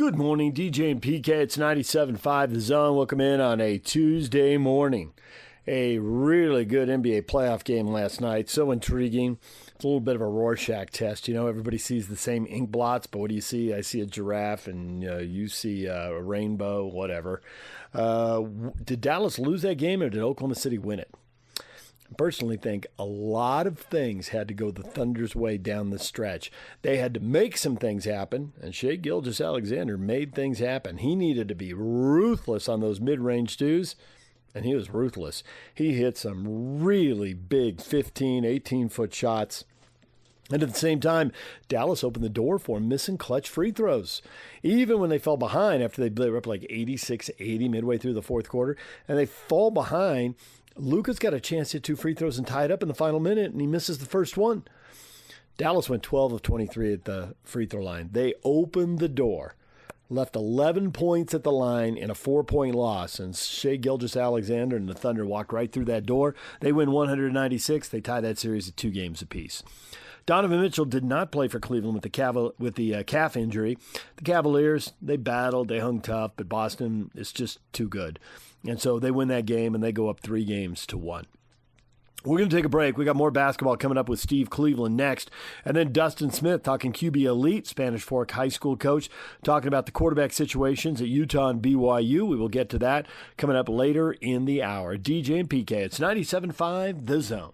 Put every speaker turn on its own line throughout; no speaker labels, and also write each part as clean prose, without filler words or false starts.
Good morning, DJ and PK. It's 97.5 The Zone. Welcome in on a Tuesday morning. A really good NBA playoff game last night. So intriguing. It's a little bit of a Rorschach test. You know, everybody sees the same ink blots, but what do you see? I see a giraffe, and you see a rainbow, whatever. Did Dallas lose that game, or did Oklahoma City win it? I personally think a lot of things had to go the Thunder's way down the stretch. They had to make some things happen, and Shai Gilgeous-Alexander made things happen. He needed to be ruthless on those mid-range twos, and he was ruthless. He hit some really big 15, 18-foot shots. And at the same time, Dallas opened the door for him, missing clutch free throws. Even when they fell behind after they were up like 86-80 midway through the fourth quarter, and they fall behind, Luka's got a chance to hit 2 free throws and tie it up in the final minute, and he misses the first one. Dallas went 12 of 23 at the free throw line. They opened the door, left 11 points at the line in a 4-point loss, and Shai Gilgeous-Alexander and the Thunder walked right through that door. They win 196. They tie that series at 2 games apiece. Donovan Mitchell did not play for Cleveland with the calf injury. The Cavaliers, they battled, they hung tough, but Boston is just too good. And so they win that game, and they go up 3-1. We're going to take a break. We got more basketball coming up with Steve Cleveland next. And then Dustin Smith talking QB Elite, Spanish Fork High School coach, talking about the quarterback situations at Utah and BYU. We will get to that coming up later in the hour. DJ and PK, it's 97.5 The Zone.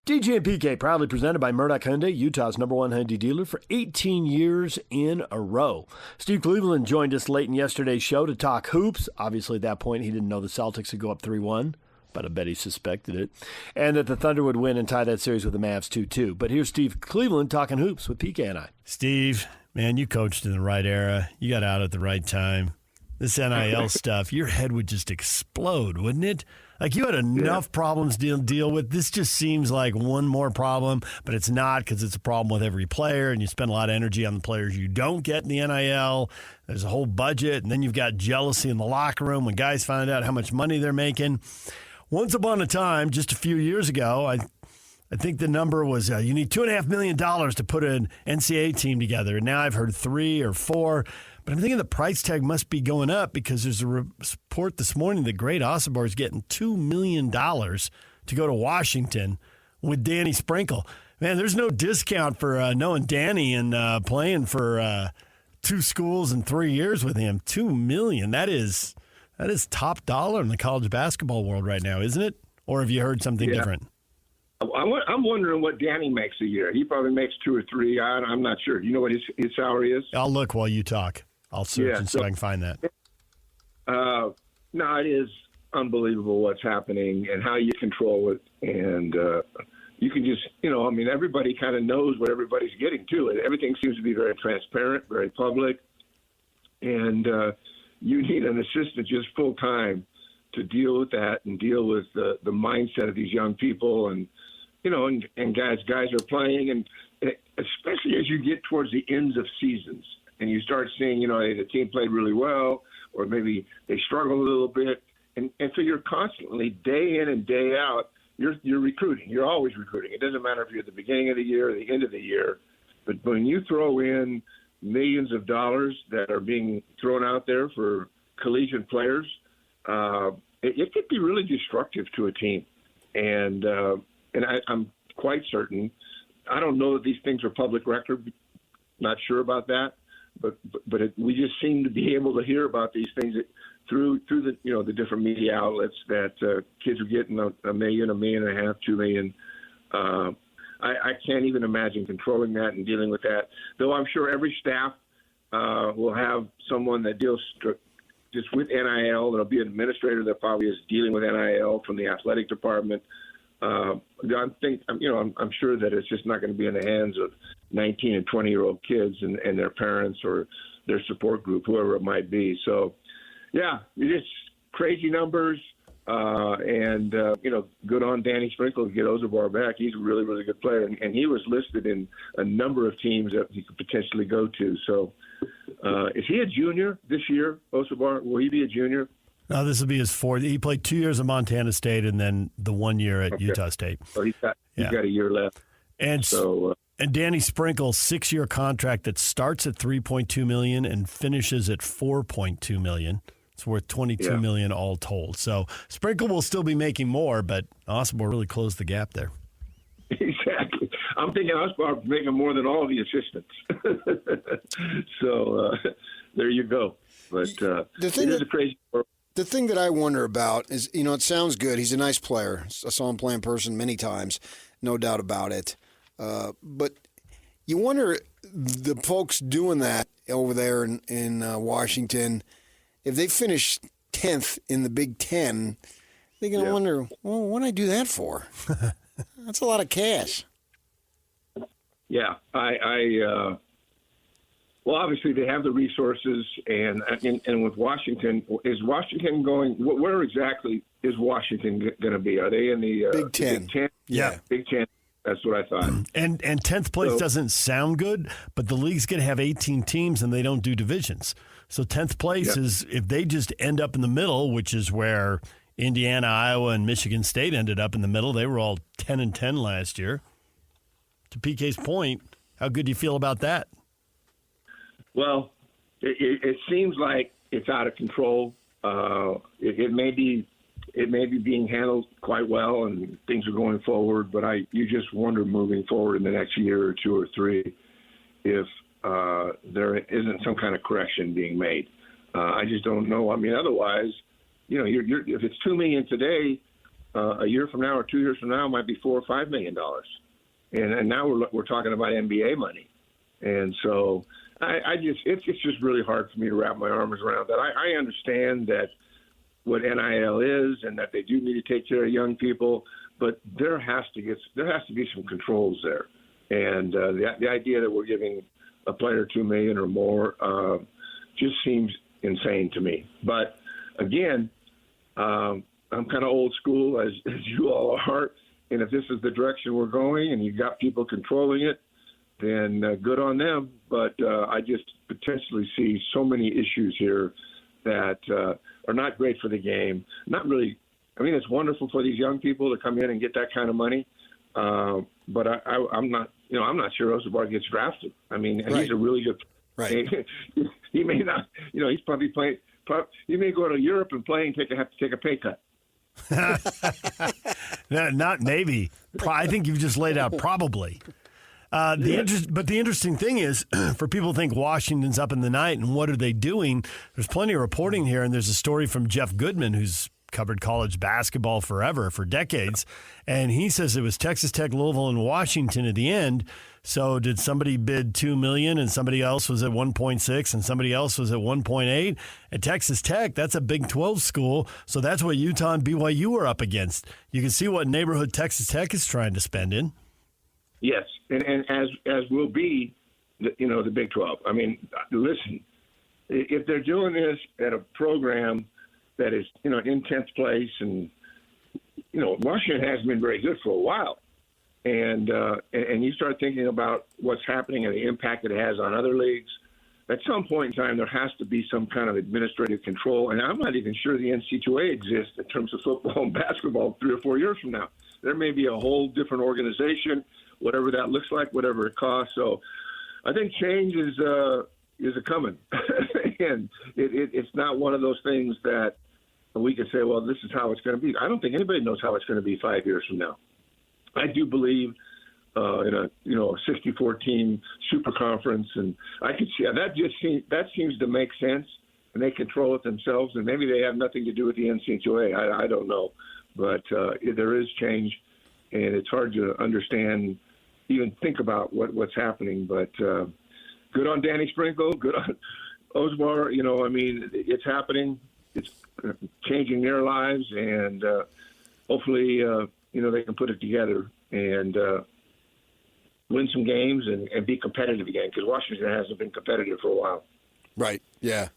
DJ and PK, proudly presented by Murdoch Hyundai, Utah's #1 Hyundai dealer for 18 years in a row. Steve Cleveland joined us late in yesterday's show to talk hoops. Obviously, at that point, he didn't know the Celtics would go up 3-1, but I bet he suspected it. And that the Thunder would win and tie that series with the Mavs 2-2. But here's Steve Cleveland talking hoops with PK and I.
Steve, man, you coached in the right era. You got out at the right time. This NIL stuff, your head would just explode, wouldn't it? Like, you had enough problems to deal with. This just seems like one more problem, but it's not, because it's a problem with every player, and you spend a lot of energy on the players you don't get in the NIL. There's a whole budget, and then you've got jealousy in the locker room when guys find out how much money they're making. Once upon a time, just a few years ago, I think the number was you need $2.5 million to put an NCAA team together, and now I've heard 3 or 4. But I'm thinking the price tag must be going up, because there's a report this morning that Great Osabar is getting $2 million to go to Washington with Danny Sprinkle. Man, there's no discount for knowing Danny and playing for 2 schools in 3 years with him. $2 million. That is top dollar in the college basketball world right now, isn't it? Or have you heard something different?
I'm wondering what Danny makes a year. He probably makes 2 or 3. I'm not sure. You know what his salary is?
I'll look while you talk. I'll search and see if I can find that.
No, it is unbelievable what's happening and how you control it. And you can just, everybody kind of knows what everybody's getting to. Everything seems to be very transparent, very public. And you need an assistant just full time to deal with that and deal with the mindset of these young people. And, and guys are playing, and especially as you get towards the ends of seasons. And you start seeing, the team played really well, or maybe they struggled a little bit. And so you're constantly, day in and day out, you're recruiting. You're always recruiting. It doesn't matter if you're at the beginning of the year or the end of the year. But when you throw in millions of dollars that are being thrown out there for collegiate players, it could be really destructive to a team. And I'm quite certain, I don't know that these things are public record, not sure about that. But we just seem to be able to hear about these things through the the different media outlets that kids are getting $1 million, $1.5 million, $2 million. I can't even imagine controlling that and dealing with that. Though I'm sure every staff will have someone that deals just with NIL. There'll be an administrator that probably is dealing with NIL from the athletic department. I'm sure that it's just not going to be in the hands of 19 and 20-year-old kids and their parents or their support group, whoever it might be. So, yeah, it's crazy numbers. Good on Danny Sprinkle to get Osabar back. He's a really, really good player. And he was listed in a number of teams that he could potentially go to. So is he a junior this year, Osabar? Will he be a junior?
No, this will be his 4th. He played 2 years at Montana State and then the 1 year at Utah State.
So he's got a year left.
And so And Danny Sprinkle's 6-year contract that starts at $3.2 million and finishes at $4.2 million. It's worth $22 million all told. So Sprinkle will still be making more, but Osborne really closed the gap there.
Exactly. I'm thinking Osborne making more than all the assistants. So there you go. But it is a crazy world.
The thing that I wonder about is, it sounds good. He's a nice player. I saw him play in person many times, no doubt about it. But you wonder, the folks doing that over there in Washington, if they finish 10th in the Big Ten, they're going to wonder, well, what did I do that for? That's a lot of cash.
Yeah, well, obviously they have the resources, and with Washington, is Washington going? Where exactly is Washington going to be? Are they in the
Big Ten?
Big Ten?
Yeah,
Big Ten. That's what I thought.
And 10th place doesn't sound good, but the league's going to have 18 teams, and they don't do divisions. So 10th place is if they just end up in the middle, which is where Indiana, Iowa, and Michigan State ended up in the middle. They were all 10-10 last year. To PK's point, how good do you feel about that?
Well, it seems like it's out of control. It may be being handled quite well, and things are going forward. But you just wonder moving forward in the next year or two or three if there isn't some kind of correction being made. I just don't know. I mean, otherwise, if it's $2 million today, a year from now or 2 years from now, it might be $4 or $5 million. And now we're talking about NBA money, and so it's just really hard for me to wrap my arms around that. I understand that what NIL is and that they do need to take care of young people, but there has to be some controls there. And the idea that we're giving a player $2 million or more just seems insane to me. But again, I'm kind of old school, as you all are. And if this is the direction we're going and you've got people controlling it, then good on them. But I just potentially see so many issues here that are not great for the game. Not really. I mean, it's wonderful for these young people to come in and get that kind of money. But I'm not. I'm not sure Osborne gets drafted. I mean, and he's a really good.
Right.
He may not. He's probably playing. He may go to Europe and play and have to take a pay cut.
Not maybe. I think you've just laid out probably. But the interesting thing is, for people who think Washington's up in the night and what are they doing, there's plenty of reporting here, and there's a story from Jeff Goodman, who's covered college basketball forever, for decades, and he says it was Texas Tech, Louisville, and Washington at the end. So did somebody bid $2 million and somebody else was at 1.6 and somebody else was at 1.8? At Texas Tech, that's a Big 12 school, so that's what Utah and BYU are up against. You can see what neighborhood Texas Tech is trying to spend in.
Yes, and as will be, the Big 12. I mean, listen, if they're doing this at a program that is, in 10th place, and Washington hasn't been very good for a while, and you start thinking about what's happening and the impact it has on other leagues, at some point in time there has to be some kind of administrative control. And I'm not even sure the NCAA exists in terms of football and basketball 3 or 4 years from now. There may be a whole different organization, whatever that looks like, whatever it costs. So I think change is a coming, and it's not one of those things that we can say, well, this is how it's going to be. I don't think anybody knows how it's going to be 5 years from now. I do believe in a 64-team super conference, and I could see that seems to make sense, and they control it themselves, and maybe they have nothing to do with the NCAA. I don't know, but there is change, and it's hard to understand, even think about what's happening. But good on Danny Sprinkle, good on Osborne. I mean, it's happening. It's changing their lives, and hopefully, they can put it together and win some games and be competitive again, because Washington hasn't been competitive for a while.
Right. Yeah.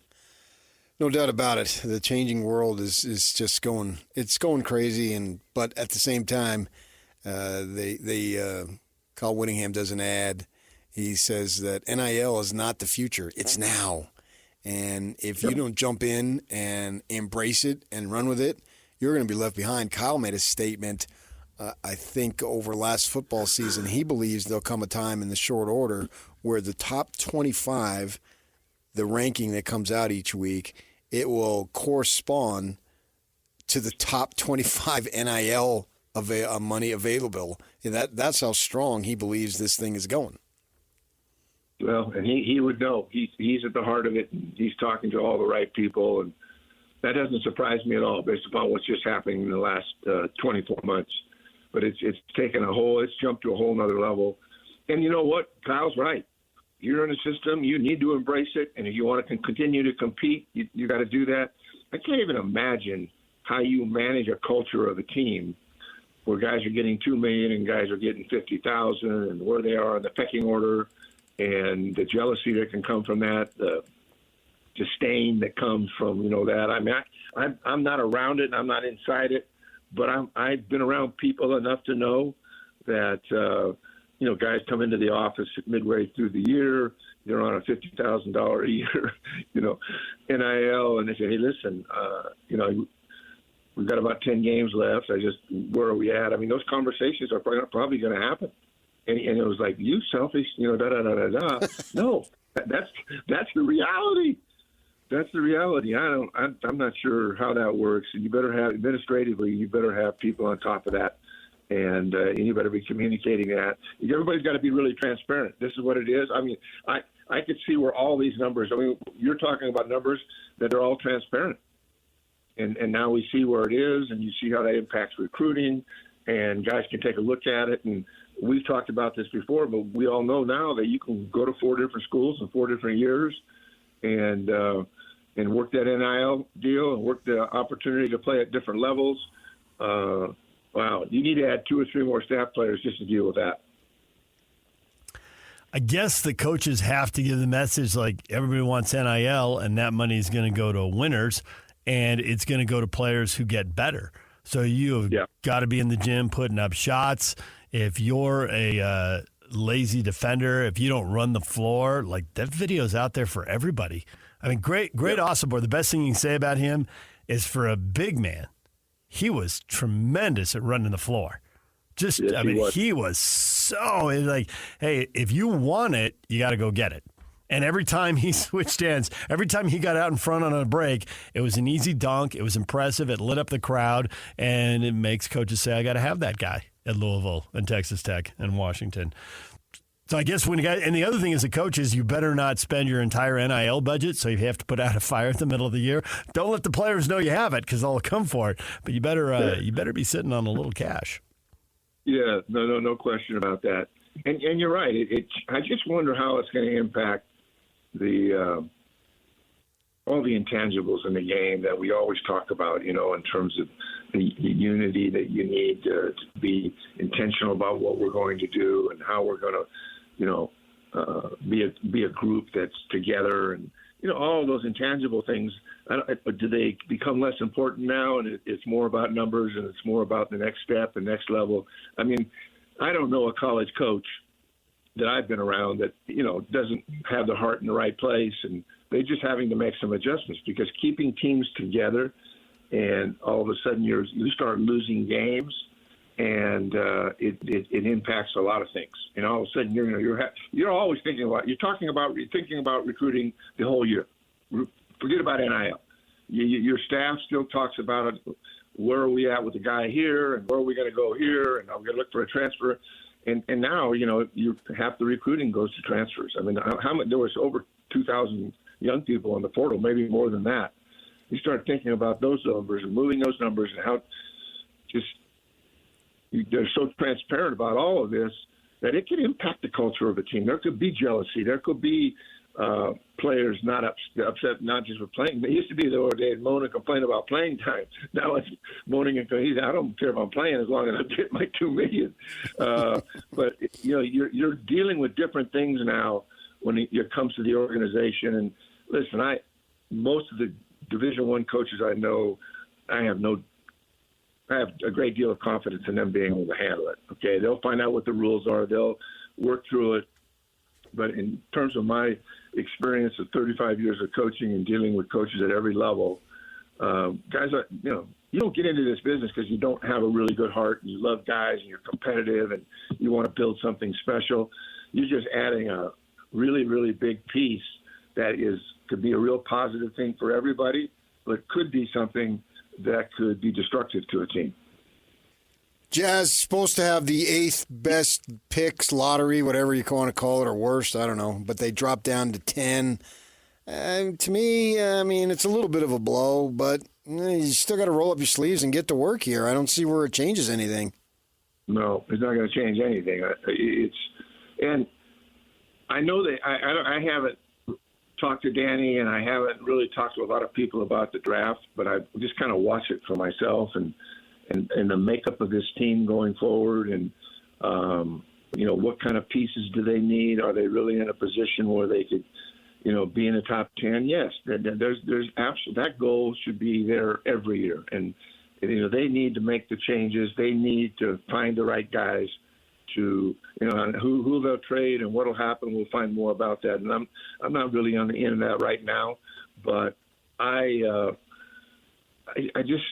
No doubt about it. The changing world is just going crazy, but at the same time, Kyle Whittingham does an ad. He says that NIL is not the future; it's now. And if you don't jump in and embrace it and run with it, you're going to be left behind. Kyle made a statement I think over last football season, he believes there'll come a time in the short order where the top 25, the ranking that comes out each week, it will correspond to the top 25 NIL money available. And that's how strong he believes this thing is going.
Well, and he would know. He's at the heart of it. And he's talking to all the right people, and that doesn't surprise me at all based upon what's just happening in the last 24 months. But it's jumped to a whole nother level. And you know what? Kyle's right. You're in a system. You need to embrace it. And if you want to continue to compete, you got to do that. I can't even imagine how you manage a culture of a team where guys are getting $2 million and guys are getting $50,000, and where they are in the pecking order, and the jealousy that can come from that, the disdain that comes from that. I mean, I'm not around it, and I'm not inside it, but I've been around people enough to know that guys come into the office midway through the year. They're on a $50,000 a year, NIL, and they say, "Hey, listen, we've got about 10 games left. Where are we at?" I mean, those conversations are probably going to happen. And it was like, "You selfish, da-da-da-da-da." No, that's the reality. That's the reality. I'm not sure how that works. You better have, administratively, you better have people on top of that. And you better be communicating that. Everybody's got to be really transparent. This is what it is. I mean, I could see where all these numbers, you're talking about numbers that are all transparent. And now we see where it is, and you see how that impacts recruiting, and guys can take a look at it. And we've talked about this before, but we all know now that you can go to 4 different schools in 4 different years and work that NIL deal and work the opportunity to play at different levels. Wow, you need to add 2 or 3 more staff players just to deal with that.
I guess the coaches have to give the message like everybody wants NIL, and that money is going to go to winners, and it's going to go to players who get better. So you've got to be in the gym putting up shots. If you're a lazy defender, if you don't run the floor, like that video's out there for everybody. I mean, great awesome boy. The best thing you can say about him is for a big man, he was tremendous at running the floor. He was so like, hey, if you want it, you got to go get it. And every time he switched ends, every time he got out in front on a break, it was an easy dunk. It was impressive. It lit up the crowd, and it makes coaches say, I got to have that guy at Louisville and Texas Tech and Washington. So I guess and the other thing as a coach is you better not spend your entire NIL budget, so you have to put out a fire at the middle of the year. Don't let the players know you have it because they'll come for it. But you better be sitting on a little cash.
Yeah, no question about that. And you're right. I just wonder how it's going to impact all the intangibles in the game that we always talk about, in terms of the unity that you need to be intentional about what we're going to do and how we're going to, be a group that's together, and all of those intangible things. Do they become less important now, and it's more about numbers, and it's more about the next step, the next level? I mean, I don't know a college coach that I've been around that doesn't have the heart in the right place, and they're just having to make some adjustments, because keeping teams together, and all of a sudden you start losing games, and it impacts a lot of things. And all of a sudden you're always thinking about recruiting the whole year. Forget about NIL. Your staff still talks about it. Where are we at with the guy here, and where are we going to go here, and I'm going to look for a transfer. And now, half the recruiting goes to transfers. I mean, there was over 2,000 young people in the portal, maybe more than that. You start thinking about those numbers and moving those numbers, and how they're so transparent about all of this that it can impact the culture of a team. There could be jealousy. There could be players not upset, not just with playing. It used to be they'd moan and complain about playing time. Now it's moaning and complaining. I don't care if I'm playing as long as I get my $2 million. But you're dealing with different things now when it comes to the organization. And listen, most of the Division I coaches I know, I have a great deal of confidence in them being able to handle it. Okay, they'll find out what the rules are. They'll work through it. But in terms of my experience of 35 years of coaching and dealing with coaches at every level, Guys are, you don't get into this business because you don't have a really good heart and you love guys and you're competitive and you want to build something special. You're just adding a really, really big piece that could be a real positive thing for everybody, but could be something that could be destructive to a team.
Jazz supposed to have the 8th best picks, lottery, whatever you want to call it, or worst, I don't know. But they dropped down to 10. To me, I mean, it's a little bit of a blow, but you still got to roll up your sleeves and get to work here. I don't see where it changes anything.
No, it's not going to change anything. And I know that I haven't talked to Danny, and I haven't really talked to a lot of people about the draft, but I just kind of watch it for myself and the makeup of this team going forward, and what kind of pieces do they need? Are they really in a position where they could, be in the top 10? Yes, there's that goal should be there every year, and they need to make the changes. They need to find the right guys to who they'll trade and what'll happen. We'll find more about that, and I'm not really on the end of that right now, but I just.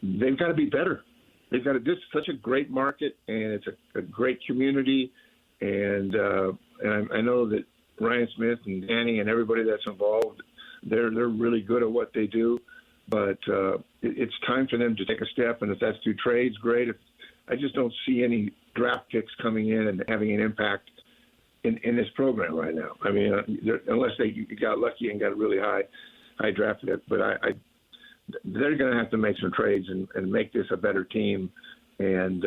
They've got to be better. They've got to. This is such a great market, and it's a great community, and I know that Ryan Smith and Danny and everybody that's involved, they're really good at what they do, but it's time for them to take a step. And if that's through trades, great. I just don't see any draft picks coming in and having an impact in this program right now. I mean, unless they got lucky and got a really high draft pick, but they're going to have to make some trades and make this a better team, and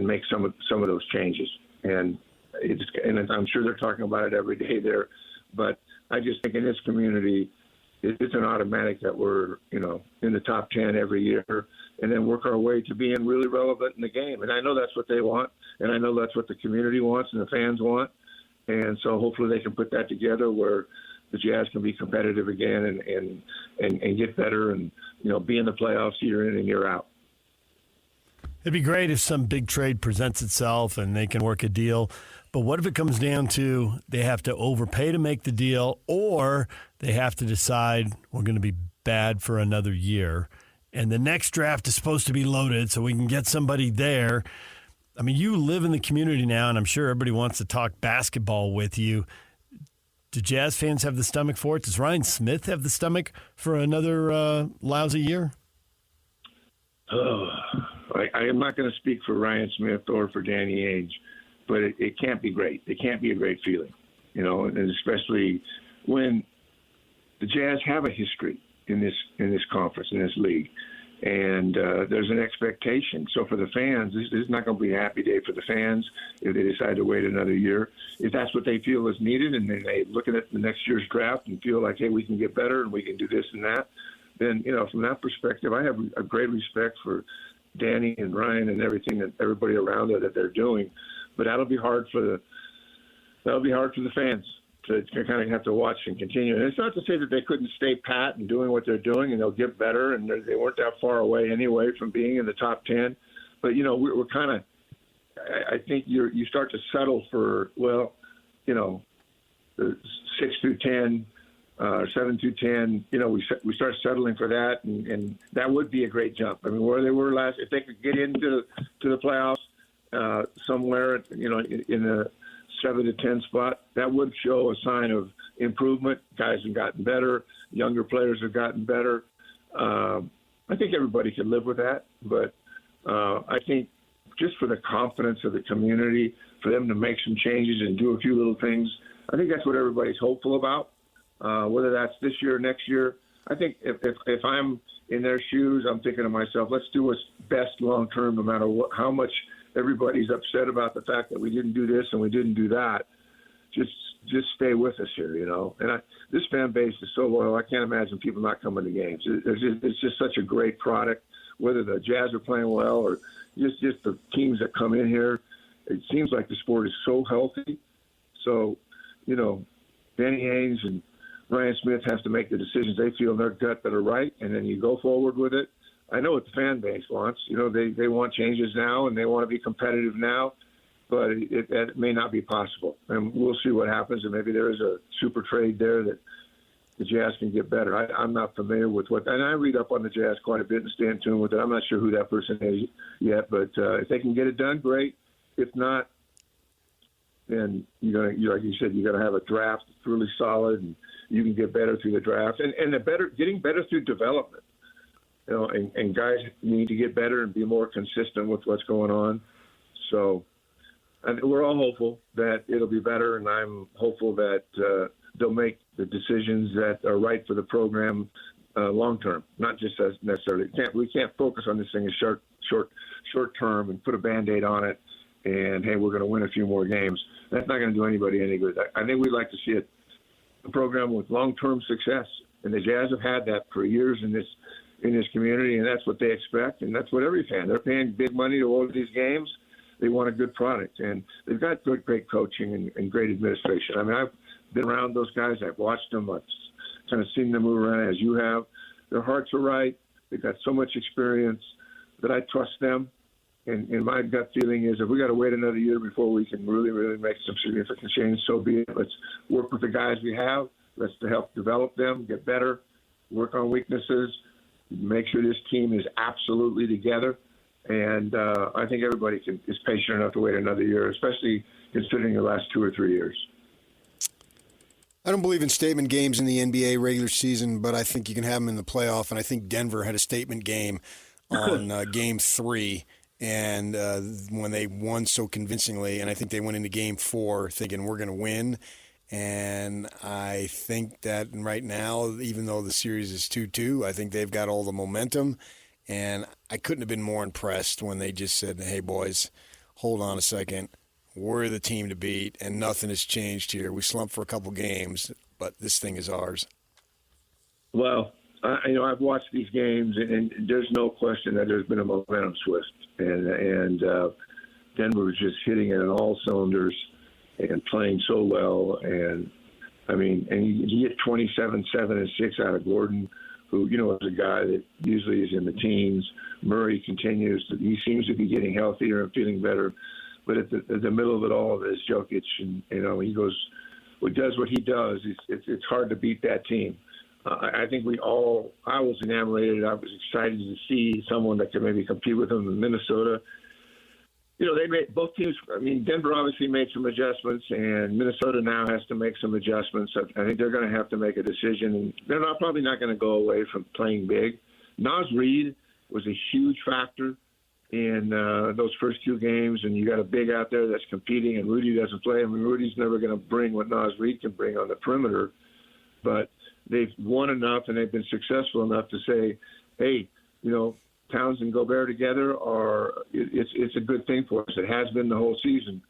make some of those changes. And I'm sure they're talking about it every day there, but I just think in this community, it's an automatic that we're in the top 10 every year, and then work our way to being really relevant in the game. And I know that's what they want, and I know that's what the community wants and the fans want. And so hopefully they can put that together where the Jazz can be competitive again and get better and, be in the playoffs year in and year out.
It'd be great if some big trade presents itself and they can work a deal. But what if it comes down to they have to overpay to make the deal, or they have to decide we're going to be bad for another year and the next draft is supposed to be loaded so we can get somebody there? I mean, you live in the community now, and I'm sure everybody wants to talk basketball with you. Do Jazz fans have the stomach for it? Does Ryan Smith have the stomach for another lousy year?
I am not going to speak for Ryan Smith or for Danny Ainge, but it can't be great. It can't be a great feeling, and especially when the Jazz have a history in this conference, in this league, and there's an expectation. So for the fans, this is not going to be a happy day for the fans if they decide to wait another year. If that's what they feel is needed, and then they look at the next year's draft and feel like, hey, we can get better and we can do this and that, then, from that perspective, I have a great respect for Danny and Ryan and everything that everybody around there that they're doing. But that'll be hard for the fans to kind of have to watch and continue. And it's not to say that they couldn't stay pat and doing what they're doing, and they'll get better, and they weren't that far away anyway from being in the top 10. But, we're kind of – I think you start to settle for, the 6 through 10, 7 through 10, we start settling for that, and that would be a great jump. I mean, where they were last – if they could get into the playoffs somewhere, in the 7 to 10 spot, that would show a sign of improvement. Guys have gotten better. Younger players have gotten better. I think everybody can live with that, but I think just for the confidence of the community, for them to make some changes and do a few little things, I think that's what everybody's hopeful about, whether that's this year or next year. I think if I'm in their shoes, I'm thinking to myself, let's do what's best long-term, no matter how much everybody's upset about the fact that we didn't do this and we didn't do that. Just stay with us here, And this fan base is so loyal. I can't imagine people not coming to games. It's just such a great product, whether the Jazz are playing well or just the teams that come in here. It seems like the sport is so healthy. So, Danny Ainge and Ryan Smith have to make the decisions they feel in their gut that are right, and then you go forward with it. I know what the fan base wants. They want changes now, and they want to be competitive now, but it may not be possible. And we'll see what happens, and maybe there is a super trade there that the Jazz can get better. I'm not familiar with and I read up on the Jazz quite a bit and stay in tune with it. I'm not sure who that person is yet, but if they can get it done, great. If not, then like you said, you got to have a draft that's really solid, and you can get better through the draft, and getting better through development. And guys need to get better and be more consistent with what's going on. So, and we're all hopeful that it'll be better, and I'm hopeful that they'll make the decisions that are right for the program long term, not just as necessarily. We can't focus on this thing as short term and put a Band-Aid on it. And hey, we're going to win a few more games. That's not going to do anybody any good. I think we'd like to see a program with long-term success, and the Jazz have had that for years in this community, and that's what they expect, and that's what every fan. They're paying big money to go to these games. They want a good product, and they've got great coaching and great administration. I mean, I've been around those guys. I've watched them. I've kind of seen them move around as you have. Their hearts are right. They've got so much experience that I trust them. And my gut feeling is if we got to wait another year before we can really, really make some significant change, so be it. Let's work with the guys we have. Let's help develop them, get better, work on weaknesses, make sure this team is absolutely together. And I think everybody is patient enough to wait another year, especially considering the last 2 or 3 years.
I don't believe in statement games in the NBA regular season, but I think you can have them in the playoff. And I think Denver had a statement game on Game 3. And when they won so convincingly, and I think they went into Game 4 thinking we're going to win. And I think that right now, even though the series is 2-2, I think they've got all the momentum. And I couldn't have been more impressed when they just said, hey, boys, hold on a second. We're the team to beat, and nothing has changed here. We slumped for a couple games, but this thing is ours.
Well, I've watched these games, and there's no question that there's been a momentum shift. And Denver was just hitting it on all cylinders and playing so well. And, he hit 27, 7, and 6 out of Gordon, who, is a guy that usually is in the teens. Murray he seems to be getting healthier and feeling better. But at the middle of it all is Jokic. And, he does what he does. It's hard to beat that team. I think I was enamored. I was excited to see someone that could maybe compete with them in Minnesota. They made both teams. Denver obviously made some adjustments, and Minnesota now has to make some adjustments. I think they're going to have to make a decision, and they're probably not going to go away from playing big. Naz Reid was a huge factor in those first 2 games, and you got a big out there that's competing, and Rudy doesn't play. Rudy's never going to bring what Naz Reid can bring on the perimeter, but they've won enough and they've been successful enough to say, hey, Towns and Gobert together it's a good thing for us. It has been the whole season.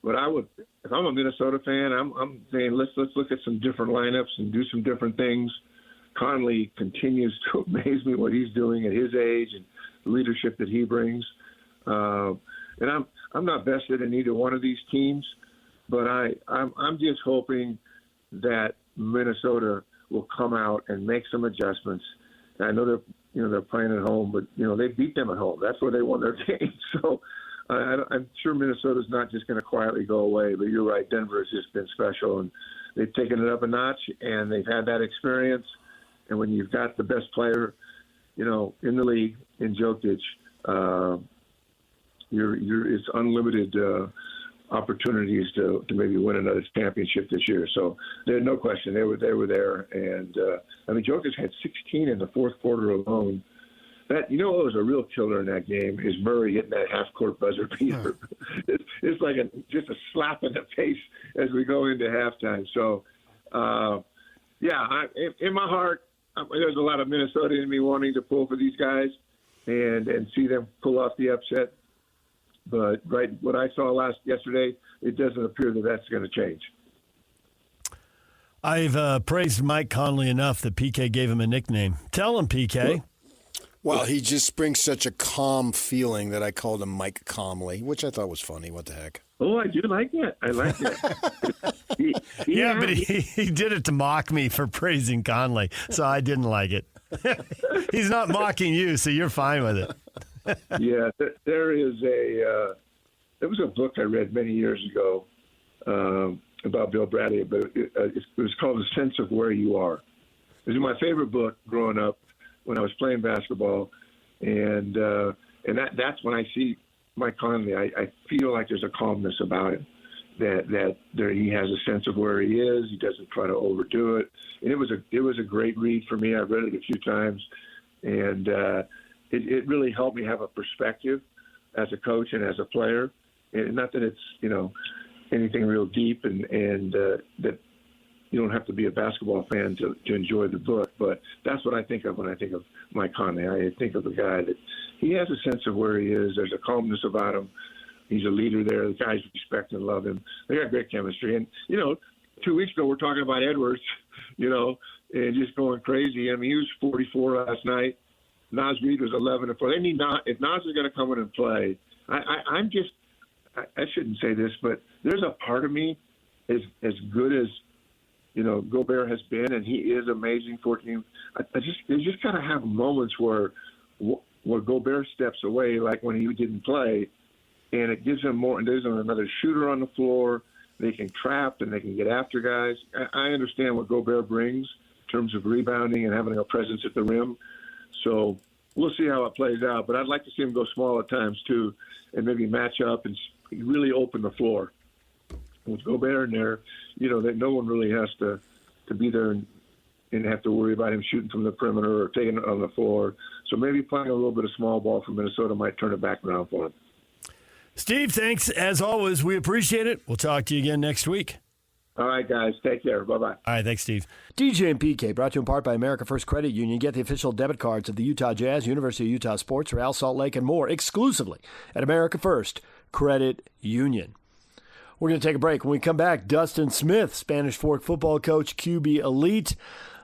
But if I'm a Minnesota fan, I'm saying let's look at some different lineups and do some different things. Conley continues to amaze me what he's doing at his age and the leadership that he brings. And I'm not vested in either one of these teams, but I'm just hoping that Minnesota will come out and make some adjustments. And I know they're playing at home, but they beat them at home. That's where they won their game. So I'm sure Minnesota's not just going to quietly go away. But you're right, Denver has just been special, and they've taken it up a notch, and they've had that experience. And when you've got the best player, in the league in Jokic, it's unlimited opportunities to maybe win another championship this year. So there's no question they were there. And Jokic had 16 in the fourth quarter alone. That what was a real killer in that game is Murray hitting that half-court buzzer beater. It's like just a slap in the face as we go into halftime. So, in my heart, there's a lot of Minnesota in me wanting to pull for these guys and see them pull off the upset. But what I saw yesterday, it doesn't appear that that's going to change.
I've praised Mike Conley enough that PK gave him a nickname. Tell him, PK.
Well, he just brings such a calm feeling that I called him Mike Comley, which I thought was funny. What the heck?
Oh, I do like that. I like that.
But he did it to mock me for praising Conley, so I didn't like it. He's not mocking you, so you're fine with it.
Yeah, there was a book I read many years ago about Bill Bradley, but it was called The Sense of Where You Are. It was my favorite book growing up when I was playing basketball, and that's when I see Mike Conley. I feel like there's a calmness about him, that there, he has a sense of where he is. He doesn't try to overdo it. And it was a great read for me. I've read it a few times, and it really helped me have a perspective as a coach and as a player. And not that it's anything real deep, and that you don't have to be a basketball fan to enjoy the book, but that's what I think of when I think of Mike Conley. I think of a guy that he has a sense of where he is. There's a calmness about him. He's a leader there. The guys respect and love him. They got great chemistry. And, 2 weeks ago we're talking about Edwards, and just going crazy. I mean, he was 44 last night. Naz Reid was 11 and 4. They need Naz. If Naz is going to come in and play, I shouldn't say this, but there's a part of me as good as Gobert has been, and he is amazing for team. You just gotta have moments where Gobert steps away, like when he didn't play, and it gives them more. And there's another shooter on the floor. They can trap and they can get after guys. I understand what Gobert brings in terms of rebounding and having a presence at the rim. So we'll see how it plays out. But I'd like to see him go small at times too, and maybe match up and really open the floor. With Gobert in there, that no one really has to be there and have to worry about him shooting from the perimeter or taking it on the floor. So maybe playing a little bit of small ball for Minnesota might turn it back around for him.
Steve, thanks as always. We appreciate it. We'll talk to you again next week.
All right, guys. Take care. Bye-bye.
All right, thanks, Steve.
DJ and PK, brought to you in part by America First Credit Union. Get the official debit cards of the Utah Jazz, University of Utah Sports, Real Salt Lake, and more exclusively at America First Credit Union. We're going to take a break. When we come back, Dustin Smith, Spanish Fork football coach, QB Elite,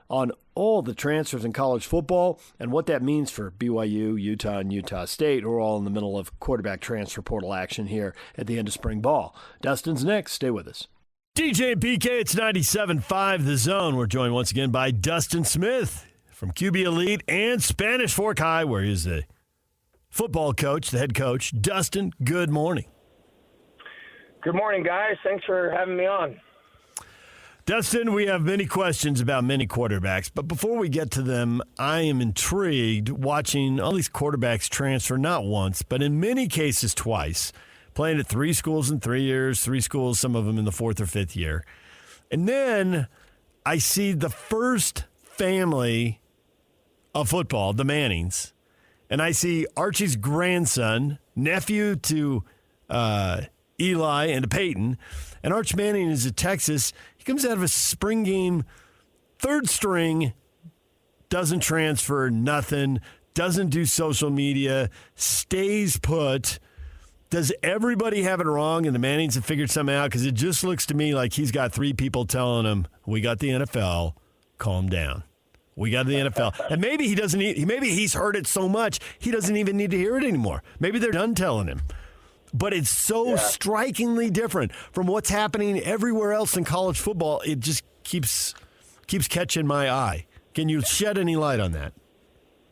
on all the transfers in college football and what that means for BYU, Utah, and Utah State. We're all in the middle of quarterback transfer portal action here at the end of spring ball. Dustin's next. Stay with us.
DJ and PK, it's 97.5 The Zone. We're joined once again by Dustin Smith from QB Elite and Spanish Fork High, where he's the football coach, the head coach. Dustin, good morning.
Good morning, guys. Thanks for having me on.
Dustin, we have many questions about many quarterbacks, but before we get to them, I am intrigued watching all these quarterbacks transfer not once, but in many cases twice, playing at 3 schools in 3 years, 3 schools, some of them in the 4th or 5th year. And then I see the first family of football, the Mannings, and I see Archie's grandson, nephew to Eli and to Peyton, and Arch Manning is at Texas. He comes out of a spring game, 3rd string, doesn't transfer, nothing, doesn't do social media, stays put. Does everybody have it wrong and the Mannings have figured something out? Because it just looks to me like he's got 3 people telling him, we got the NFL, calm down. We got the NFL. And maybe he doesn't maybe he's heard it so much, he doesn't even need to hear it anymore. Maybe they're done telling him. But it's so strikingly different from what's happening everywhere else in college football. It just keeps catching my eye. Can you shed any light on that?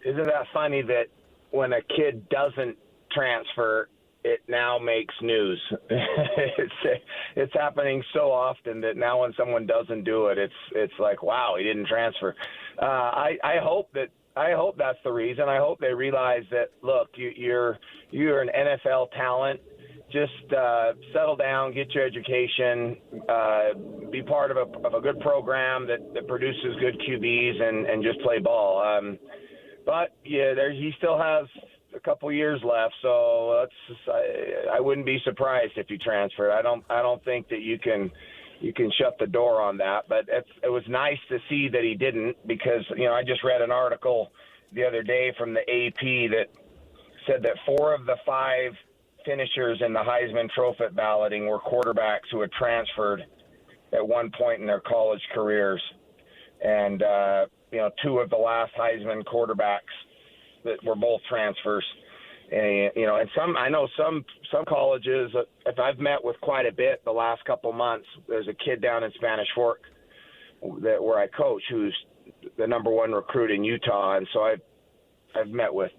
Isn't that funny that when a kid doesn't transfer, it now makes news? It's happening so often that now when someone doesn't do it, it's like, wow, he didn't transfer. I hope that's the reason. I hope they realize that, look, you're an NFL talent. Just settle down, get your education, be part of a good program that produces good QBs, and just play ball. But yeah, he still has a couple years left, so I wouldn't be surprised if he transferred. I don't think that you can shut the door on that. But it was nice to see that he didn't, because I just read an article the other day from the AP that said that 4 of the 5 finishers in the Heisman Trophy balloting were quarterbacks who had transferred at one point in their college careers. And, 2 of the last Heisman quarterbacks that were both transfers. And, I know some colleges if I've met with quite a bit the last couple months. There's a kid down in Spanish Fork where I coach who's the number 1 recruit in Utah. And so I've met with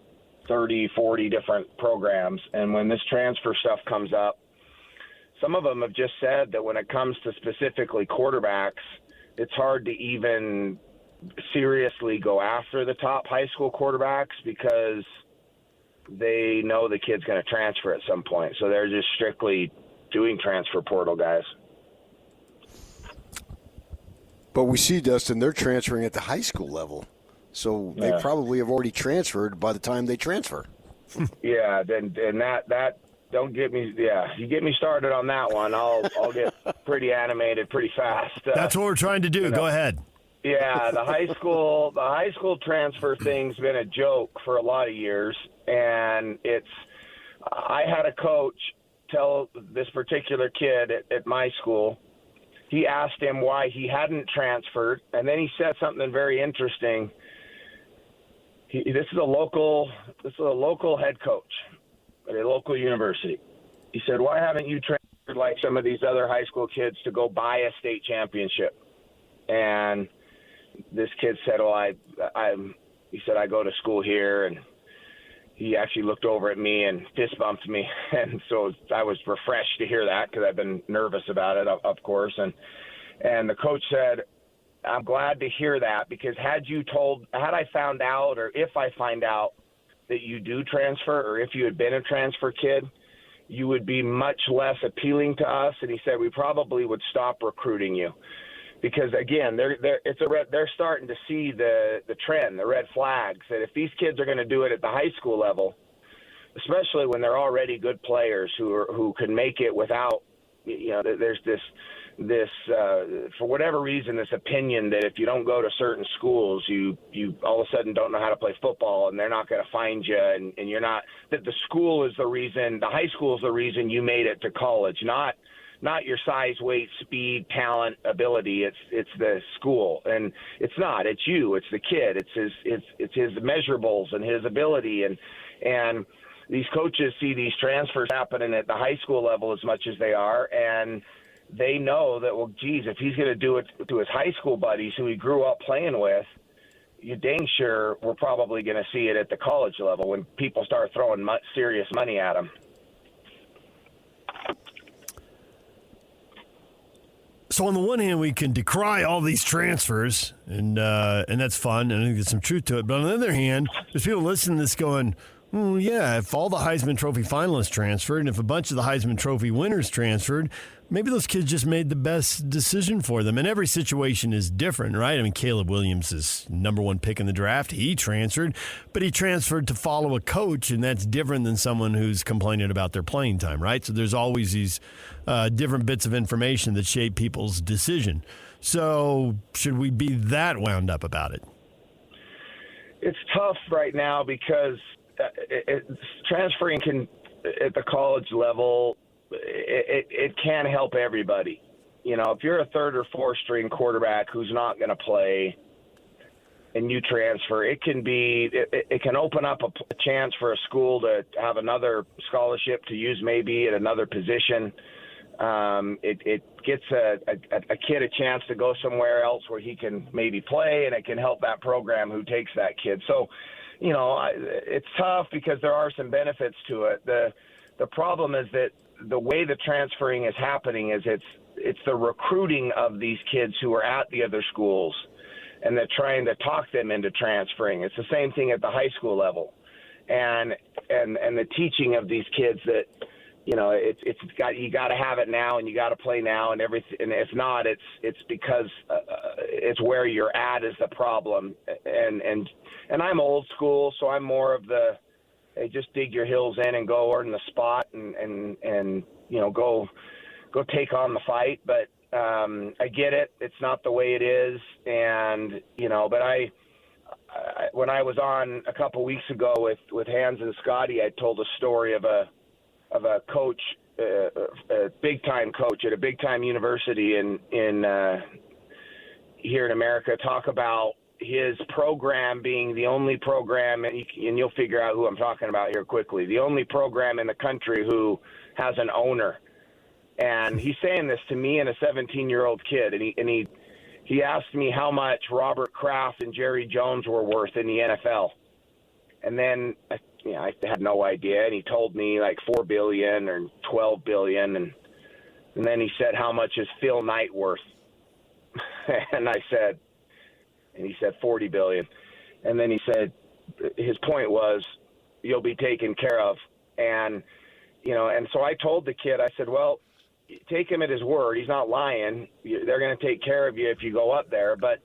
30, 40 different programs. And when this transfer stuff comes up, some of them have just said that when it comes to specifically quarterbacks, it's hard to even seriously go after the top high school quarterbacks because they know the kid's going to transfer at some point. So they're just strictly doing transfer portal guys.
But we see, Dustin, they're transferring at the high school level. So they probably have already transferred by the time they transfer.
Yeah, and that don't get me. Yeah, you get me started on that one, I'll get pretty animated pretty fast.
That's what we're trying to do. Go ahead.
Yeah, the high school transfer thing's been a joke for a lot of years, and I had a coach tell this particular kid at my school. He asked him why he hadn't transferred, and then he said something very interesting. This is a local head coach at a local university. He said, "Why haven't you transferred like some of these other high school kids to go buy a state championship?" And this kid said, "Well, he said, I go to school here," and he actually looked over at me and fist bumped me. And so I was refreshed to hear that because I've been nervous about it, of course. And the coach said, "I'm glad to hear that, because had I found out, or if I find out that you do transfer, or if you had been a transfer kid, you would be much less appealing to us." And he said, "We probably would stop recruiting you." Because again, they're starting to see the trend, the red flags, that if these kids are going to do it at the high school level, especially when they're already good players who can make it without, there's this for whatever reason, this opinion that if you don't go to certain schools, you all of a sudden don't know how to play football, and they're not going to find you, and you're not, that the school is the reason, the high school is the reason you made it to college, not your size, weight, speed, talent, ability. It's the school, and it's not. It's you. It's the kid. It's his measurables and his ability, and these coaches see these transfers happening at the high school level as much as they are, and they know that, well, geez, if he's going to do it to his high school buddies who he grew up playing with, you're dang sure we're probably going to see it at the college level when people start throwing serious money at him.
So on the one hand, we can decry all these transfers, and that's fun, and I think there's some truth to it. But on the other hand, there's people listening to this going, yeah, if all the Heisman Trophy finalists transferred, and if a bunch of the Heisman Trophy winners transferred, maybe those kids just made the best decision for them. And every situation is different, right? I mean, Caleb Williams is #1 pick in the draft. He transferred, but he transferred to follow a coach, and that's different than someone who's complaining about their playing time, right? So there's always these different bits of information that shape people's decision. So should we be that wound up about it?
It's tough right now because transferring at the college level, it can help everybody. If you're a third or fourth string quarterback who's not going to play and you transfer, it can open up a chance for a school to have another scholarship to use maybe at another position. It gets a kid a chance to go somewhere else where he can maybe play, and it can help that program who takes that kid. So, it's tough because there are some benefits to it. The problem is that the way the transferring is happening is it's the recruiting of these kids who are at the other schools, and they're trying to talk them into transferring. It's the same thing at the high school level, and the teaching of these kids that you got to have it now, and you got to play now, and everything. And if not, it's because it's where you're at is the problem. And I'm old school, so I'm more of the, hey, just dig your heels in and go earn the spot and go take on the fight. But I get it. It's not the way it is. And, but I when I was on a couple weeks ago with Hans and Scotty, I told a story of a coach, a big-time coach at a big-time university in here in America, talk about his program being the only program, and you'll figure out who I'm talking about here quickly, the only program in the country who has an owner. And he's saying this to me and a 17-year-old kid, and he asked me how much Robert Kraft and Jerry Jones were worth in the NFL. And then I had no idea, and he told me like $4 billion or $12 billion, and then he said, how much is Phil Knight worth? And I said, And he said $40 billion. And then he said his point was, you'll be taken care of. And, and so I told the kid, I said, well, take him at his word. He's not lying. They're going to take care of you if you go up there. But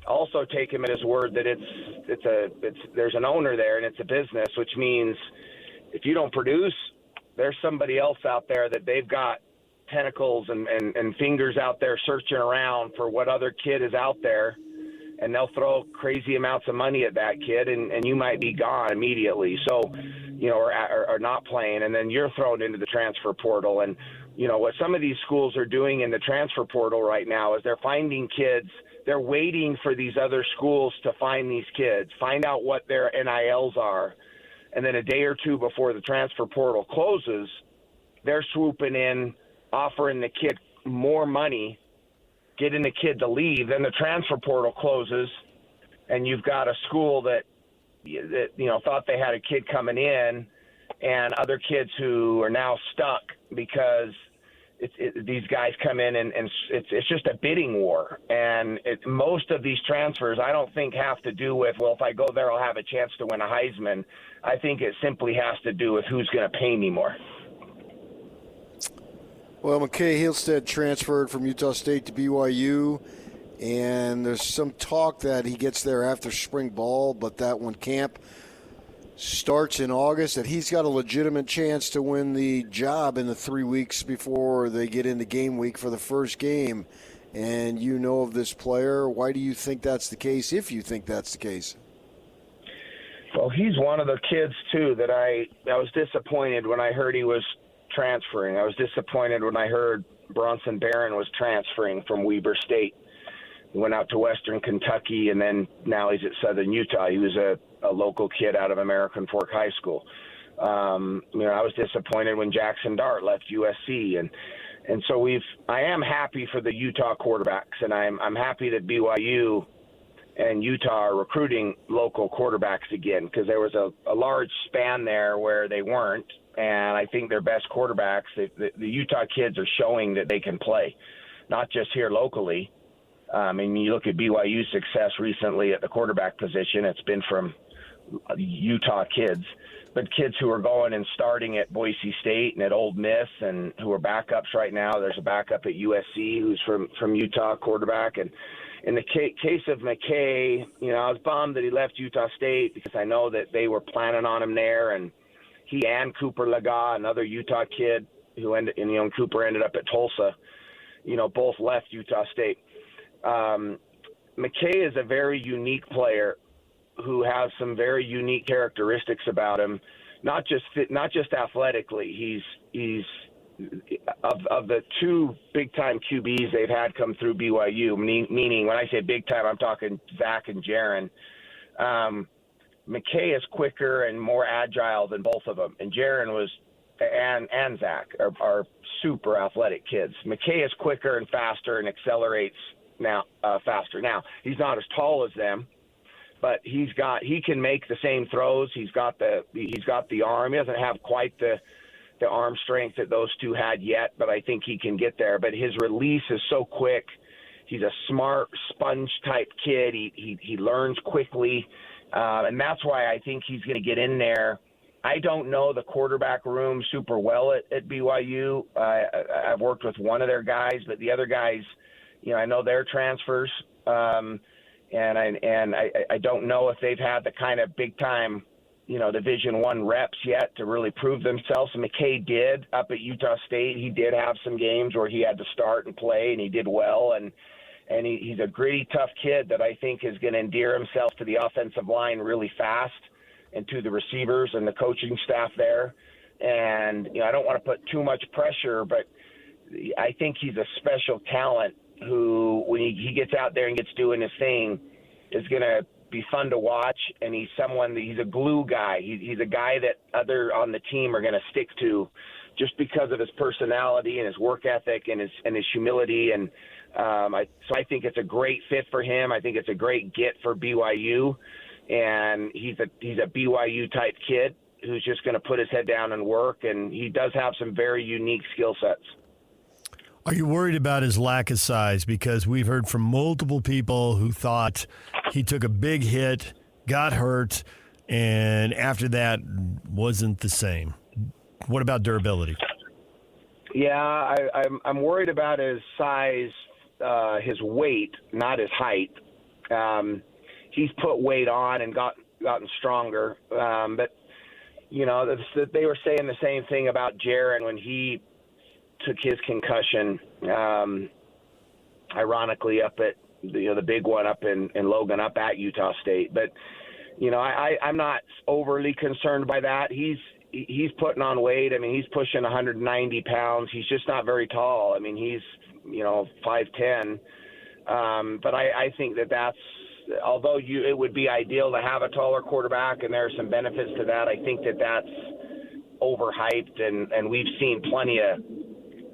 also take him at his word that there's an owner there and it's a business, which means if you don't produce, there's somebody else out there that they've got tentacles and fingers out there searching around for what other kid is out there, and they'll throw crazy amounts of money at that kid, and you might be gone immediately. So, or not playing, and then you're thrown into the transfer portal. And, what some of these schools are doing in the transfer portal right now is they're finding kids. They're waiting for these other schools to find these kids, find out what their NILs are. And then a day or two before the transfer portal closes, they're swooping in, offering the kid more money, getting the kid to leave. Then the transfer portal closes, and you've got a school that thought they had a kid coming in, and other kids who are now stuck because these guys come in, and it's just a bidding war. And most of these transfers, I don't think have to do with, well, if I go there, I'll have a chance to win a Heisman. I think it simply has to do with who's going to pay me more.
Well, McKay Hillstead transferred from Utah State to BYU, and there's some talk that he gets there after spring ball, but that when camp starts in August, that he's got a legitimate chance to win the job in the 3 weeks before they get into game week for the first game. And you know of this player. Why do you think that's the case, if you think that's the case?
Well, he's one of the kids, too, that I was disappointed when I heard he was transferring. I was disappointed when I heard Bronson Barron was transferring from Weber State. He went out to Western Kentucky, and then now he's at Southern Utah. He was a local kid out of American Fork High School. I was disappointed when Jackson Dart left USC, and so I am happy for the Utah quarterbacks, and I'm happy that BYU and Utah are recruiting local quarterbacks again, because there was a large span there where they weren't. And I think their best quarterbacks, the Utah kids are showing that they can play, not just here locally. You look at BYU's success recently at the quarterback position, it's been from Utah kids, but kids who are going and starting at Boise State and at Ole Miss and who are backups right now. There's a backup at USC who's from Utah quarterback. And in the case of McKay, I was bummed that he left Utah State because I know that they were planning on him there, and he and Cooper Laga, another Utah kid Cooper ended up at Tulsa, both left Utah State. McKay is a very unique player who has some very unique characteristics about him, not just athletically. He's of the two big-time QBs they've had come through BYU, meaning when I say big-time, I'm talking Zach and Jaron. McKay is quicker and more agile than both of them, and Jaron and Zach are super athletic kids. McKay is quicker and faster and accelerates faster. Now, he's not as tall as them, but he can make the same throws. He's got the arm. He doesn't have quite the arm strength that those two had yet, but I think he can get there. But his release is so quick. He's a smart sponge type kid. He learns quickly. And that's why I think he's going to get in there. I don't know the quarterback room super well at BYU. I've worked with one of their guys, but the other guys, I know their transfers. And I don't know if they've had the kind of big time, Division I reps yet to really prove themselves. And McKay did up at Utah State. He did have some games where he had to start and play, and he did well. And he's a gritty, tough kid that I think is going to endear himself to the offensive line really fast and to the receivers and the coaching staff there. And, I don't want to put too much pressure, but I think he's a special talent who, when he gets out there and gets doing his thing, is going to be fun to watch. And he's a glue guy. He's a guy that other on the team are going to stick to just because of his personality and his work ethic and his humility. And, so I think it's a great fit for him. I think it's a great get for BYU, and he's a BYU type kid who's just going to put his head down and work, and he does have some very unique skill sets.
Are you worried about his lack of size? Because we've heard from multiple people who thought he took a big hit, got hurt, and after that wasn't the same. What about durability?
Yeah, I'm worried about his size, his weight, not his height. He's put weight on and gotten stronger. But, you know, they were saying the same thing about Jaron when he took his concussion, ironically up at the big one up in Logan, up at Utah State. But you know, I'm not overly concerned by that. He's putting on weight. I mean, he's pushing 190 pounds. He's just not very tall. I mean, he's 5'10". But I think that's although it would be ideal to have a taller quarterback, and there are some benefits to that. I think that's overhyped, and we've seen plenty of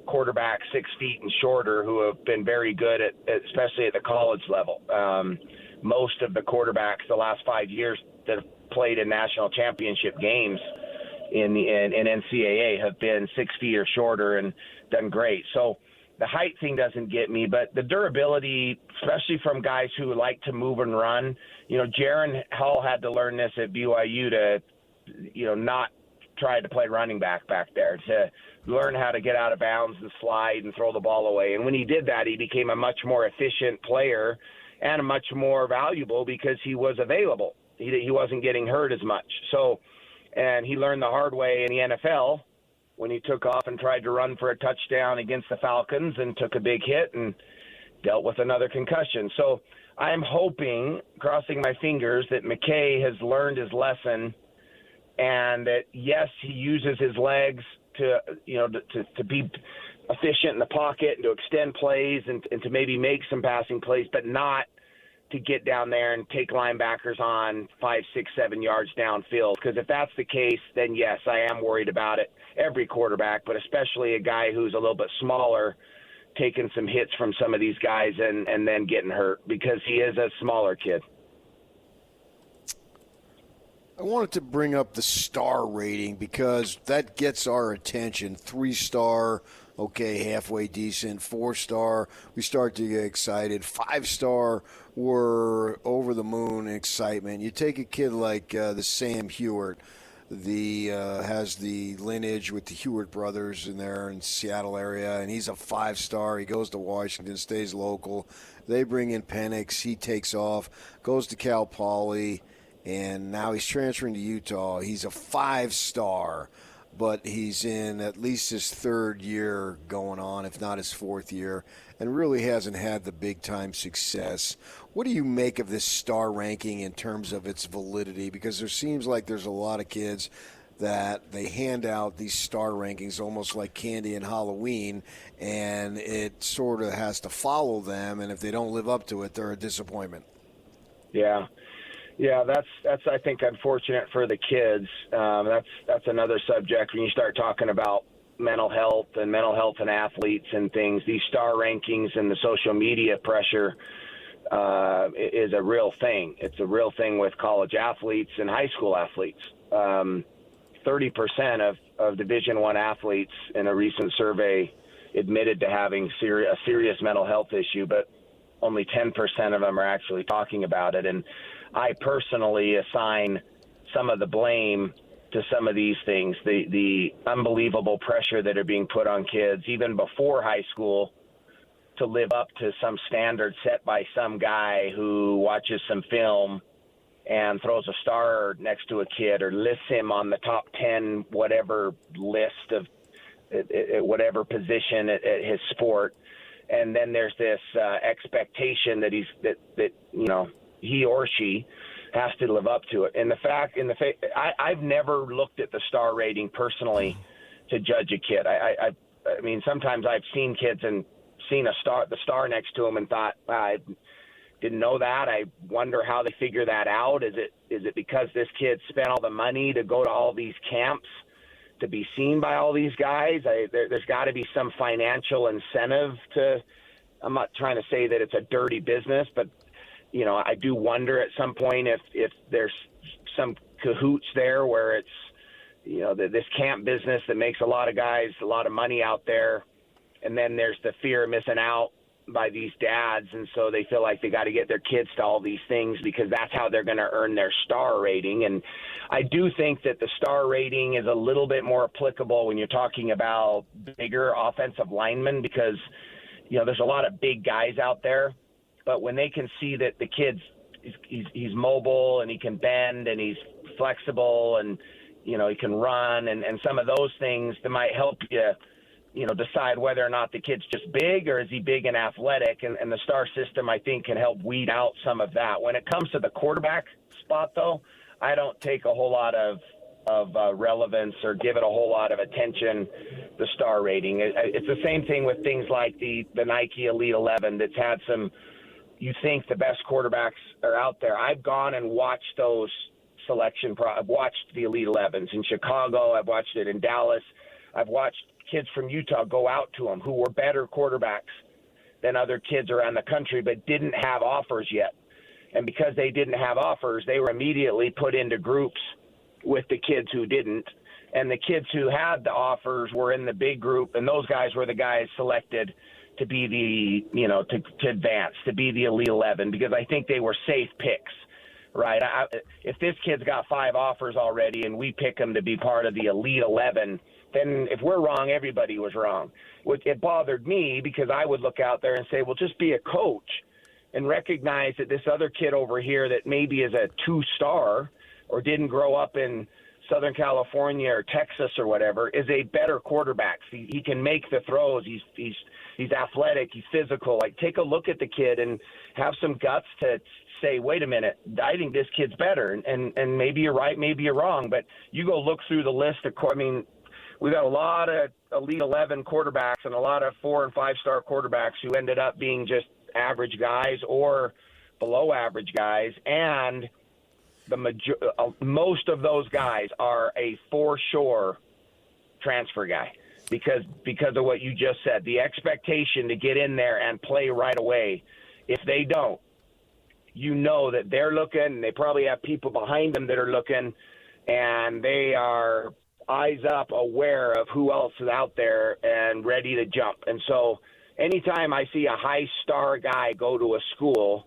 quarterbacks 6 feet and shorter who have been very good at especially at the college level. Most of the quarterbacks the last 5 years that have played in national championship games in NCAA have been 6 feet or shorter and done great. So the height thing doesn't get me, but the durability, especially from guys who like to move and run. You know, Jaron Howell had to learn this at BYU to, not try to play running back there, to learn how to get out of bounds and slide and throw the ball away. And when he did that, he became a much more efficient player and a much more valuable because he was available. He wasn't getting hurt as much. So, and he learned the hard way in the NFL when he took off and tried to run for a touchdown against the Falcons and took a big hit and dealt with another concussion. So I'm hoping, crossing my fingers, that McKay has learned his lesson and that, yes, he uses his legs to be efficient in the pocket and to extend plays and to maybe make some passing plays, but not to get down there and take linebackers on 5, 6, 7 yards downfield. Because if that's the case, then yes, I am worried about it. Every quarterback, but especially a guy who's a little bit smaller, taking some hits from some of these guys and then getting hurt because he is a smaller kid.
I wanted to bring up the star rating because that gets our attention. 3-star, okay, halfway decent. 4-star, we start to get excited. 5-star, we're over the moon in excitement. You take a kid like the Sam Hewitt, has the lineage with the Hewitt brothers in there in Seattle area, and he's a 5-star. He goes to Washington, stays local. They bring in Penix. He takes off, goes to Cal Poly, and now he's transferring to Utah. He's a 5-star, but he's in at least his 3rd year going on, if not his 4th year, and really hasn't had the big-time success. What do you make of this star ranking in terms of its validity? Because there seems like there's a lot of kids that they hand out these star rankings almost like candy and Halloween, and it sort of has to follow them, and if they don't live up to it, they're a disappointment.
Yeah, that's I think unfortunate for the kids. That's another subject when you start talking about mental health and athletes and things. These star rankings and the social media pressure is a real thing. It's a real thing with college athletes and high school athletes. 30% of Division I athletes in a recent survey admitted to having a serious mental health issue, but only 10% of them are actually talking about it. And I personally assign some of the blame to some of these things, the unbelievable pressure that are being put on kids, even before high school, to live up to some standard set by some guy who watches some film and throws a star next to a kid or lists him on the top 10 whatever list of whatever position at his sport. And then there's this expectation that he or she has to live up to it. And I've never looked at the star rating personally to judge a kid. I mean, sometimes I've seen kids and seen the star next to them and thought, I didn't know that. I wonder how they figure that out. Is it because this kid spent all the money to go to all these camps to be seen by all these guys? There's got to be some financial incentive to. I'm not trying to say that it's a dirty business, but I do wonder at some point if there's some cahoots there where it's, this camp business that makes a lot of guys a lot of money out there And then there's the fear of missing out by these dads, and so they feel like they got to get their kids to all these things because that's how they're going to earn their star rating. And I do think that the star rating is a little bit more applicable when you're talking about bigger offensive linemen because, there's a lot of big guys out there, but when they can see that the kid's he's mobile and he can bend and he's flexible and, he can run and some of those things that might help you, decide whether or not the kid's just big or is he big and athletic. And the star system, I think, can help weed out some of that. When it comes to the quarterback spot, though, I don't take a whole lot of relevance or give it a whole lot of attention, the star rating. It's the same thing with things like the Nike Elite 11 that's had some, you think the best quarterbacks are out there. I've gone and watched those I've watched the Elite 11s in Chicago. I've watched it in Dallas. I've watched kids from Utah go out to them who were better quarterbacks than other kids around the country but didn't have offers yet. And because they didn't have offers, they were immediately put into groups with the kids who didn't. And the kids who had the offers were in the big group, and those guys were the guys selected to be to advance, to be the Elite 11, because I think they were safe picks, right? If this kid's got 5 offers already and we pick him to be part of the Elite 11, then if we're wrong, everybody was wrong. It bothered me because I would look out there and say, well, just be a coach and recognize that this other kid over here that maybe is a 2-star or didn't grow up in Southern California or Texas or whatever is a better quarterback. He can make the throws. He's athletic. He's physical. Like, take a look at the kid and have some guts to say, wait a minute, I think this kid's better. And maybe you're right, maybe you're wrong. But you go look through the list of, we've got a lot of Elite 11 quarterbacks and a lot of 4- and 5-star quarterbacks who ended up being just average guys or below average guys. And most of those guys are a for sure transfer guy because of what you just said, the expectation to get in there and play right away. If they don't, that they're looking, they probably have people behind them that are looking, and they are eyes up, aware of who else is out there and ready to jump. And so anytime I see a high star guy go to a school,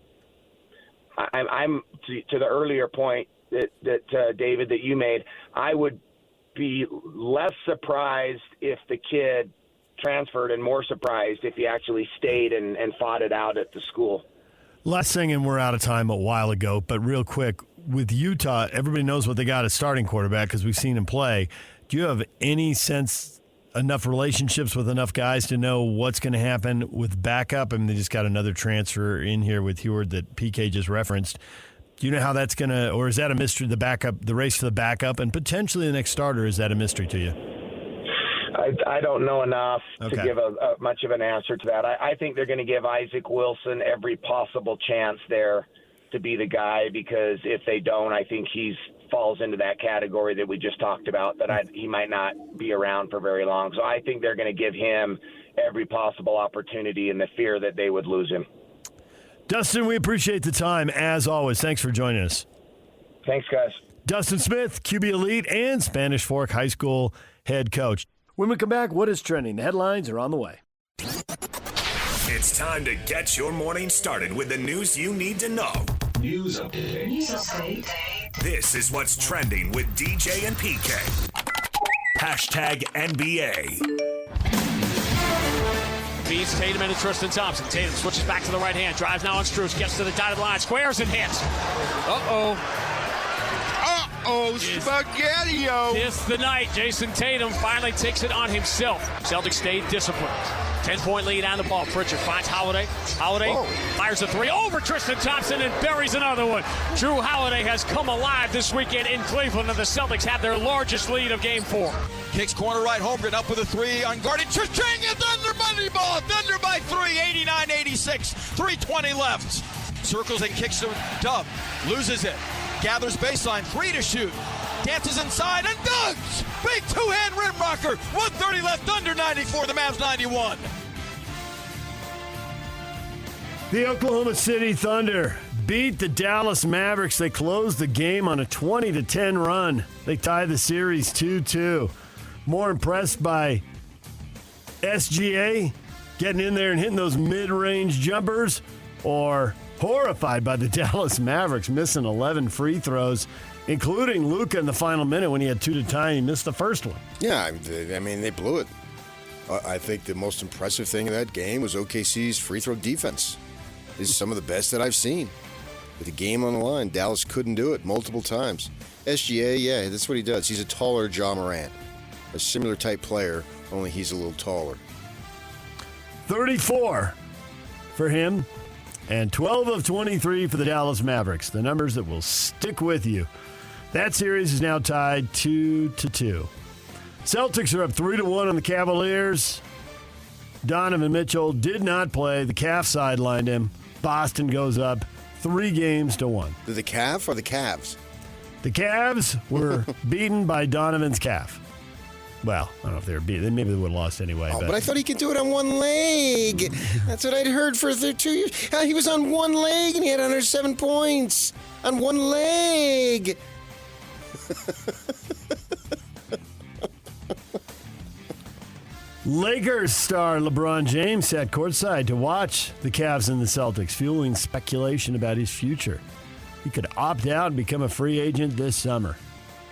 I'm to the earlier point that David, that you made, I would be less surprised if the kid transferred and more surprised if he actually stayed and fought it out at the school.
Last thing, and we're out of time a while ago, but real quick, with Utah, everybody knows what they got as starting quarterback because we've seen him play. Do you have any sense, enough relationships with enough guys to know what's going to happen with backup? I mean, they just got another transfer in here with Heward that PK just referenced. Do you know how that's going to, or is that a mystery, the race to the backup, and potentially the next starter, is that a mystery to you?
I don't know enough to give much of an answer to that. I think they're going to give Isaac Wilson every possible chance there to be the guy, because if they don't, I think he falls into that category that we just talked about, that he might not be around for very long. So I think they're going to give him every possible opportunity in the fear that they would lose him.
Dustin, we appreciate the time, as always. Thanks for joining us.
Thanks, guys.
Dustin Smith, QB Elite and Spanish Fork High School head coach.
When we come back, what is trending? The headlines are on the way.
It's time to get your morning started with the news you need to know.
News update.
This is what's trending with DJ and PK. Hashtag NBA.
Beats Tatum and Tristan Thompson. Tatum switches back to the right hand, drives now on Strus, gets to the dotted line, squares and hits.
Spaghetti-o.
It's the night. Jason Tatum finally takes it on himself. Celtics stayed disciplined. 10-point lead on the ball. Pritchard finds Holiday. Fires a three over Tristan Thompson and buries another one. Drew Holiday has come alive this weekend in Cleveland, and the Celtics have their largest lead of Game 4.
Kicks corner right, Holmgren up with a three, unguarded. Cha-ching! It's under money ball. Thunder by 3, 89-86. 3:20 left. Circles and kicks to Dub. Loses it. Gathers baseline, 3 to shoot. Dances inside and dunks! Big two-hand rim rocker. 1:30 left, under 94. The Mavs 91.
The Oklahoma City Thunder beat the Dallas Mavericks. They closed the game on a 20-10 run. They tied the series 2-2. More impressed by SGA getting in there and hitting those mid-range jumpers, or horrified by the Dallas Mavericks missing 11 free throws, including Luka in the final minute when he had 2 to tie and he missed the first one?
Yeah, I mean, they blew it. I think the most impressive thing of that game was OKC's free throw defense. This is some of the best that I've seen. With the game on the line, Dallas couldn't do it multiple times. SGA, yeah, that's what he does. He's a taller Ja Morant. A similar type player, only he's a little taller.
34 for him, and 12 of 23 for the Dallas Mavericks. The numbers that will stick with you. That series is now tied 2-2. Celtics are up 3-1 on the Cavaliers. Donovan Mitchell did not play. The calf sidelined him. Boston goes up 3-1.
The calf or the Cavs?
The Cavs were beaten by Donovan's calf. Well, I don't know if they were beaten. Maybe they would have lost anyway.
But I thought he could do it on one leg. That's what I'd heard for 2 years. He was on one leg and he had 107 points. On one leg.
Lakers star LeBron James sat courtside to watch the Cavs and the Celtics, fueling speculation about his future. He could opt out and become a free agent this summer.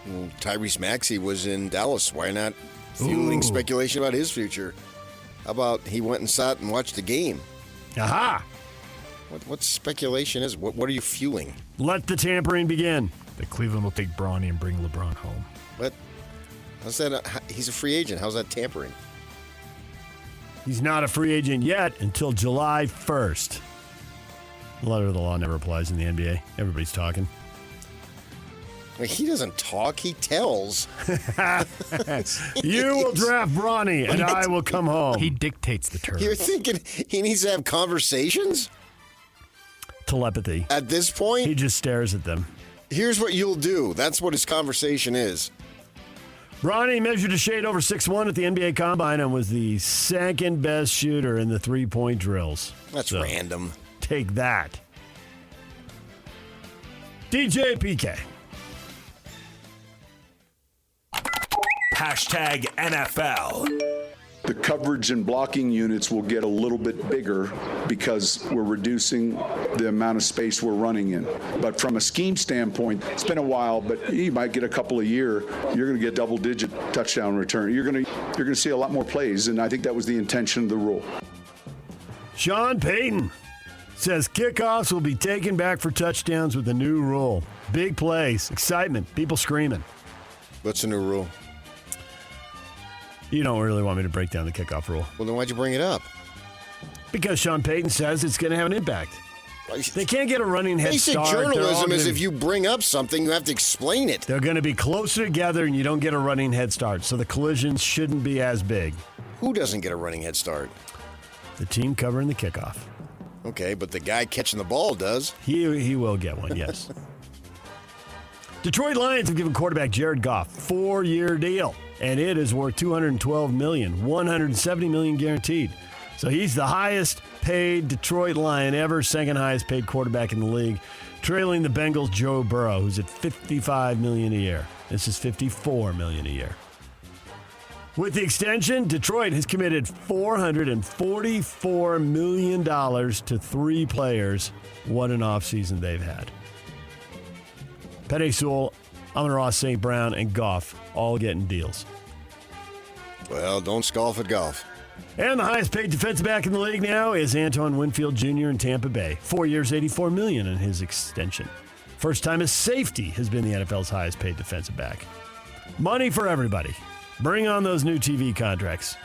Well, Tyrese Maxey was in Dallas. Why not fueling speculation about his future? How about he went and sat and watched the game?
Aha!
What speculation is? What are you fueling?
Let the tampering begin.
That Cleveland will take Bronny and bring LeBron home.
What? How's that? He's a free agent. How's that tampering?
He's not a free agent yet until July 1st. The letter of the law never applies in the NBA. Everybody's talking.
He doesn't talk. He tells.
You will draft Bronny, and I will come home.
He dictates the terms.
You're thinking he needs to have conversations?
Telepathy.
At this point?
He just stares at them.
Here's what you'll do. That's what his conversation is.
Bronny measured a shade over 6'1" at the NBA Combine and was the second best shooter in the three-point drills.
That's random.
Take that. DJ PK.
Hashtag NFL.
The coverage and blocking units will get a little bit bigger because we're reducing the amount of space we're running in. But from a scheme standpoint, it's been a while, but you might get a couple a year. You're going to get double-digit touchdown return. You're going to see a lot more plays, and I think that was the intention of the rule.
Sean Payton says kickoffs will be taken back for touchdowns with the new rule. Big plays, excitement, people screaming.
What's the new rule?
You don't really want me to break down the kickoff rule.
Well, then why'd you bring it up?
Because Sean Payton says it's going to have an impact. They can't get a running head
Basic
start.
journalism is if you bring up something, you have to explain it.
They're going to be closer together and you don't get a running head start, so the collisions shouldn't be as big.
Who doesn't get a running head start?
The team covering the kickoff.
Okay, but the guy catching the ball does.
He will get one, yes. Detroit Lions have given quarterback Jared Goff a 4-year deal, and it is worth $212 million, $170 million guaranteed. So he's the highest paid Detroit Lion ever, second highest paid quarterback in the league, trailing the Bengals' Joe Burrow, who's at $55 million a year. This is $54 million a year. With the extension, Detroit has committed $444 million to 3 players. What an offseason they've had. Penei Sewell, Amon-Ra St. Brown, and Goff all getting deals.
Well, don't scoff at Goff.
And the highest paid defensive back in the league now is Antoine Winfield Jr. in Tampa Bay. 4 years, $84 million in his extension. First time a safety has been the NFL's highest paid defensive back. Money for everybody. Bring on those new TV contracts.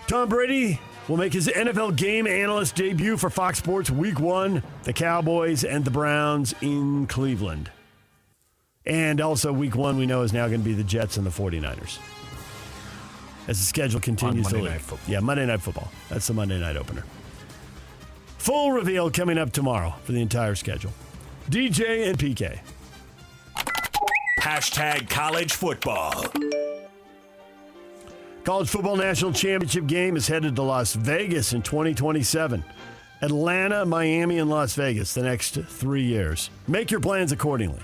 Tom Brady will make his NFL game analyst debut for Fox Sports Week 1, the Cowboys and the Browns in Cleveland. And also Week 1 we know is now going to be the Jets and the 49ers. As the schedule continues to lead. Yeah, Monday Night Football. That's the Monday night opener. Full reveal coming up tomorrow for the entire schedule. DJ and PK.
Hashtag college football.
College Football National Championship game is headed to Las Vegas in 2027. Atlanta, Miami, and Las Vegas the next 3 years. Make your plans accordingly.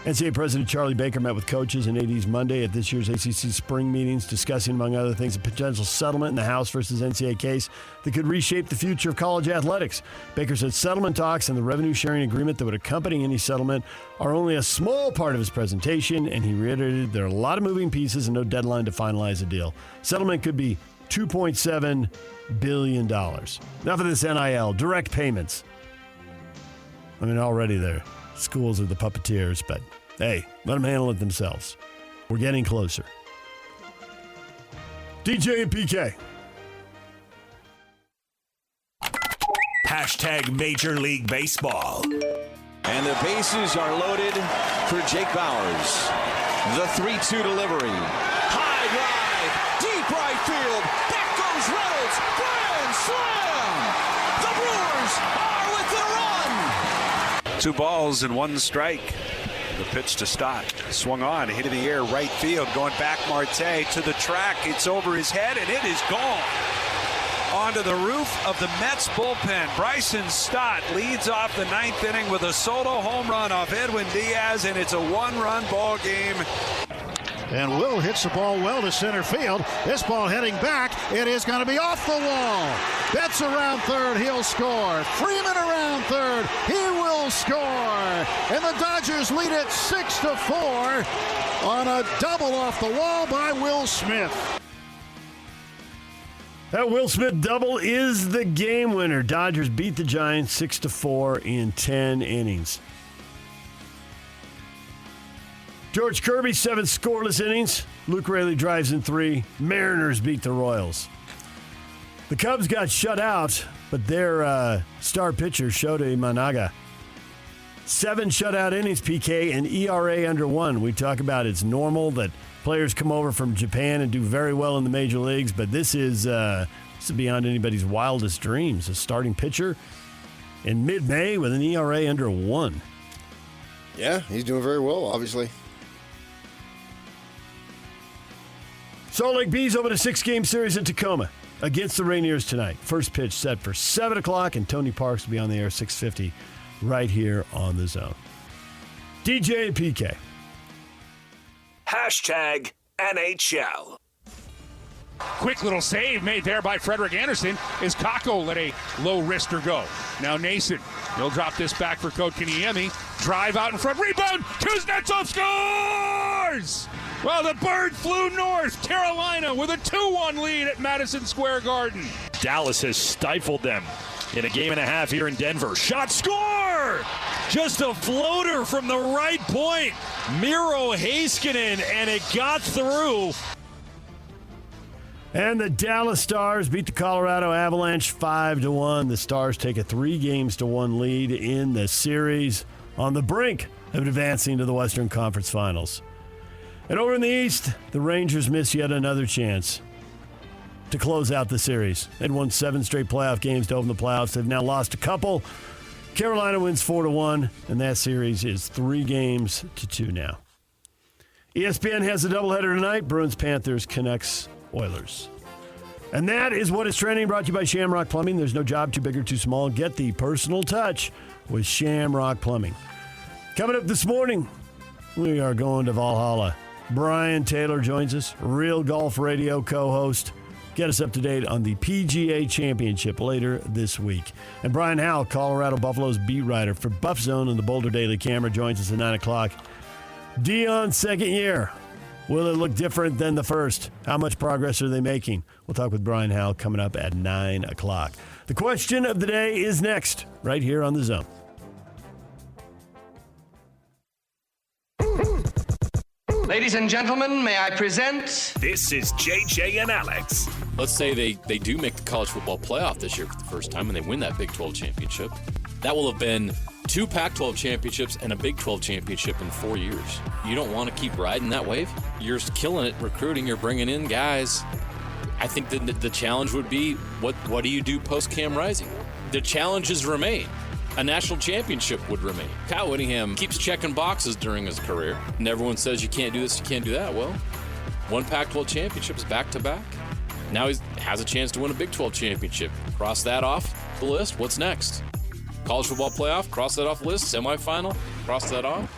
NCAA President Charlie Baker met with coaches and ADs Monday at this year's ACC spring meetings, discussing, among other things, a potential settlement in the House versus NCAA case that could reshape the future of college athletics. Baker said settlement talks and the revenue-sharing agreement that would accompany any settlement are only a small part of his presentation, and he reiterated there are a lot of moving pieces and no deadline to finalize a deal. Settlement could be $2.7 billion. Enough of this NIL, direct payments. I mean, already there. Schools are the puppeteers, but hey, let them handle it themselves. We're getting closer. DJ and PK.
Hashtag Major League Baseball.
And the bases are loaded for Jake Bowers. The 3-2 delivery. High drive, deep right field. Back goes Reynolds. Grand slam. The Brewers are within a run.
2 balls and 1 strike. The pitch to Stott. Swung on, hit in the air, right field. Going back, Marte to the track. It's over his head, and it is gone. Onto the roof of the Mets bullpen. Bryson Stott leads off the 9th inning with a solo home run off Edwin Diaz, and it's a 1-run ball game.
And Will hits the ball well to center field. This ball heading back. It is going to be off the wall. Betts around third. He'll score. Freeman around third. He will score. And the Dodgers lead it 6-4 on a double off the wall by Will Smith.
That Will Smith double is the game winner. Dodgers beat the Giants 6-4 in 10 innings. George Kirby, 7 scoreless innings. Luke Raley drives in 3. Mariners beat the Royals. The Cubs got shut out, but their star pitcher, Shota Imanaga, 7 shutout innings, PK, and ERA under 1. We talk about it's normal that players come over from Japan and do very well in the major leagues, but this is beyond anybody's wildest dreams. A starting pitcher in mid-May with an ERA under 1.
Yeah, he's doing very well, obviously.
Salt Lake Bees open a 6-game series in Tacoma against the Rainiers tonight. First pitch set for 7 o'clock, and Tony Parks will be on the air 6:50 right here on The Zone. DJ and PK.
Hashtag NHL.
Quick little save made there by Frederick Anderson as Kakko let a low wrister go. Now Nason, he'll drop this back for Kotkaniemi. Drive out in front, rebound, Kuznetsov scores! Well, the bird flew north. Carolina with a 2-1 lead at Madison Square Garden.
Dallas has stifled them in a game and a half here in Denver. Shot, score! Just a floater from the right point. Miro Heiskanen, and it got through.
And the Dallas Stars beat the Colorado Avalanche 5-1. The Stars take a 3-1 lead in the series, on the brink of advancing to the Western Conference Finals. And over in the East, the Rangers miss yet another chance to close out the series. They'd won 7 straight playoff games to open the playoffs. They've now lost a couple. Carolina wins 4-1, and that series is 3-2 now. ESPN has a doubleheader tonight. Bruins, Panthers, Canucks, Oilers. And that is what is trending, brought to you by Shamrock Plumbing. There's no job too big or too small. Get the personal touch with Shamrock Plumbing. Coming up this morning, we are going to Valhalla. Brian Taylor joins us, Real Golf Radio co-host. Get us up to date on the PGA Championship later this week. And Brian Howell, Colorado Buffalo's beat writer for Buff Zone and the Boulder Daily Camera, joins us at 9 o'clock. Dion's second year. Will it look different than the first? How much progress are they making? We'll talk with Brian Howell coming up at 9 o'clock. The question of the day is next, right here on The Zone.
Ladies and gentlemen, may I present...
This is JJ and Alex.
Let's say they do make the college football playoff this year for the first time and they win that Big 12 championship. That will have been 2 Pac-12 championships and a Big 12 championship in 4 years. You don't want to keep riding that wave? You're killing it recruiting. You're bringing in guys. I think the challenge would be, what do you do post-Cam Rising? The challenges remain. A national championship would remain. Kyle Whittingham keeps checking boxes during his career, and everyone says you can't do this, you can't do that. Well, 1 Pac-12 championships back-to-back. Now he has a chance to win a Big 12 championship. Cross that off the list. What's next? College football playoff, cross that off the list. Semifinal, cross that off.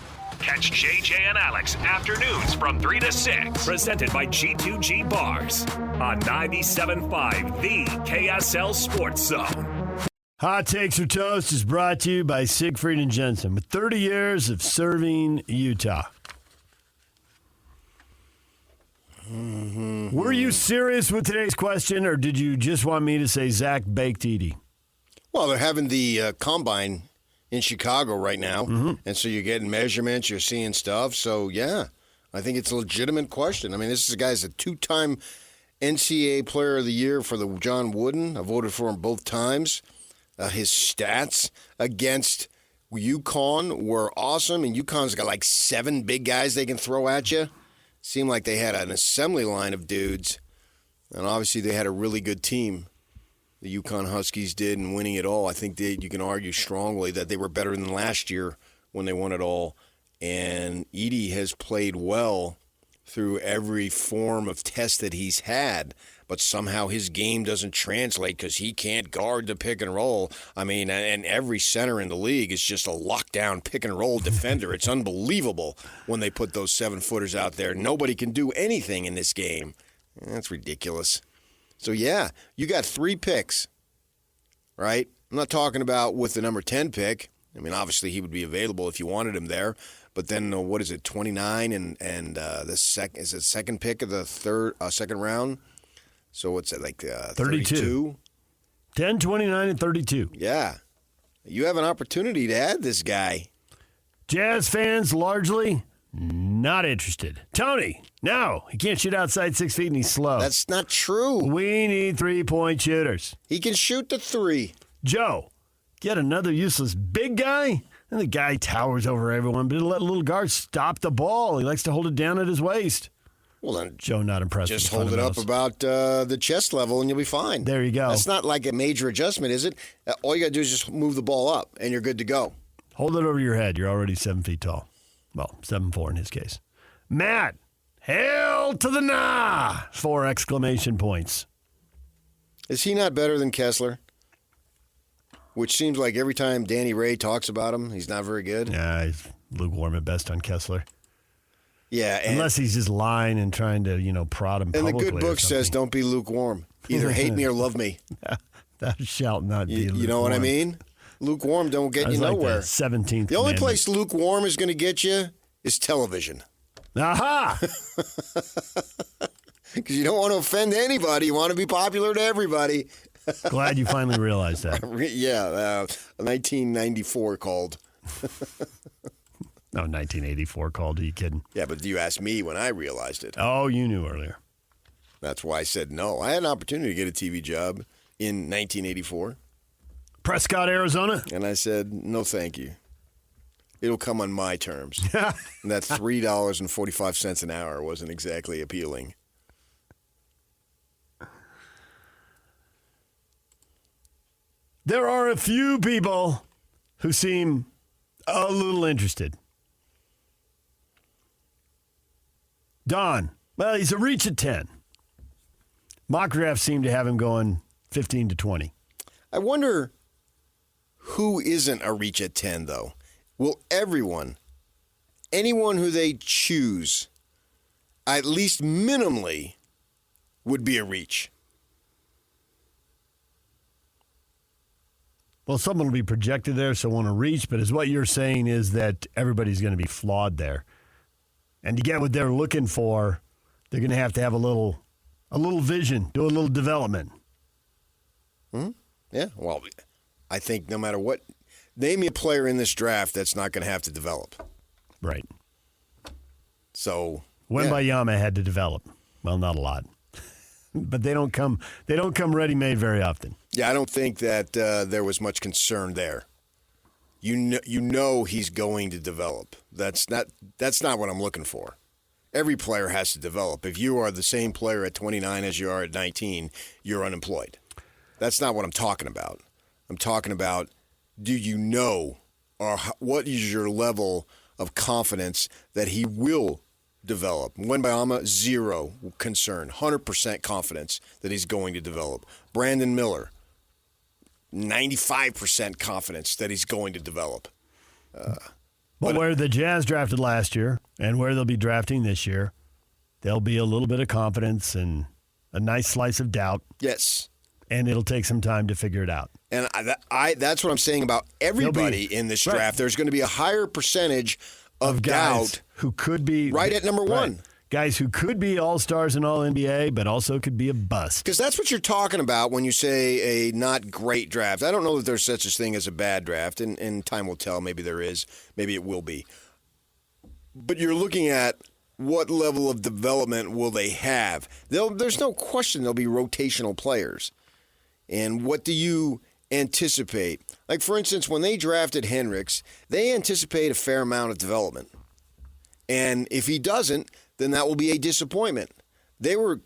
Catch JJ and Alex afternoons from 3 to 6. Presented by G2G Bars on 97.5, the KSL Sports Zone.
Hot Takes or Toast is brought to you by Siegfried and Jensen with 30 years of serving Utah. Mm-hmm. Were you serious with today's question, or did you just want me to say Zach baked Edie?
Well, they're having the combine in Chicago right now, and so you're getting measurements, you're seeing stuff. So, yeah, I think it's a legitimate question. I mean, this guy's a two-time NCAA Player of the Year for the John Wooden. I voted for him both times. His stats against UConn were awesome, and UConn's got like 7 big guys they can throw at you. Seemed like they had an assembly line of dudes, and obviously they had a really good team. The UConn Huskies did in winning it all. I think you can argue strongly that they were better than last year when they won it all. And Edey has played well through every form of test that he's had, but somehow his game doesn't translate because he can't guard the pick and roll. I mean, and every center in the league is just a lockdown pick and roll defender. It's unbelievable when they put those 7-footers out there. Nobody can do anything in this game. That's ridiculous. So, yeah, you got 3 picks, right? I'm not talking about with the number 10 pick. I mean, obviously he would be available if you wanted him there. But then, what is it, 29 and the second pick of the second round? So what's it, like 32?
10, 29, and 32.
Yeah. You have an opportunity to add this guy.
Jazz fans largely not interested. Tony, no. He can't shoot outside 6 feet and he's slow.
That's not true.
We need 3-point shooters.
He can shoot the 3.
Joe, get another useless big guy? And the guy towers over everyone, but let little guard stop the ball. He likes to hold it down at his waist.
Well, then,
Joe, not impressed.
Just hold it up about the chest level, and you'll be fine.
There you go.
That's not like a major adjustment, is it? All you got to do is just move the ball up, and you're good to go.
Hold it over your head. You're already 7 feet tall. Well, 7'4" in his case. Matt, hell to the nah! 4 exclamation points.
Is he not better than Kessler? Which seems like every time Danny Ray talks about him, he's not very good.
Yeah, he's lukewarm at best on Kessler.
Yeah.
Unless he's just lying and trying to, prod him publicly.
And the good book says don't be lukewarm. Either hate me or love me.
Thou shalt not be lukewarm.
You know what I mean? Lukewarm don't get you nowhere.
Like 17th
the only place lukewarm is going to get you is television.
Aha!
Because you don't want to offend anybody. You want to be popular to everybody.
Glad you finally realized that.
Yeah, 1994 called.
No, 1984 called. Are you kidding?
Yeah, but you asked me when I realized it.
Oh, you knew earlier.
That's why I said no. I had an opportunity to get a TV job in 1984.
Prescott, Arizona?
And I said, no, thank you. It'll come on my terms. And that $3.45 an hour wasn't exactly appealing.
There are a few people who seem a little interested. Don, well, he's a reach at 10. Mock drafts seem to have him going 15 to 20.
I wonder who isn't a reach at 10, though. Will anyone who they choose, at least minimally, would be a reach?
Well, someone will be projected there, so won't reach, but as what you're saying is that everybody's going to be flawed there. And to get what they're looking for, they're going to have a little vision, do a little development.
Yeah, well, I think no matter what, name me a player in this draft that's not going to have to develop.
Right.
So
Wembayama had to develop. Well, not a lot. But they don't come ready-made very often.
Yeah, I don't think that there was much concern there. You know he's going to develop. That's not what I'm looking for. Every player has to develop. If you are the same player at 29 as you are at 19, you're unemployed. That's not what I'm talking about. I'm talking about, do you know, or what is your level of confidence that he will develop? Wembayama, 0 concern, 100% confidence that he's going to develop. Brandon Miller, 95% confidence that he's going to develop.
But where the Jazz drafted last year and where they'll be drafting this year, there'll be a little bit of confidence and a nice slice of doubt.
Yes.
And it'll take some time to figure it out.
And that's what I'm saying about everybody in this draft. Right. There's going to be a higher percentage of doubt
who could be
right at number one.
Guys who could be all-stars and all-NBA, but also could be a bust.
Because that's what you're talking about when you say a not great draft. I don't know that there's such a thing as a bad draft, and time will tell. Maybe there is. Maybe it will be. But you're looking at what level of development will they have. There's no question there'll be rotational players. And what do you anticipate? Like, for instance, when they drafted Hendricks, they anticipate a fair amount of development. And if he doesn't, then that will be a disappointment. They were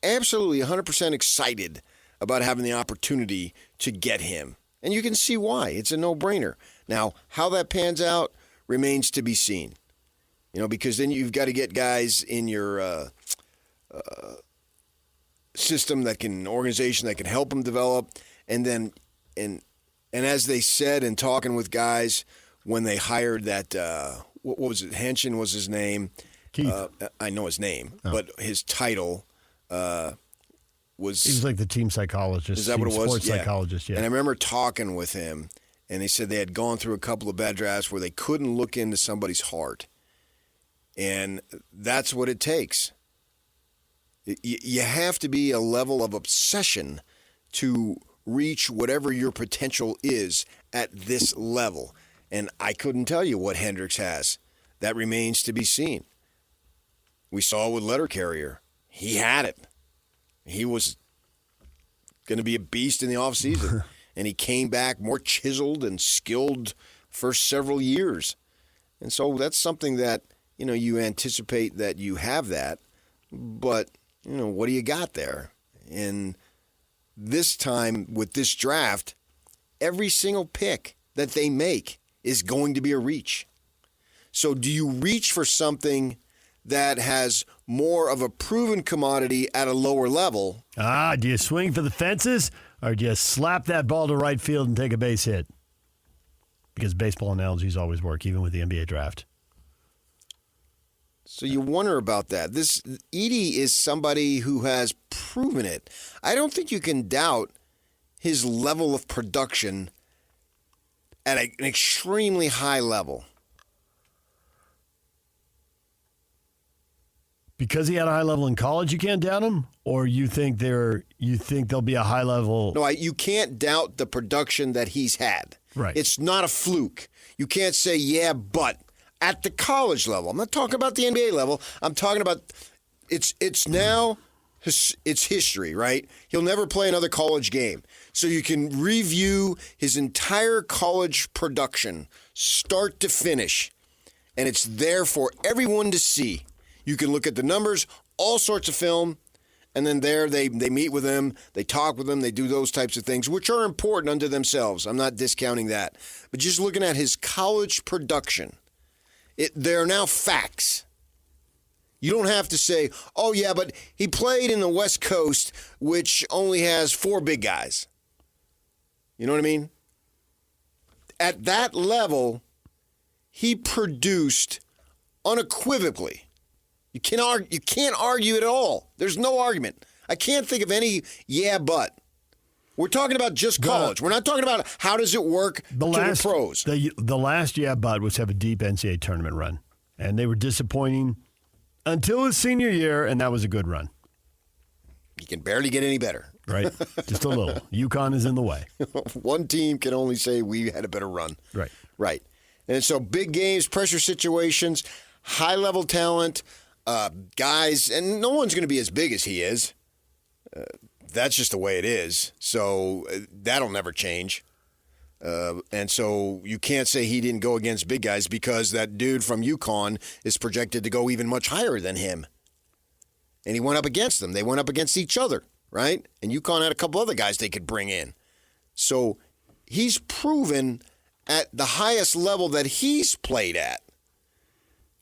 absolutely 100% excited about having the opportunity to get him. And you can see why. It's a no-brainer. Now, how that pans out remains to be seen. Because then you've got to get guys in your system organization that can help them develop. And then, and as they said in talking with guys when they hired that, what was it? Henshin was his name.
Keith.
I know his name, but his title was...
He was like the team psychologist.
Is that what it was?
Sports psychologist, yeah.
And I remember talking with him, and he said they had gone through a couple of bad drafts where they couldn't look into somebody's heart. And that's what it takes. You have to be a level of obsession to reach whatever your potential is at this level. And I couldn't tell you what Hendricks has. That remains to be seen. We saw with Letter Carrier. He had it. He was going to be a beast in the offseason. And he came back more chiseled and skilled for several years. And so that's something that, you anticipate that you have that. But, what do you got there? And this time with this draft, every single pick that they make is going to be a reach. So do you reach for something that has more of a proven commodity at a lower level?
Do you swing for the fences or do you slap that ball to right field and take a base hit? Because baseball analogies always work, even with the NBA draft.
So you wonder about that. This Edey is somebody who has proven it. I don't think you can doubt his level of production at an extremely high level.
Because he had a high level in college, you can't doubt him, or you think there'll be a high level?
No, you can't doubt the production that he's had.
Right.
It's not a fluke. You can't say, yeah, but at the college level. I'm not talking about the NBA level. I'm talking about it's now it's history, right? He'll never play another college game. So you can review his entire college production, start to finish, and it's there for everyone to see. You can look at the numbers, all sorts of film, and then there they meet with him, they talk with him, they do those types of things, which are important unto themselves. I'm not discounting that. But just looking at his college production, they're now facts. You don't have to say, oh, yeah, but he played in the West Coast, which only has 4 big guys. You know what I mean? At that level, he produced unequivocally. You can't argue it at all. There's no argument. I can't think of any but. We're talking about just college. We're not talking about how does it work to the pros.
The last but was have a deep NCAA tournament run. And they were disappointing until his senior year, and that was a good run.
You can barely get any better.
Right? Just a little. UConn is in the way.
One team can only say we had a better run.
Right.
Right. And so big games, pressure situations, high-level talent, guys, and no one's going to be as big as he is. That's just the way it is. So that'll never change. And so you can't say he didn't go against big guys because that dude from UConn is projected to go even much higher than him. And he went up against them. They went up against each other, right? And UConn had a couple other guys they could bring in. So he's proven at the highest level that he's played at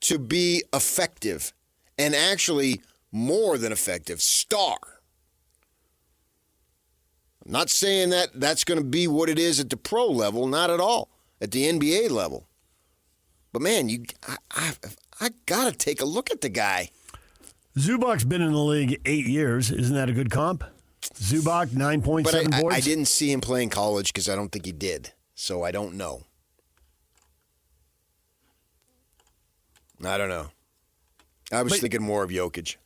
to be effective, and actually more than effective, star. I'm not saying that that's going to be what it is at the pro level, not at all, at the NBA level. But, man, I got to take a look at the guy.
Zubac's been in the league 8 years. Isn't that a good comp? Zubac, 9.7 boards.
I didn't see him play in college because I don't think he did. So I don't know. I don't know. I was thinking more of Jokic.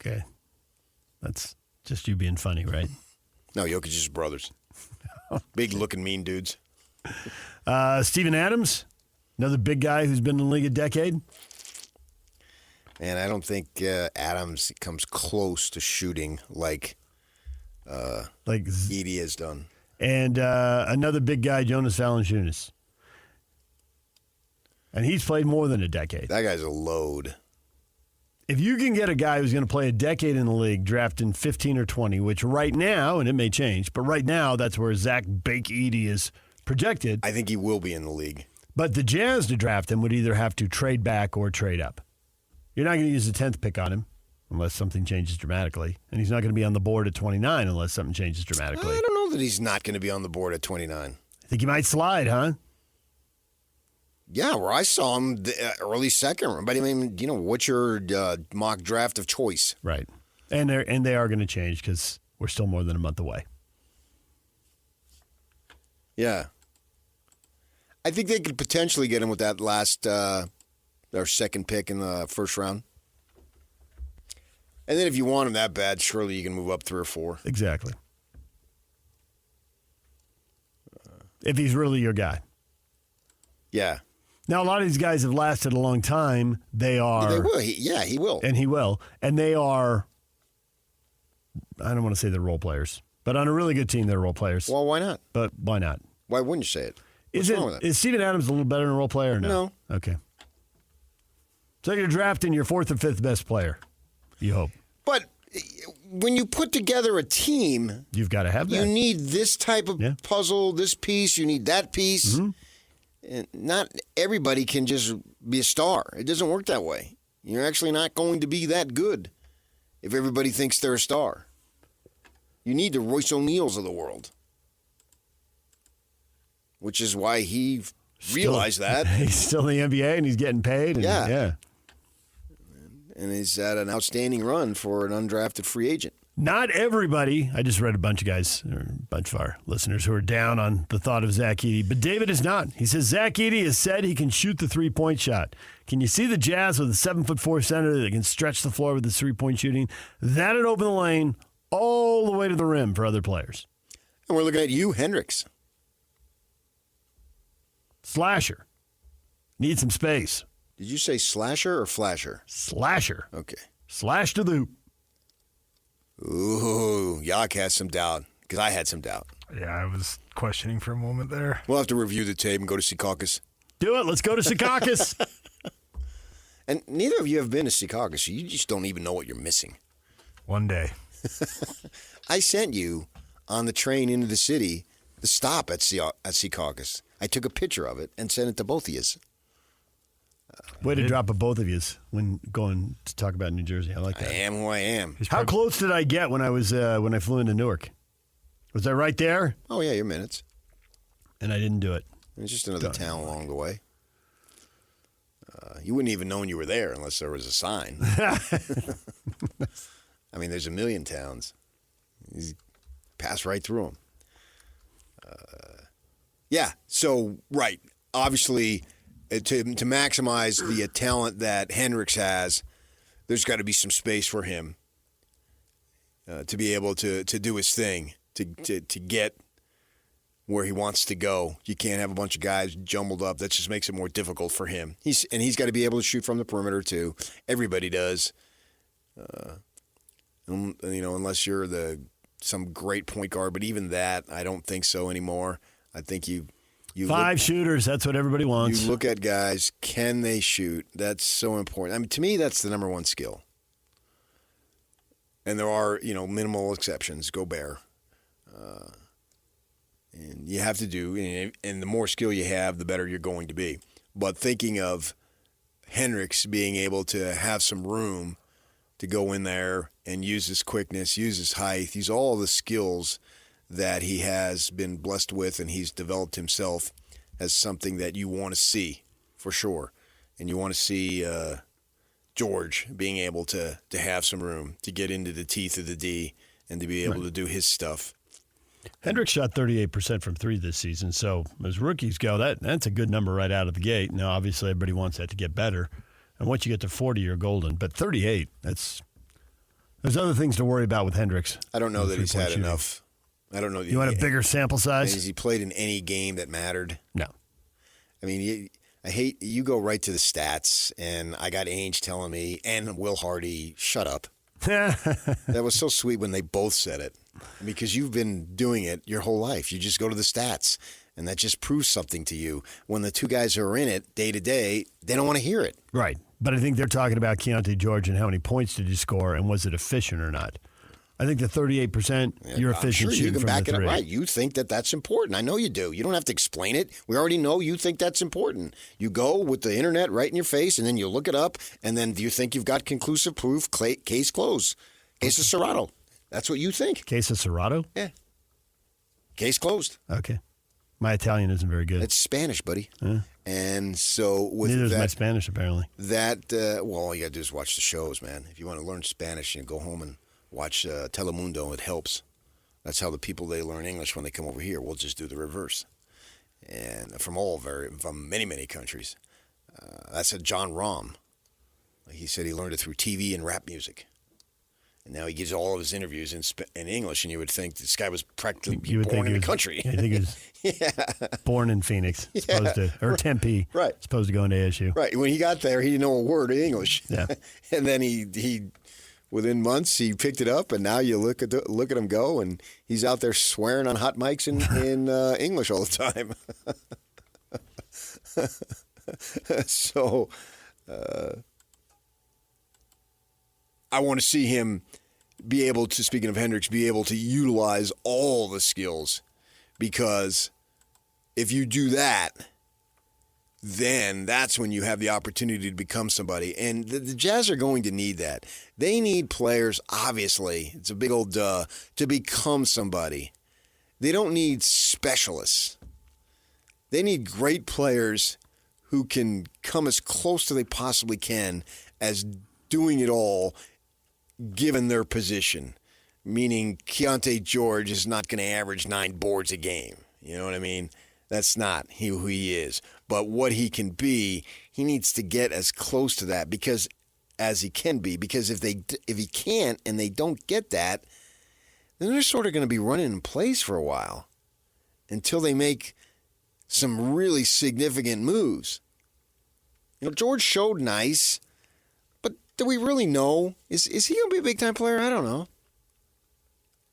Okay. That's just you being funny, right?
No, Jokic is brothers. Big looking mean dudes.
Steven Adams, another big guy who's been in the league a decade.
And I don't think Adams comes close to shooting like Edie has done.
And another big guy, Jonas Valanciunas. And he's played more than a decade.
That guy's a load.
If you can get a guy who's going to play a decade in the league, drafting 15 or 20, which right now, and it may change, but right now that's where Zach Bake Edey is projected.
I think he will be in the league.
But the Jazz to draft him would either have to trade back or trade up. You're not going to use the 10th pick on him unless something changes dramatically. And he's not going to be on the board at 29 unless something changes dramatically.
I don't know that he's not going to be on the board at 29.
I think he might slide, huh?
Yeah, where I saw him early second. But I mean, what's your mock draft of choice?
Right. And they are going to change because we're still more than a month away.
Yeah. I think they could potentially get him with that last their second pick in the first round. And then if you want him that bad, surely you can move up 3 or 4.
Exactly. If he's really your guy.
Yeah.
Now, a lot of these guys have lasted a long time. They are.
They will. He will.
And he will. And they are, I don't want to say they're role players, but on a really good team, they're role players.
Well, why not?
But why not?
Why wouldn't you say it? Is
Steven Adams a little better than a role player or no?
No.
Okay. So you're drafting your 4th or 5th best player, you hope.
But when you put together a team,
you've got to have that.
You need this type of puzzle, this piece, you need that piece.
Mm-hmm.
And not everybody can just be a star. It doesn't work that way. You're actually not going to be that good if everybody thinks they're a star. You need the Royce O'Neals of the world. Which is why he realized that.
He's still in the NBA and he's getting paid.
Yeah. And he's had an outstanding run for an undrafted free agent.
Not everybody. I just read a bunch of guys, or a bunch of our listeners who are down on the thought of Zach Edey. But David is not. He says Zach Edey has said he can shoot the three-point shot. Can you see the Jazz with a 7'4" center that can stretch the floor with his three-point shooting? That'd open the lane all the way to the rim for other players.
And we're looking at you, Hendricks.
Slasher. Need some space.
Did you say slasher or flasher?
Slasher.
Okay.
Slash to the hoop.
Ooh, Yak has some doubt, because I had some doubt.
Yeah, I was questioning for a moment there.
We'll have to review the tape and go to Secaucus.
Do it. Let's go to Secaucus.
And neither of you have been to Secaucus, so you just don't even know what you're missing.
One day.
I sent you on the train into the city the stop at Secaucus. I took a picture of it and sent it to both of you.
Way to drop a both of yous when going to talk about New Jersey. I like that.
I am who I am.
How close did I get when I flew into Newark? Was I right there?
Oh, yeah, your minutes.
And I didn't do it.
It's just another town along the way. You wouldn't even know you were there unless there was a sign. I mean, there's a million towns. You pass right through them. Yeah, so, right. Obviously, to maximize the talent that Hendricks has, there's got to be some space for him to be able to do his thing, to get where he wants to go. You can't have a bunch of guys jumbled up. That just makes it more difficult for him. He's got to be able to shoot from the perimeter too. Everybody does. Unless you're some great point guard, but even that, I don't think so anymore. I think you
5 shooters. That's what everybody wants.
You look at guys. Can they shoot? That's so important. I mean, to me, that's the number one skill. And there are, minimal exceptions. Gobert. And you have to do, and the more skill you have, the better you're going to be. But thinking of Hendricks being able to have some room to go in there and use his quickness, use his height, use all the skills that he has been blessed with and he's developed himself, as something that you want to see for sure. And you want to see George being able to have some room to get into the teeth of the D and to be able to do his stuff.
Hendricks shot 38% from three this season, so as rookies go, that's a good number right out of the gate. Now, obviously, everybody wants that to get better. And once you get to 40, you're golden. But 38, there's other things to worry about with Hendricks.
I don't know that he's had enough. I don't know.
You want a bigger sample size?
Has he played in any game that mattered?
No.
I mean, you go right to the stats, and I got Ainge telling me, and Will Hardy, shut up. That was so sweet when they both said it, because you've been doing it your whole life. You just go to the stats, and that just proves something to you. When the two guys who are in it day to day, they don't want to hear it.
Right. But I think they're talking about Keontae George and how many points did you score, and was it efficient or not? I think the 38%, you're efficient shooting from the three.
You can back it up right. You think that that's important. I know you do. You don't have to explain it. We already know you think that's important. You go with the internet right in your face, and then you look it up, and then do you think you've got conclusive proof? Case closed. Case of Serrato. That's what you think.
Case of Serrato?
Yeah. Case closed.
Okay. My Italian isn't very good.
It's Spanish, buddy. And so with
neither is
that,
my Spanish, apparently.
Well, all you got to do is watch the shows, man. If you want to learn Spanish, you go home and watch Telemundo. It helps. That's how the people, they learn English when they come over here. We'll just do the reverse. And from many, many countries. That's a John Rahm. He said he learned it through TV and rap music. And now he gives all of his interviews in English, and you would think this guy was practically born in the country.
I think he was born in Phoenix, or Tempe, supposed to go into ASU.
Right. When he got there, he didn't know a word of English.
Yeah.
And then he within months, he picked it up, and now you look at him go, and he's out there swearing on hot mics in English all the time. So I want to see him be able to, speaking of Hendricks, be able to utilize all the skills, because if you do that, then that's when you have the opportunity to become somebody. And the Jazz are going to need that. They need players, obviously, it's a big old duh, to become somebody. They don't need specialists. They need great players who can come as close to they possibly can as doing it all given their position. Meaning Keontae George is not going to average 9 boards a game. You know what I mean? That's not who he is. But what he can be, he needs to get as close to that as he can be. Because if he can't and they don't get that, then they're sort of going to be running in place for a while until they make some really significant moves. You know, George showed nice, but do we really know? Is he going to be a big-time player? I don't know.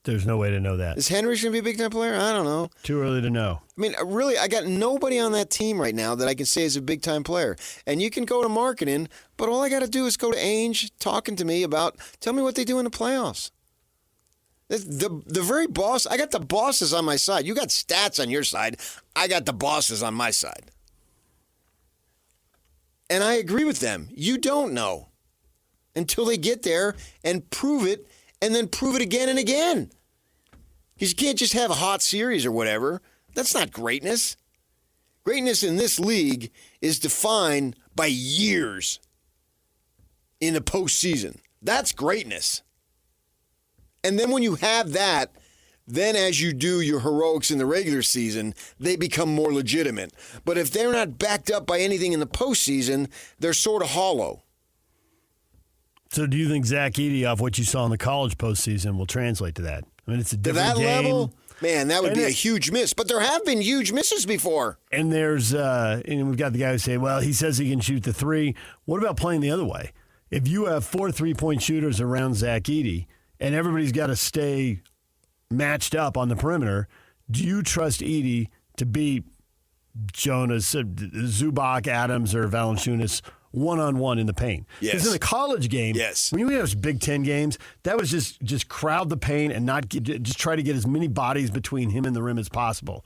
There's no way to know that.
Is Henry going to be a big-time player? I don't know.
Too early to know.
I mean, really, I got nobody on that team right now that I can say is a big-time player. And you can go to marketing, but all I got to do is go to Ainge talking to me about, tell me what they do in the playoffs. The very boss, I got the bosses on my side. You got stats on your side. I got the bosses on my side. And I agree with them. You don't know until they get there and prove it, and then prove it again and again. Because you can't just have a hot series or whatever. That's not greatness. Greatness in this league is defined by years in the postseason. That's greatness. And then when you have that, then as you do your heroics in the regular season, they become more legitimate. But if they're not backed up by anything in the postseason, they're sort of hollow.
So do you think Zach Edey, off what you saw in the college postseason, will translate to that? I mean, it's a different game.
Level, man, that would be a huge miss. But there have been huge misses before.
And there's, and we've got the guy who say, well, he says he can shoot the three. What about playing the other way? If you have 4 3-point shooters around Zach Edey, and everybody's got to stay matched up on the perimeter, do you trust Edey to beat Jonas, Zubac, Adams, or Valanciunas one-on-one in the paint?
Yes.
Because in the college game, when you have Big Ten games, that was just crowd the paint and just try to get as many bodies between him and the rim as possible.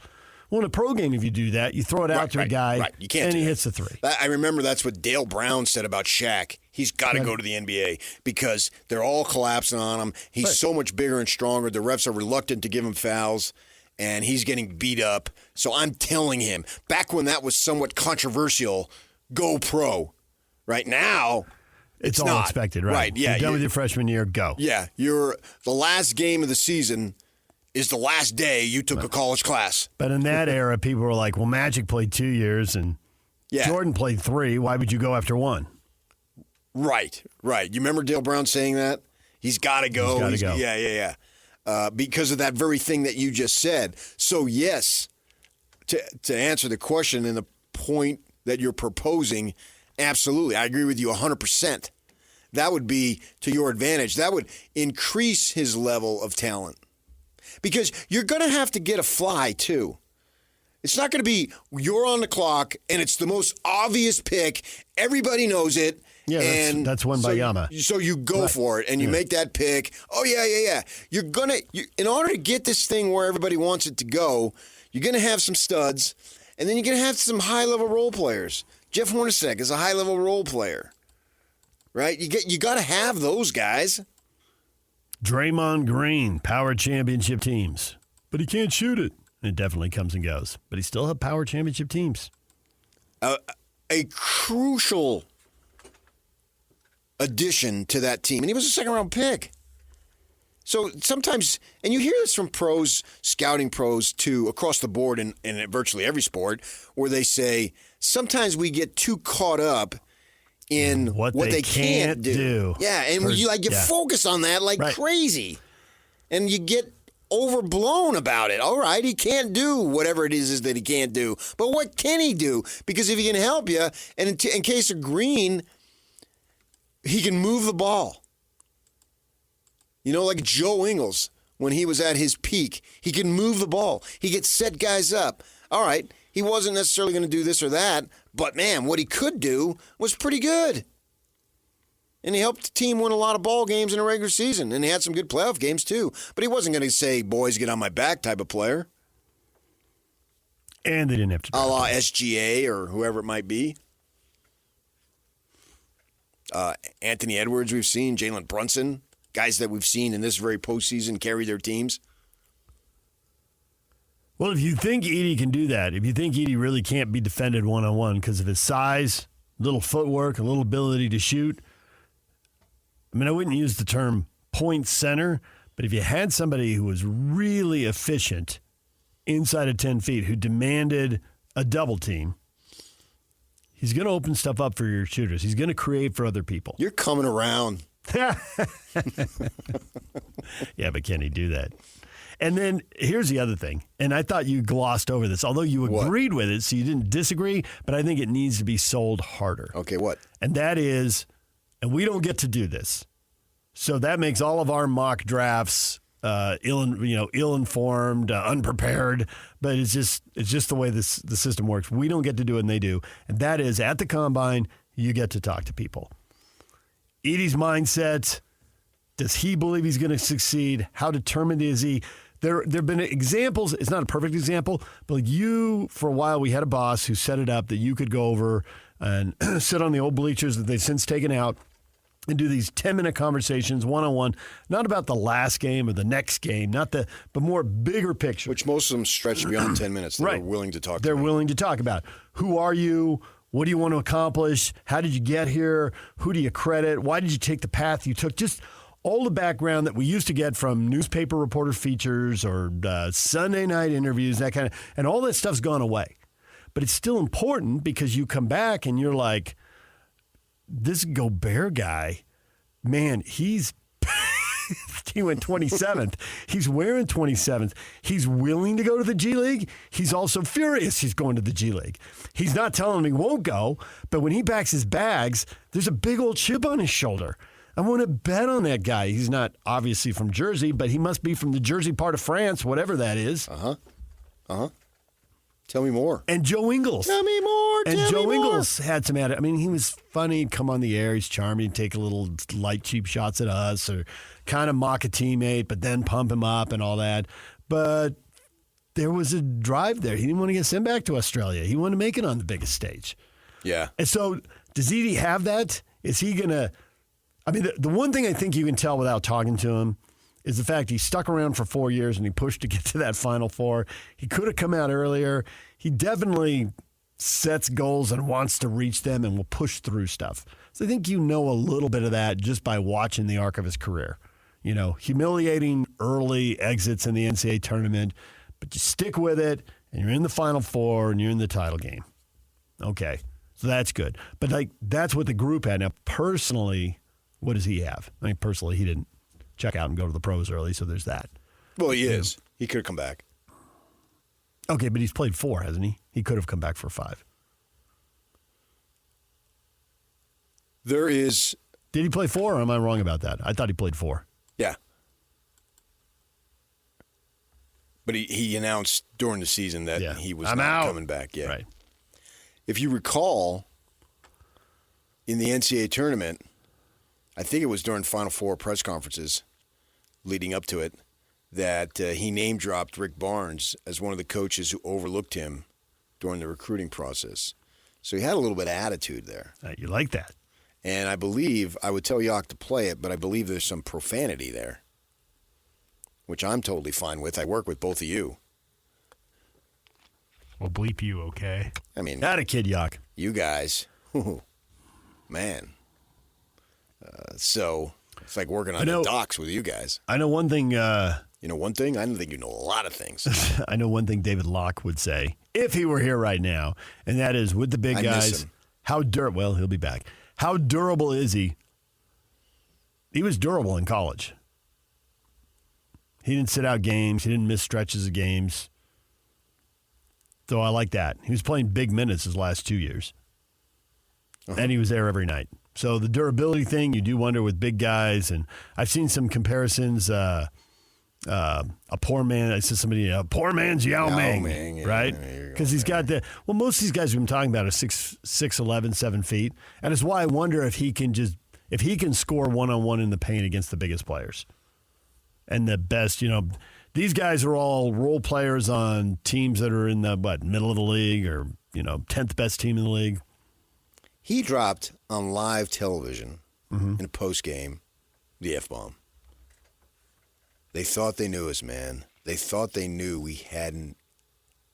Well, in a pro game, if you do that, you throw it out to a guy,
you can't
and he
that.
hits the three.
I remember that's what Dale Brown said about Shaq. He's got to go to the NBA because they're all collapsing on him. He's so much bigger and stronger. The refs are reluctant to give him fouls. and he's getting beat up. So I'm telling him, back when that was somewhat controversial, go pro. Right now,
it's all
not.
expected, right?
Right, yeah.
You're done with your freshman year, go.
Yeah, the last game of the season is the last day you took a college class.
But in that era, people were like, well, Magic played 2 years and Jordan played 3. Why would you go after 1?
Right. You remember Dale Brown saying that? He's got to go.
He's got to go.
Yeah. Because of that very thing that you just said. So, yes, to answer the question and the point that you're proposing, absolutely. I agree with you 100%. That would be to your advantage. That would increase his level of talent. Because you're going to have to get a fly, too. It's not going to be you're on the clock and it's the most obvious pick. Everybody knows it.
Yeah, that's one by Yama.
So you go for it and you make that pick. Oh, yeah. You're going to, in order to get this thing where everybody wants it to go, you're going to have some studs and then you're going to have some high-level role players. Jeff Hornacek is a high-level role player, right? You got to have those guys.
Draymond Green, power championship teams. But he can't shoot it. It definitely comes and goes. But he still have power championship teams.
A crucial addition to that team. And he was a second-round pick. So sometimes, and you hear this from pros, scouting pros, too, across the board in virtually every sport, where they say, sometimes we get too caught up in what they can't do. Yeah, and you focus on that like crazy. And you get overblown about it. All right, he can't do whatever it is that he can't do. But what can he do? Because if he can help you, and in case of Green, he can move the ball. You know, like Joe Ingles, when he was at his peak, he can move the ball. He gets set guys up. All right, he wasn't necessarily going to do this or that, but man, what he could do was pretty good. And he helped the team win a lot of ball games in the regular season, and he had some good playoff games too. But he wasn't going to say, boys, get on my back type of player.
And they didn't have to.
A la SGA or whoever it might be. Anthony Edwards we've seen, Jalen Brunson, guys that we've seen in this very postseason carry their teams.
Well, if you think Edey can do that, if you think Edey really can't be defended one-on-one because of his size, little footwork, a little ability to shoot, I mean, I wouldn't use the term point center, but if you had somebody who was really efficient inside of 10 feet, who demanded a double team, he's going to open stuff up for your shooters. He's going to create for other people.
You're coming around.
Yeah, but can he do that? And then here's the other thing, and I thought you glossed over this, although you agreed with it, so you didn't disagree, but I think it needs to be sold harder.
Okay, what?
And that is, and we don't get to do this, so that makes all of our mock drafts ill-informed, unprepared, but it's just the way the system works. We don't get to do it, and they do, and that is, at the Combine, you get to talk to people. Edey's mindset, does he believe he's going to succeed? How determined is he? There have been examples. It's not a perfect example, but for a while, we had a boss who set it up that you could go over and sit on the old bleachers that they've since taken out and do these 10-minute conversations one-on-one, not about the last game or the next game, but more bigger picture.
Which most of them stretch beyond 10 minutes. They're willing to talk.
They're willing to talk about who are you? What do you want to accomplish? How did you get here? Who do you credit? Why did you take the path you took? Just all the background that we used to get from newspaper reporter features or Sunday night interviews, that kind of, and all that stuff's gone away. But it's still important because you come back and you're like, this Gobert guy, man, he went 27th. He's wearing 27th. He's willing to go to the G League. He's also furious he's going to the G League. He's not telling him he won't go, but when he packs his bags, there's a big old chip on his shoulder. I want to bet on that guy. He's not obviously from Jersey, but he must be from the Jersey part of France, whatever that is.
Tell me more.
And Joe Ingles.
Tell me more.
And Joe Ingles had some at it. I mean, he was funny. He'd come on the air. He's charming. He'd take a little light, cheap shots at us or kind of mock a teammate, but then pump him up and all that. But there was a drive there. He didn't want to get sent back to Australia. He wanted to make it on the biggest stage.
Yeah.
And so does Edey have that? Is he going to – I mean, the one thing I think you can tell without talking to him is the fact he stuck around for 4 years and he pushed to get to that Final Four. He could have come out earlier. He definitely sets goals and wants to reach them and will push through stuff. So I think you know a little bit of that just by watching the arc of his career. You know, humiliating early exits in the NCAA tournament, but you stick with it and you're in the Final Four and you're in the title game. Okay, so that's good. But like that's what the group had. Now, personally, what does he have? I mean, personally, he didn't check out and go to the pros early, so there's that.
Well, he is. He could have come back.
Okay, but he's played 4, hasn't he? He could have come back for 5.
There is.
Did he play 4, or am I wrong about that? I thought he played 4.
Yeah. But he announced during the season that he was not coming back. Yeah.
Right.
If you recall, in the NCAA tournament, I think it was during Final Four press conferences leading up to it, that he name-dropped Rick Barnes as one of the coaches who overlooked him during the recruiting process. So he had a little bit of attitude there.
You like that.
And I believe, I would tell Yock to play it, but I believe there's some profanity there, which I'm totally fine with. I work with both of you.
We'll bleep you, okay?
I mean,
not a kid, Yock.
You guys, man. So it's like working on the docks with you guys.
I know one thing.
You know one thing? I don't think you know a lot of things.
I know one thing David Locke would say if he were here right now, and that is with the big guys. How durable? Well, he'll be back. How durable is he? He was durable in college. He didn't sit out games. He didn't miss stretches of games. So I like that. He was playing big minutes his last 2 years. And he was there every night. So the durability thing, you do wonder with big guys. And I've seen some comparisons. A poor man, I said somebody, a poor man's Yao Ming, right? Because he's got the, well, most of these guys we've been talking about are 6'11", 7 feet. And it's why I wonder if he can score one-on-one in the paint against the biggest players. And the best, these guys are all role players on teams that are in the, middle of the league or, 10th best team in the league.
He dropped on live television in a post-game the F-bomb. They thought they knew us, man. They thought they knew we hadn't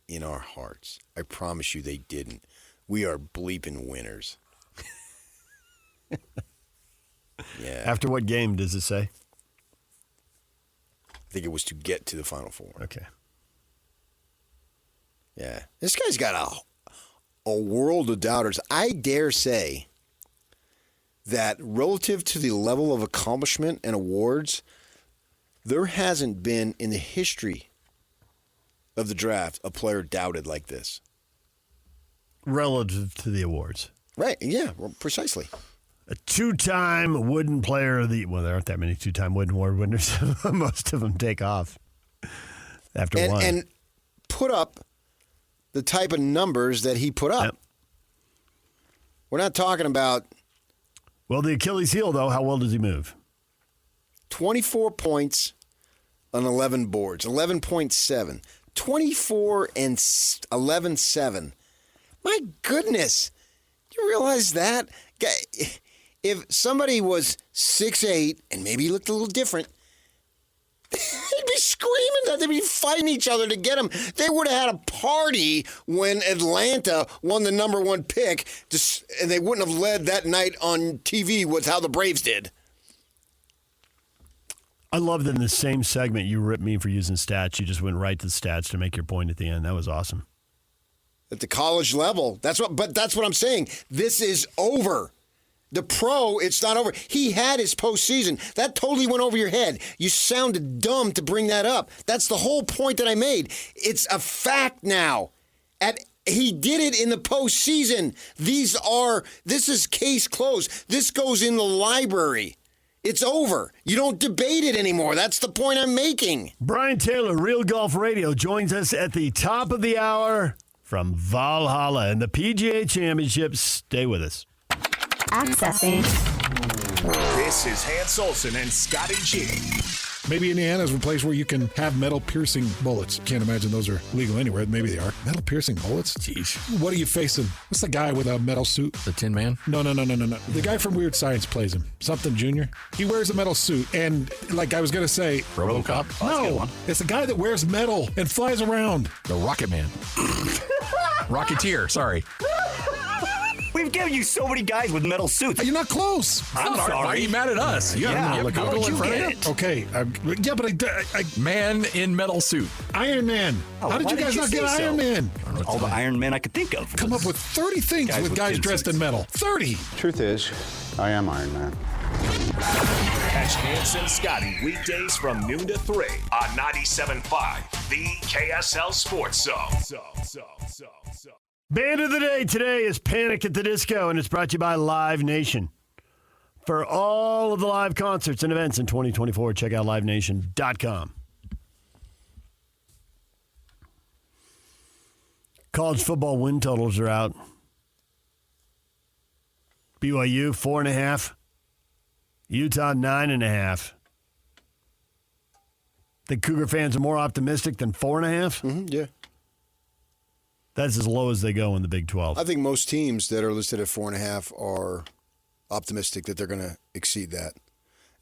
in our hearts. I promise you they didn't. We are bleeping winners. Yeah.
After what game does it say?
I think it was to get to the Final Four.
Okay.
Yeah. This guy's got a world of doubters. I dare say that relative to the level of accomplishment and awards, there hasn't been in the history of the draft a player doubted like this.
Relative to the awards.
Right, yeah, precisely.
A 2-time Wooden Player of the... Well, there aren't that many 2-time Wooden Award winners. Most of them take off after one.
And put up the type of numbers that he put up. Yep. We're not talking about...
Well, the Achilles heel, though, how well does he move?
24 points on 11 boards, 11.7. 24 and 11.7. My goodness. Do you realize that? If somebody was 6'8", and maybe he looked a little different, they'd be screaming that they'd be fighting each other to get him. They would have had a party when Atlanta won the number 1 pick, and they wouldn't have led that night on TV with how the Braves did.
I love that in the same segment you ripped me for using stats. You just went right to the stats to make your point at the end. That was awesome.
At the college level, that's what I'm saying. This is over. The pro, it's not over. He had his postseason. That totally went over your head. You sounded dumb to bring that up. That's the whole point that I made. It's a fact now. He did it in the postseason. This is case closed. This goes in the library. It's over. You don't debate it anymore. That's the point I'm making.
Brian Taylor, Real Golf Radio, joins us at the top of the hour from Valhalla and the PGA Championship. Stay with us.
Accessing.
This is Hans Olsen and Scotty G.
Maybe Indiana's a place where you can have metal-piercing bullets. Can't imagine those are legal anywhere. Maybe they are. Metal-piercing bullets?
Jeez.
What are you facing? What's the guy with a metal suit?
The Tin Man?
No. The guy from Weird Science plays him. Something Jr. He wears a metal suit. And like I was going to say...
RoboCop?
No. It's the guy that wears metal and flies around.
The Rocket Man. Rocketeer, sorry.
We've given you so many guys with metal suits.
You're not close.
I'm sorry. Why are you mad at us? You have Google in front of you?
Okay. I
Man in metal suit.
Iron Man. How did you guys not get Iron Man?
All the Iron Men I could think of.
Come up with 30 things with guys dressed in metal. 30.
Truth is, I am Iron Man.
Catch Hanson Scotty weekdays from noon to 3 on 97.5, the KSL Sports Zone.
Band of the day today is Panic at the Disco, and it's brought to you by Live Nation. For all of the live concerts and events in 2024, check out livenation.com. College football win totals are out. BYU, 4.5. Utah, 9.5. The Cougar fans are more optimistic than 4.5?
Mm-hmm, yeah.
That's as low as they go in the Big 12.
I think most teams that are listed at 4.5 are optimistic that they're going to exceed that.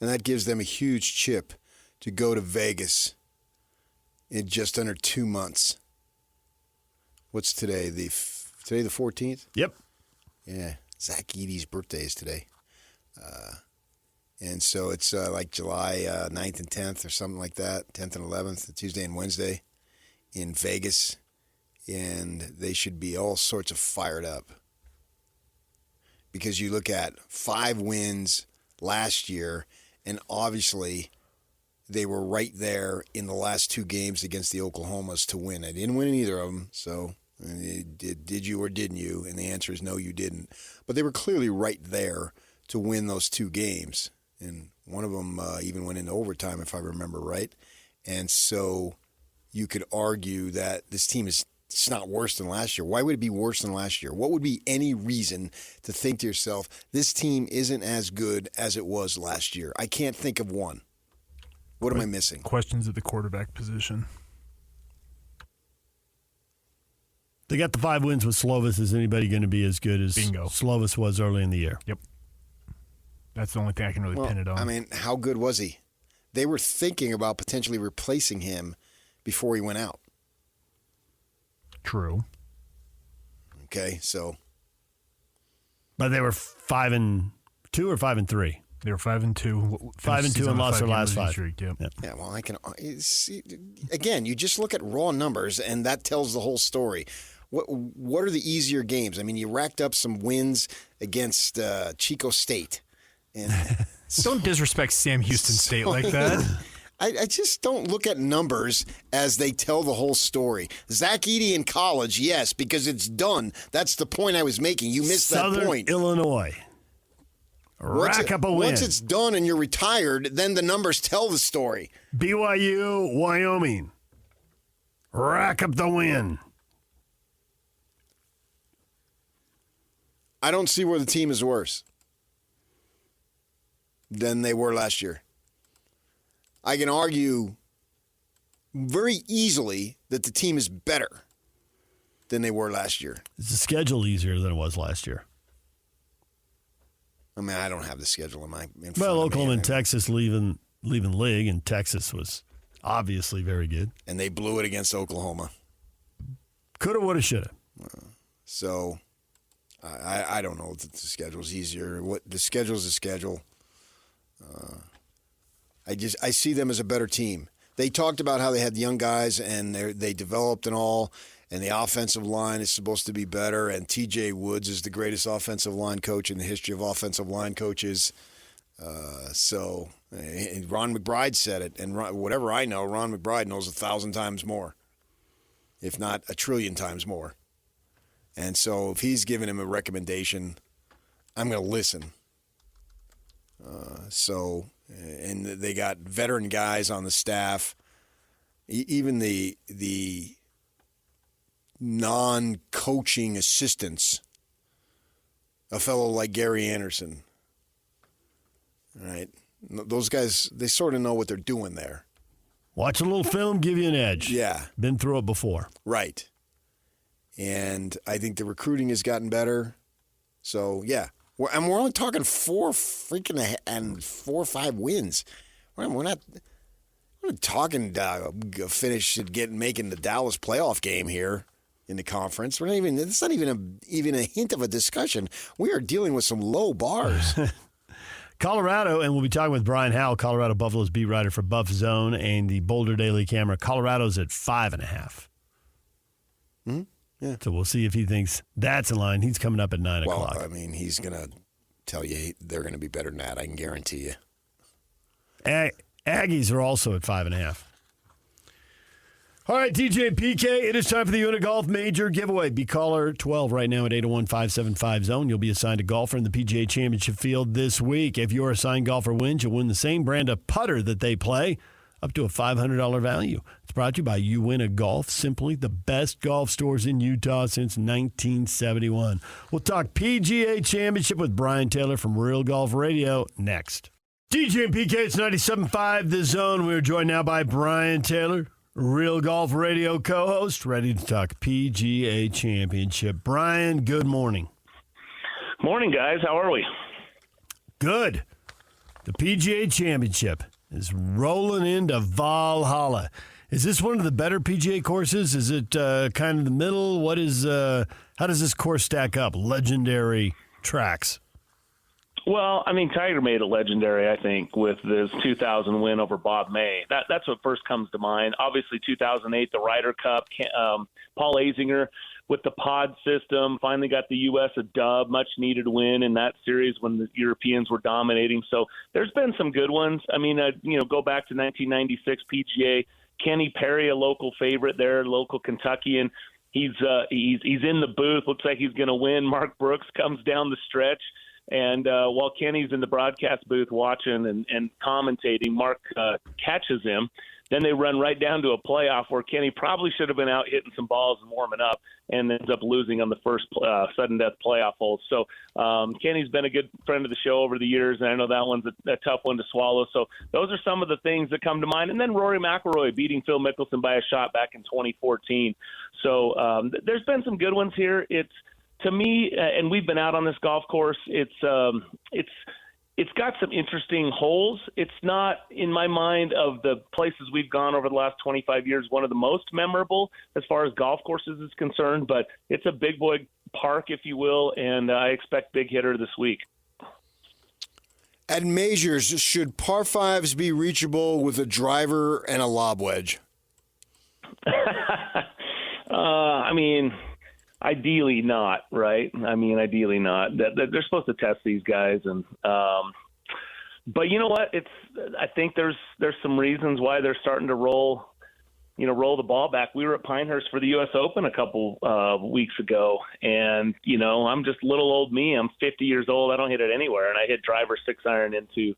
And that gives them a huge chip to go to Vegas in just under 2 months. What's today? Today the 14th?
Yep.
Yeah. Zach Edey's birthday is today. And so it's like July 9th and 10th or something like that, 10th and 11th, Tuesday and Wednesday in Vegas. And they should be all sorts of fired up. Because you look at 5 wins last year, and obviously they were right there in the last 2 games against the Oklahomas to win. I didn't win in either of them, so did you or didn't you? And the answer is no, you didn't. But they were clearly right there to win those 2 games. And one of them even went into overtime, if I remember right. And so you could argue that this team is it's not worse than last year. Why would it be worse than last year? What would be any reason to think to yourself, this team isn't as good as it was last year? I can't think of one. What am I missing?
Questions at the quarterback position.
They got the 5 wins with Slovis. Is anybody going to be as good as Slovis was early in the year?
Yep. That's the only thing I can really pin it on.
I mean, how good was he? They were thinking about potentially replacing him before he went out.
True.
Okay, so.
But they were 5-2 or 5-3.
They were 5-2.
5-2 and lost their last 5.
Streak, yep.
Yeah, well, I can. Again, you just look at raw numbers, and that tells the whole story. What are the easier games? I mean, you racked up some wins against Chico State. And
don't disrespect Sam Houston State like that.
I just don't look at numbers as they tell the whole story. Zach Edey in college, yes, because it's done. That's the point I was making. You missed that point.
Southern Illinois. Rack up a win.
Once it's done and you're retired, then the numbers tell the story.
BYU, Wyoming. Rack up the win.
I don't see where the team is worse than they were last year. I can argue very easily that the team is better than they were last year.
Is the schedule easier than it was last year?
I mean, I don't have the schedule in front of
Well,
me.
Oklahoma and Texas leaving league, and Texas was obviously very good.
And they blew it against Oklahoma.
Coulda, woulda, shoulda.
So I don't know if the schedule's easier. The schedule's a schedule. I see them as a better team. They talked about how they had young guys and they developed and all, and the offensive line is supposed to be better, and T.J. Woods is the greatest offensive line coach in the history of offensive line coaches. And Ron McBride said it, and whatever I know, Ron McBride knows 1,000 times more, if not 1,000,000,000,000 times more. And so if he's giving him a recommendation, I'm going to listen. And they got veteran guys on the staff. Even the non-coaching assistants, a fellow like Gary Anderson, right? Those guys, they sort of know what they're doing there.
Watch a little film, give you an edge.
Yeah.
Been through it before.
Right. And I think the recruiting has gotten better. So, yeah. We're only talking 4 or 5 wins. We're not talking finish making the Dallas playoff game here in the conference. It's not even a hint of a discussion. We are dealing with some low bars.
Colorado, and we'll be talking with Brian Howell, Colorado Buffaloes beat writer for Buff Zone and the Boulder Daily Camera. Colorado's at 5.5.
Mm-hmm. Yeah.
So we'll see if he thinks that's in line. He's coming up at 9 o'clock.
Well, I mean, he's going to tell you they're going to be better than that. I can guarantee you.
Aggies are also at 5.5. All right, DJ and PK, it is time for the Unit Golf Major Giveaway. Be caller 12 right now at 801-575-ZONE. You'll be assigned a golfer in the PGA Championship field this week. If your assigned golfer wins, you'll win the same brand of putter that they play, up to a $500 value. It's brought to you by You Win a Golf, simply the best golf stores in Utah since 1971. We'll talk PGA Championship with Brian Taylor from Real Golf Radio next. DJ and PK, it's 97.5 The Zone. We're joined now by Brian Taylor, Real Golf Radio co-host, ready to talk PGA Championship. Brian, good morning.
Morning, guys. How are we?
Good. The PGA Championship is rolling into Valhalla. Is this one of the better PGA courses? Is it kind of the middle? How does this course stack up? Legendary tracks.
Well, I mean, Tiger made it legendary, I think, with this 2000 win over Bob May. That's what first comes to mind. Obviously, 2008, the Ryder Cup, Paul Azinger with the pod system finally got the U.S. a dub, much-needed win in that series when the Europeans were dominating. So there's been some good ones. I mean, go back to 1996 PGA. Kenny Perry, a local favorite there, local Kentuckian. He's in the booth. Looks like he's going to win. Mark Brooks comes down the stretch. And while Kenny's in the broadcast booth watching and commentating, Mark catches him. Then they run right down to a playoff where Kenny probably should have been out hitting some balls and warming up and ends up losing on the first sudden death playoff hole. So Kenny's been a good friend of the show over the years, and I know that one's a tough one to swallow. So those are some of the things that come to mind. And then Rory McIlroy beating Phil Mickelson by a shot back in 2014. So there's been some good ones here. To me, and we've been out on this golf course, it's got some interesting holes. It's not, in my mind, of the places we've gone over the last 25 years, one of the most memorable as far as golf courses is concerned, but it's a big boy park, if you will, and I expect big hitter this week.
At majors, should par fives be reachable with a driver and a lob wedge?
I mean, ideally not, right? I mean, ideally not. They're supposed to test these guys, and but you know what? I think there's some reasons why they're starting to roll the ball back. We were at Pinehurst for the U.S. Open a couple weeks ago, and I'm just little old me. I'm 50 years old. I don't hit it anywhere, and I hit driver 6-iron into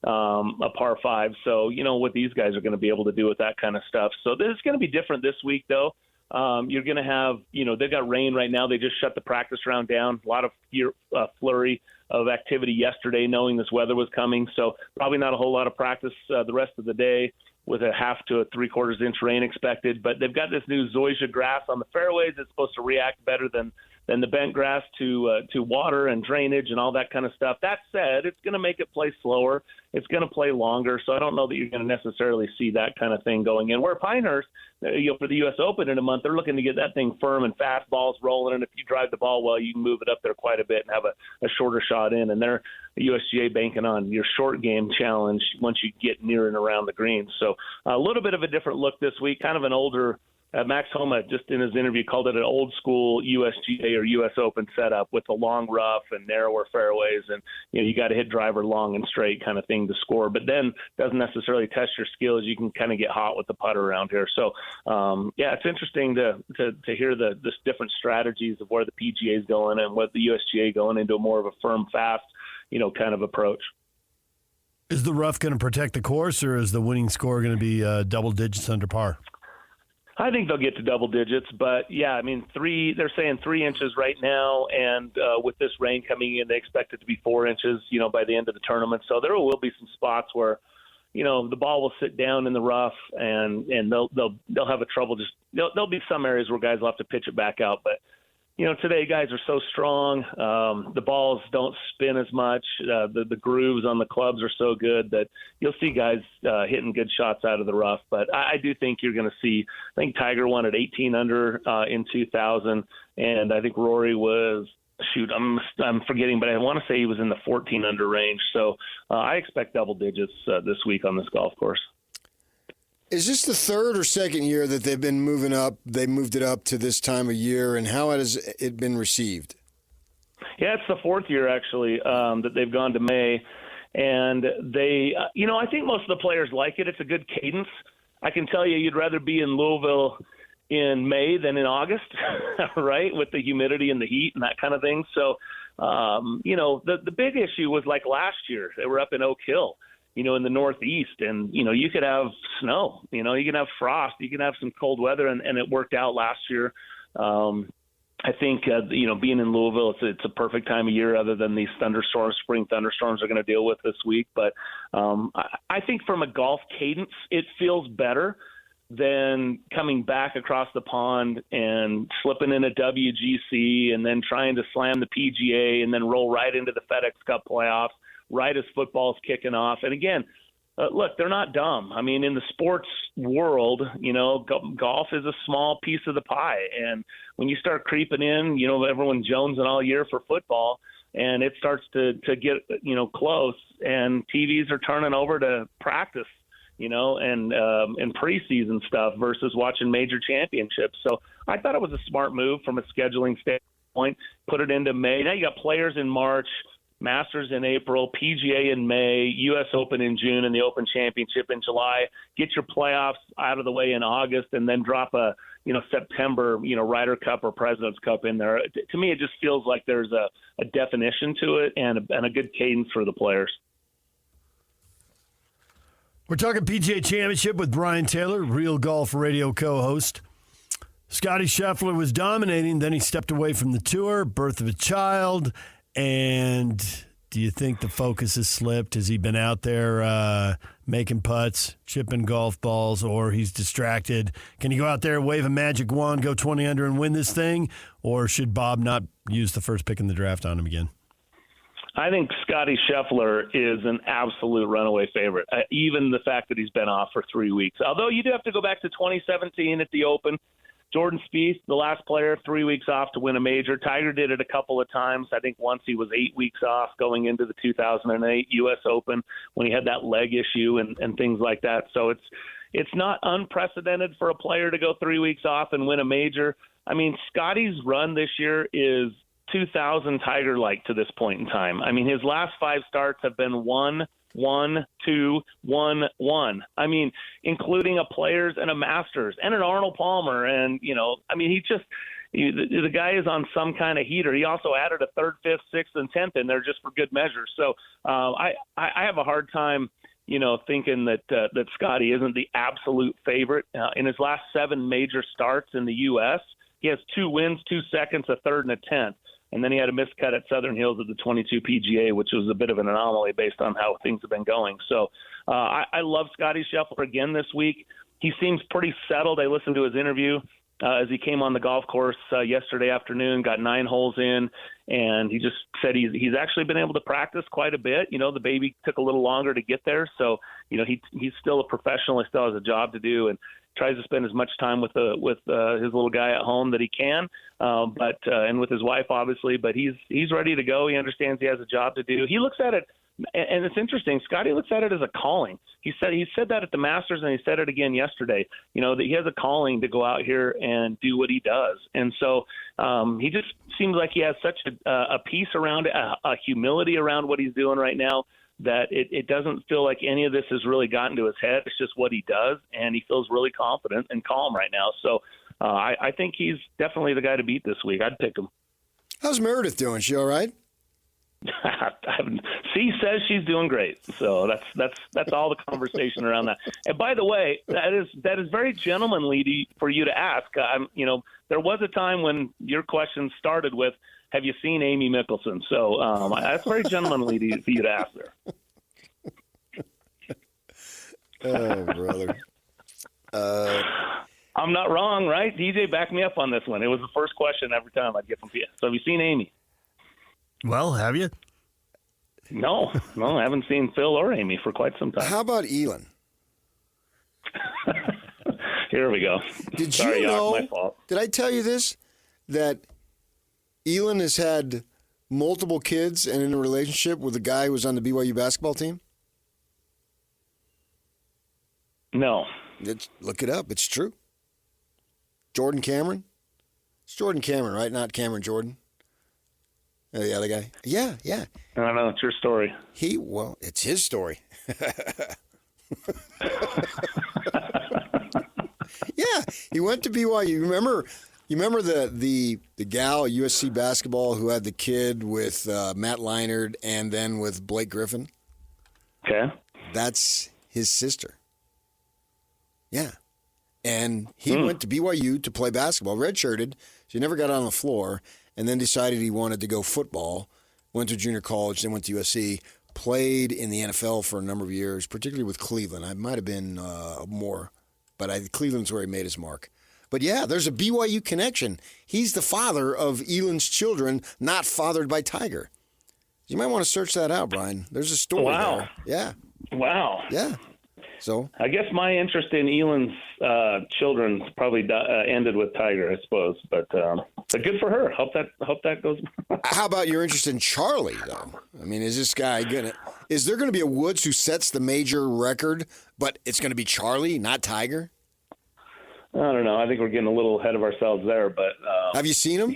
a par 5. So what these guys are going to be able to do with that kind of stuff. So this is going to be different this week, though. You're going to have, they've got rain right now. They just shut the practice round down. A lot of flurry of activity yesterday, knowing this weather was coming. So probably not a whole lot of practice the rest of the day with a 1/2 to 3/4 inch rain expected. But they've got this new zoysia grass on the fairways. It's supposed to react better than the bent grass to water and drainage and all that kind of stuff. That said, it's going to make it play slower. It's going to play longer. So I don't know that you're going to necessarily see that kind of thing going in. Where Pinehurst, for the U.S. Open in a month, they're looking to get that thing firm and fast balls rolling. And if you drive the ball well, you can move it up there quite a bit and have a shorter shot in. And they're USGA banking on your short game challenge once you get near and around the greens. So a little bit of a different look this week, kind of an older Max Homa, just in his interview, called it an old school USGA or U.S. Open setup with the long rough and narrower fairways, and you got to hit driver long and straight kind of thing to score. But then doesn't necessarily test your skills. You can kind of get hot with the putter around here. So it's interesting to hear the different strategies of where the PGA is going and what the USGA going into a more of a firm, fast, kind of approach.
Is the rough going to protect the course, or is the winning score going to be double digits under par?
I think they'll get to double digits, but yeah, I mean, they're saying 3 inches right now, and with this rain coming in, they expect it to be 4 inches, by the end of the tournament. So there will be some spots where, the ball will sit down in the rough, and they'll have a trouble. There'll be some areas where guys will have to pitch it back out, but today guys are so strong. The balls don't spin as much. The grooves on the clubs are so good that you'll see guys hitting good shots out of the rough. But I do think you're going to see. I think Tiger won at 18 under in 2000, and I think Rory was. Shoot, I'm forgetting, but I want to say he was in the 14 under range. So I expect double digits this week on this golf course.
Is this the third or second year that they've been moving up? They moved it up to this time of year, and how has it been received?
Yeah, it's the fourth year actually that they've gone to May, and they, I think most of the players like it. It's a good cadence. I can tell you'd rather be in Louisville in May than in August, right? With the humidity and the heat and that kind of thing. So, the big issue was like last year. They were up in Oak Hill, in the Northeast, and, you could have snow, you can have frost, you can have some cold weather, and it worked out last year. I think, being in Louisville, it's a perfect time of year other than these spring thunderstorms are going to deal with this week. But I think from a golf cadence, it feels better than coming back across the pond and slipping in a WGC and then trying to slam the PGA and then roll right into the FedEx Cup playoffs right as football's kicking off. And again, look, they're not dumb. I mean, in the sports world, golf is a small piece of the pie. And when you start creeping in, everyone jonesing all year for football, and it starts to get, close, and TVs are turning over to practice, and preseason stuff versus watching major championships. So I thought it was a smart move from a scheduling standpoint. Put it into May. Now you got players in March, Masters in April, PGA in May, U.S. Open in June, and the Open Championship in July. Get your playoffs out of the way in August, and then drop a September Ryder Cup or President's Cup in there. To me, it just feels like there's a definition to it and a good cadence for the players.
We're talking PGA Championship with Brian Taylor, Real Golf Radio co-host. Scotty Scheffler was dominating, then he stepped away from the tour, birth of a child, and do you think the focus has slipped? Has he been out there making putts, chipping golf balls, or he's distracted? Can he go out there, wave a magic wand, go 20 under and win this thing, or should Bob not use the first pick in the draft on him again?
I think Scotty Scheffler is an absolute runaway favorite, even the fact that he's been off for 3 weeks. Although you do have to go back to 2017 at the Open. Jordan Spieth, the last player, 3 weeks off to win a major. Tiger did it a couple of times. I think once he was 8 weeks off going into the 2008 U.S. Open when he had that leg issue and things like that. So it's not unprecedented for a player to go 3 weeks off and win a major. I mean, Scotty's run this year is 2000 Tiger-like to this point in time. I mean, his last 5 starts have been 1, 1, 2, 1, 1. I mean, including a Players and a Masters and an Arnold Palmer. And, the guy is on some kind of heater. He also added a 3rd, 5th, 6th, and 10th in there just for good measure. So I have a hard time, thinking that Scotty isn't the absolute favorite. In his last 7 major starts in the U.S., he has 2 wins, 2 seconds, a 3rd, and a 10th. And then he had a miscut at Southern Hills at the 22 PGA, which was a bit of an anomaly based on how things have been going. So I love Scotty Scheffler again this week. He seems pretty settled. I listened to his interview as he came on the golf course yesterday afternoon, got 9 holes in, and he just said he's actually been able to practice quite a bit. The baby took a little longer to get there. So, he's still a professional. He still has a job to do, and tries to spend as much time with his little guy at home that he can, and with his wife, obviously. But he's ready to go. He understands he has a job to do. He looks at it, and it's interesting. Scotty looks at it as a calling. He said that at the Masters, and he said it again yesterday. That he has a calling to go out here and do what he does. And so he just seems like he has such a peace around it, a humility around what he's doing right now, that it doesn't feel like any of this has really gotten to his head. It's just what he does, and he feels really confident and calm right now. So I think he's definitely the guy to beat this week. I'd pick him.
How's Meredith doing? She all right?
C says she's doing great, so that's all the conversation around that. And by the way, that is very gentlemanly for you to ask. There was a time when your question started with, "Have you seen Amy Mickelson?" So that's very gentlemanly for you to ask there.
Oh, brother.
I'm not wrong, right? DJ, back me up on this one. It was the first question every time I'd get from you. So have you seen Amy?
Well, have you?
No, I haven't seen Phil or Amy for quite some time.
How about Elin?
Here we go.
Sorry,
you
know?
my fault.
Did I tell you this? That Elin has had multiple kids and in a relationship with a guy who was on the BYU basketball team?
No.
Look it up. It's true. Jordan Cameron? It's Jordan Cameron, right? Not Cameron Jordan. The other guy. Yeah.
I don't know. It's your story.
It's his story. Yeah, he went to BYU. You remember the gal at USC basketball who had the kid with Matt Leinart and then with Blake Griffin?
Okay.
That's his sister. Yeah. And he went to BYU to play basketball, redshirted, so he never got on the floor, and then decided he wanted to go football, went to junior college, then went to USC, played in the NFL for a number of years, particularly with Cleveland. I might have been more, but Cleveland's where he made his mark. But yeah, there's a BYU connection. He's the father of Elin's children, not fathered by Tiger. You might want to search that out, Brian. There's a story there. Yeah.
Wow.
Yeah. So
I guess my interest in Elin's children probably ended with Tiger, I suppose. But good for her. Hope that goes.
How about your interest in Charlie, though? I mean, is there going to be a Woods who sets the major record, but it's going to be Charlie, not Tiger?
I don't know. I think we're getting a little ahead of ourselves there. But
have you seen him?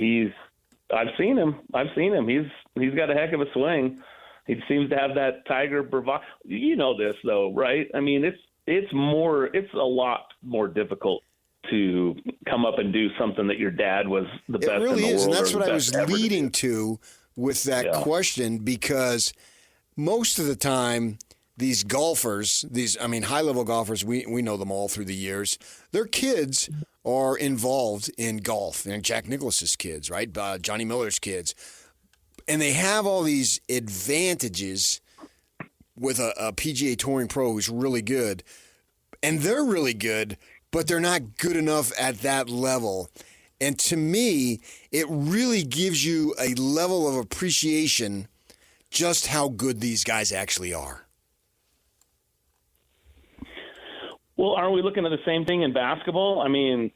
I've seen him. He's got a heck of a swing. He seems to have that Tiger bravado. You know this, though, right? I mean, it's a lot more difficult to come up and do something that your dad was the best in the world. It really is,
and that's what I was leading to with that question, because most of the time these golfers, high-level golfers, we know them all through the years, their kids are involved in golf. Jack Nicklaus's kids, right? Johnny Miller's kids. And they have all these advantages with a PGA Touring pro who's really good. And they're really good, but they're not good enough at that level. And to me, it really gives you a level of appreciation just how good these guys actually are.
Well, aren't we looking at the same thing in basketball? I mean,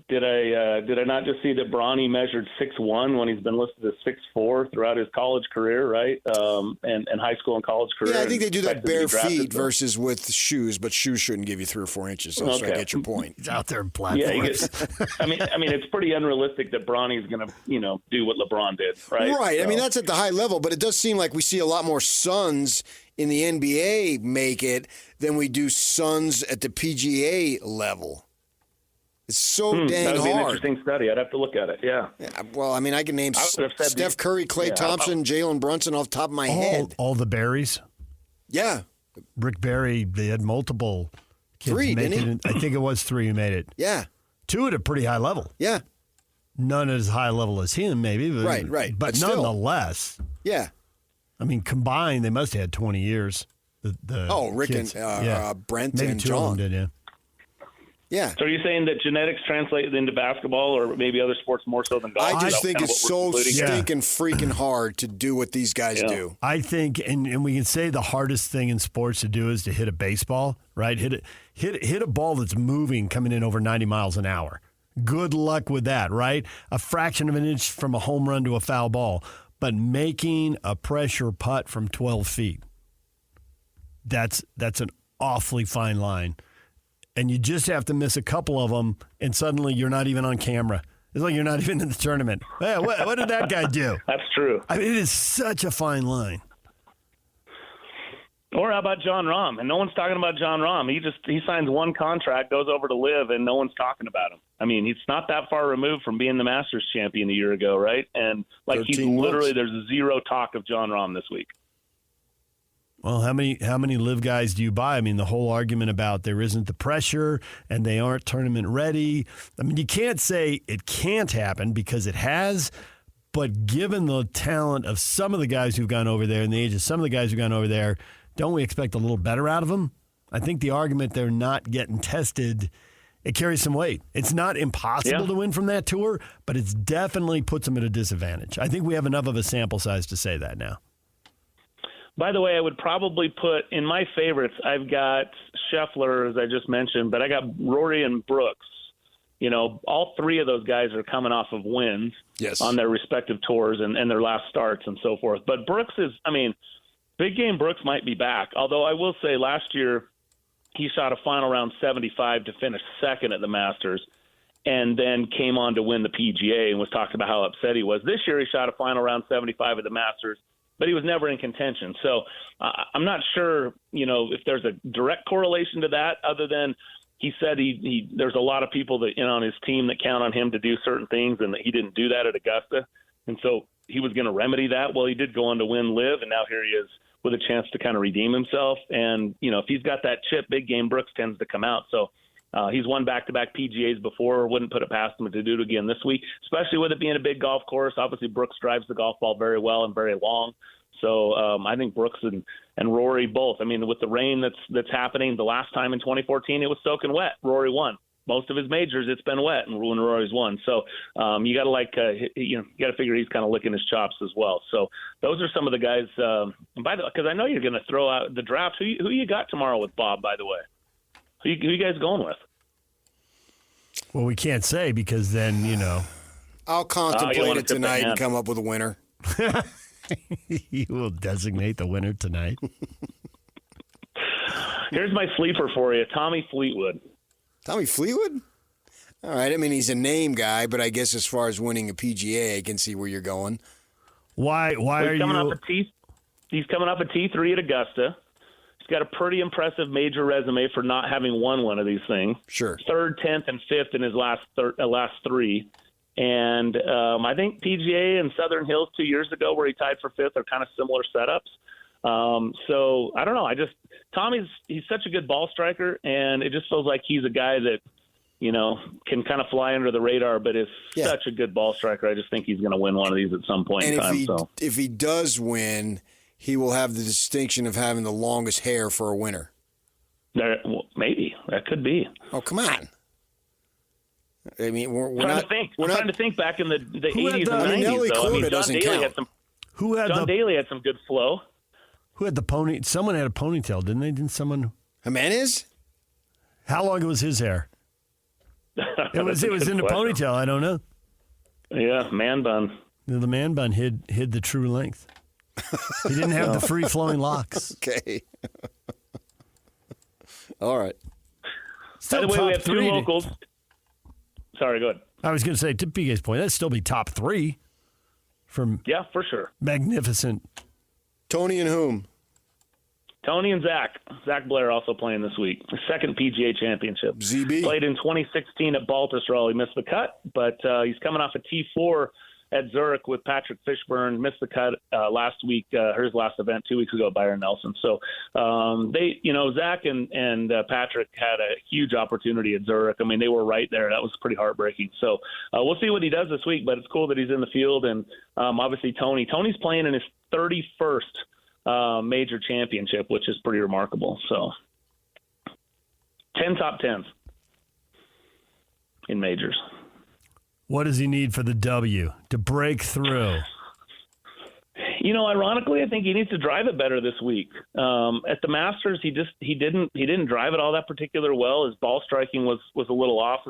did I not just see that Bronny measured 6'1" when he's been listed as 6'4" throughout his college career, right? And high school and college career.
Yeah, I think they do that bare feet versus with shoes, but shoes shouldn't give you 3 or 4 inches. So I get your point.
He's out there in platforms.
Yeah, I mean, it's pretty unrealistic that Bronny's going to, do what LeBron did, right?
Right.
So.
I mean, that's at the high level, but it does seem like we see a lot more Suns in the NBA make it than we do Suns at the PGA level. It's so dang hard.
That would be an interesting study. I'd have to look at it, yeah.
Well, I mean, I can name Steph Curry, Klay Thompson, Jalen Brunson off the top of my head.
All the Berries?
Yeah.
Rick Barry, they had multiple kids
3,
make
didn't
it. I think it was 3 who made it.
Yeah.
2 at a pretty high level.
Yeah.
None at as high level as him, maybe. But,
right.
But
still,
nonetheless.
Yeah.
I mean, combined, they must have had 20 years.
Rick
kids.
and Brent
maybe
and
2
John.
of them did, yeah.
Yeah.
So are you saying that genetics translate into basketball or maybe other sports more so than golf?
I just think it's so stinking freaking hard to do what these guys do.
I think, and we can say the hardest thing in sports to do is to hit a baseball, right? Hit a ball that's moving, coming in over 90 miles an hour. Good luck with that, right? A fraction of an inch from a home run to a foul ball. But making a pressure putt from 12 feet, that's an awfully fine line. And you just have to miss a couple of them, and suddenly you're not even on camera. It's like you're not even in the tournament. Hey, what did that guy do?
That's true.
I mean, it is such a fine line.
Or how about Jon Rahm? And no one's talking about Jon Rahm. He signs one contract, goes over to live, and no one's talking about him. I mean, he's not that far removed from being the Masters champion a year ago, right? And there's zero talk of Jon Rahm this week.
Well, how many live guys do you buy? I mean, the whole argument about there isn't the pressure and they aren't tournament ready. I mean, you can't say it can't happen because it has. But given the talent of some of the guys who've gone over there and the age of some of the guys who've gone over there, don't we expect a little better out of them? I think the argument they're not getting tested, it carries some weight. It's not impossible to win from that tour, but it definitely puts them at a disadvantage. I think we have enough of a sample size to say that now.
By the way, I would probably put in my favorites, I've got Scheffler, as I just mentioned, but I got Rory and Brooks. You know, all three of those guys are coming off of wins on their respective tours and their last starts and so forth. But Brooks is, I mean, big game Brooks might be back. Although I will say last year he shot a final round 75 to finish second at the Masters and then came on to win the PGA and was talked about how upset he was. This year he shot a final round 75 at the Masters, but he was never in contention. So I'm not sure, you know, if there's a direct correlation to that other than he said there's a lot of people that on his team that count on him to do certain things and that he didn't do that at Augusta. And so he was going to remedy that. Well, he did go on to win Live, and now here he is with a chance to kind of redeem himself. And, you know, if he's got that chip, big game Brooks tends to come out. So he's won back-to-back PGAs before. Wouldn't put it past him to do it again this week, especially with it being a big golf course. Obviously, Brooks drives the golf ball very well and very long. So I think Brooks and Rory both. I mean, with the rain that's happening, the last time in 2014 it was soaking wet. Rory won. Most of his majors, it's been wet, and Rory's won. So you got to you got to figure he's kind of licking his chops as well. So those are some of the guys. And by the way, because I know you're going to throw out the draft. Who you got tomorrow with Bob? By the way, who you guys going with?
Well, we can't say because then
I'll contemplate it tonight and come up with a winner.
You will designate the winner tonight.
Here's my sleeper for you, Tommy Fleetwood.
Tommy Fleetwood? All right. I mean, he's a name guy, but I guess as far as winning a PGA, I can see where you're going.
Why are you?
He's coming off a T3 at Augusta. He's got a pretty impressive major resume for not having won one of these things.
Sure.
3rd, 10th, and 5th in his last three. And I think PGA and Southern Hills 2 years ago where he tied for 5th are kind of similar setups. So I don't know. He's such a good ball striker, and it just feels like he's a guy that, can kind of fly under the radar, but is such a good ball striker. I just think he's going to win one of these at some point in time.
If he does win, he will have the distinction of having the longest hair for a winner.
Maybe. That could be.
Oh, come on. I mean, we're
trying to think back in the 80s and 90s. Though. I mean, John Daly had some good flow.
Who had the pony? Someone had a ponytail, didn't they? Didn't someone?
Jimenez?
How long was his hair? It was in the ponytail. I don't know.
Yeah, man bun.
The man bun hid the true length. He didn't have the free flowing locks.
Okay. All right.
By the way, we have two locals. Sorry, go ahead.
I was going to say, to PK's point, that'd still be top 3 from
for sure.
Magnificent.
Tony and whom?
Tony and Zach. Zach Blair also playing this week. His 2nd PGA Championship.
ZB.
Played in 2016 at Baltusrol. He missed the cut, but he's coming off a T4 at Zurich with Patrick Fishburne. Missed the cut last week, his last event 2 weeks ago at Byron Nelson. So Zach and Patrick had a huge opportunity at Zurich. I mean, they were right there. That was pretty heartbreaking. So we'll see what he does this week, but it's cool that he's in the field. And obviously Tony's playing in his 31st major championship, which is pretty remarkable. So 10 top 10s in majors.
What does he need for the W to break through?
Ironically, I think he needs to drive it better this week. At the Masters, he didn't drive it all that particular well. His ball striking was a little off.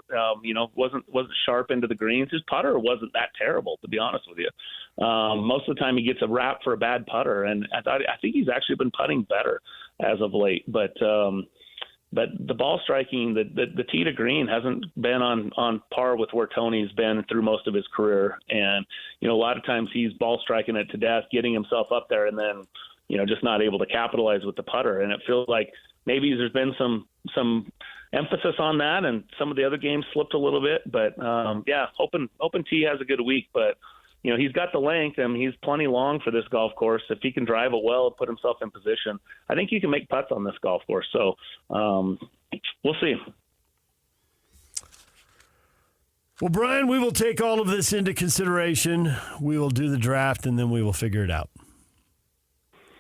Wasn't sharp into the greens. His putter wasn't that terrible, to be honest with you. Most of the time, he gets a rap for a bad putter, and I think he's actually been putting better as of late. But the ball striking, the tee to green hasn't been on par with where Tony's been through most of his career. And, a lot of times he's ball striking it to death, getting himself up there and then, just not able to capitalize with the putter. And it feels like maybe there's been some emphasis on that, and some of the other games slipped a little bit. But hoping T has a good week. But he's got the length, and he's plenty long for this golf course. If he can drive it well and put himself in position, I think he can make putts on this golf course. So we'll see.
Well, Brian, we will take all of this into consideration. We will do the draft, and then we will figure it out.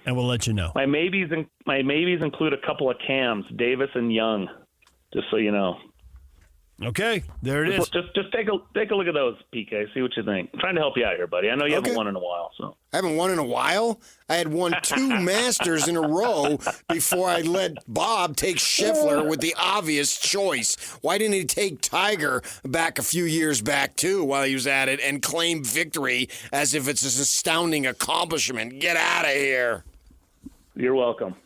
And we'll let you know.
My maybes include a couple of Cams, Davis and Young, just so you know.
Okay, there it is.
Just take a look at those, PK. See what you think. I'm trying to help you out here, buddy. I know you haven't won in a while. So
I haven't won in a while. I had won 2 Masters in a row before I let Bob take Scheffler with the obvious choice. Why didn't he take Tiger back a few years back, too, while he was at it, and claim victory as if it's an astounding accomplishment? Get out of here.
You're welcome.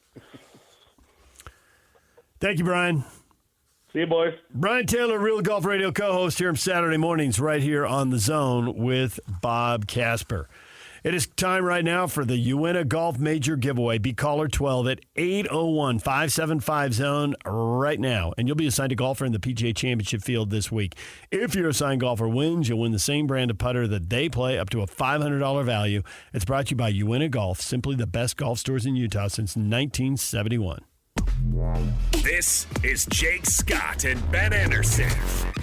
Thank you, Brian.
See you, boys.
Brian Taylor, Real Golf Radio co-host here on Saturday mornings right here on The Zone with Bob Casper. It is time right now for the Uinta Golf Major Giveaway. Be caller 12 at 801-575-ZONE right now, and you'll be assigned a golfer in the PGA Championship field this week. If your assigned golfer wins, you'll win the same brand of putter that they play, up to a $500 value. It's brought to you by Uinta Golf, simply the best golf stores in Utah since 1971.
This is Jake Scott and Ben Anderson.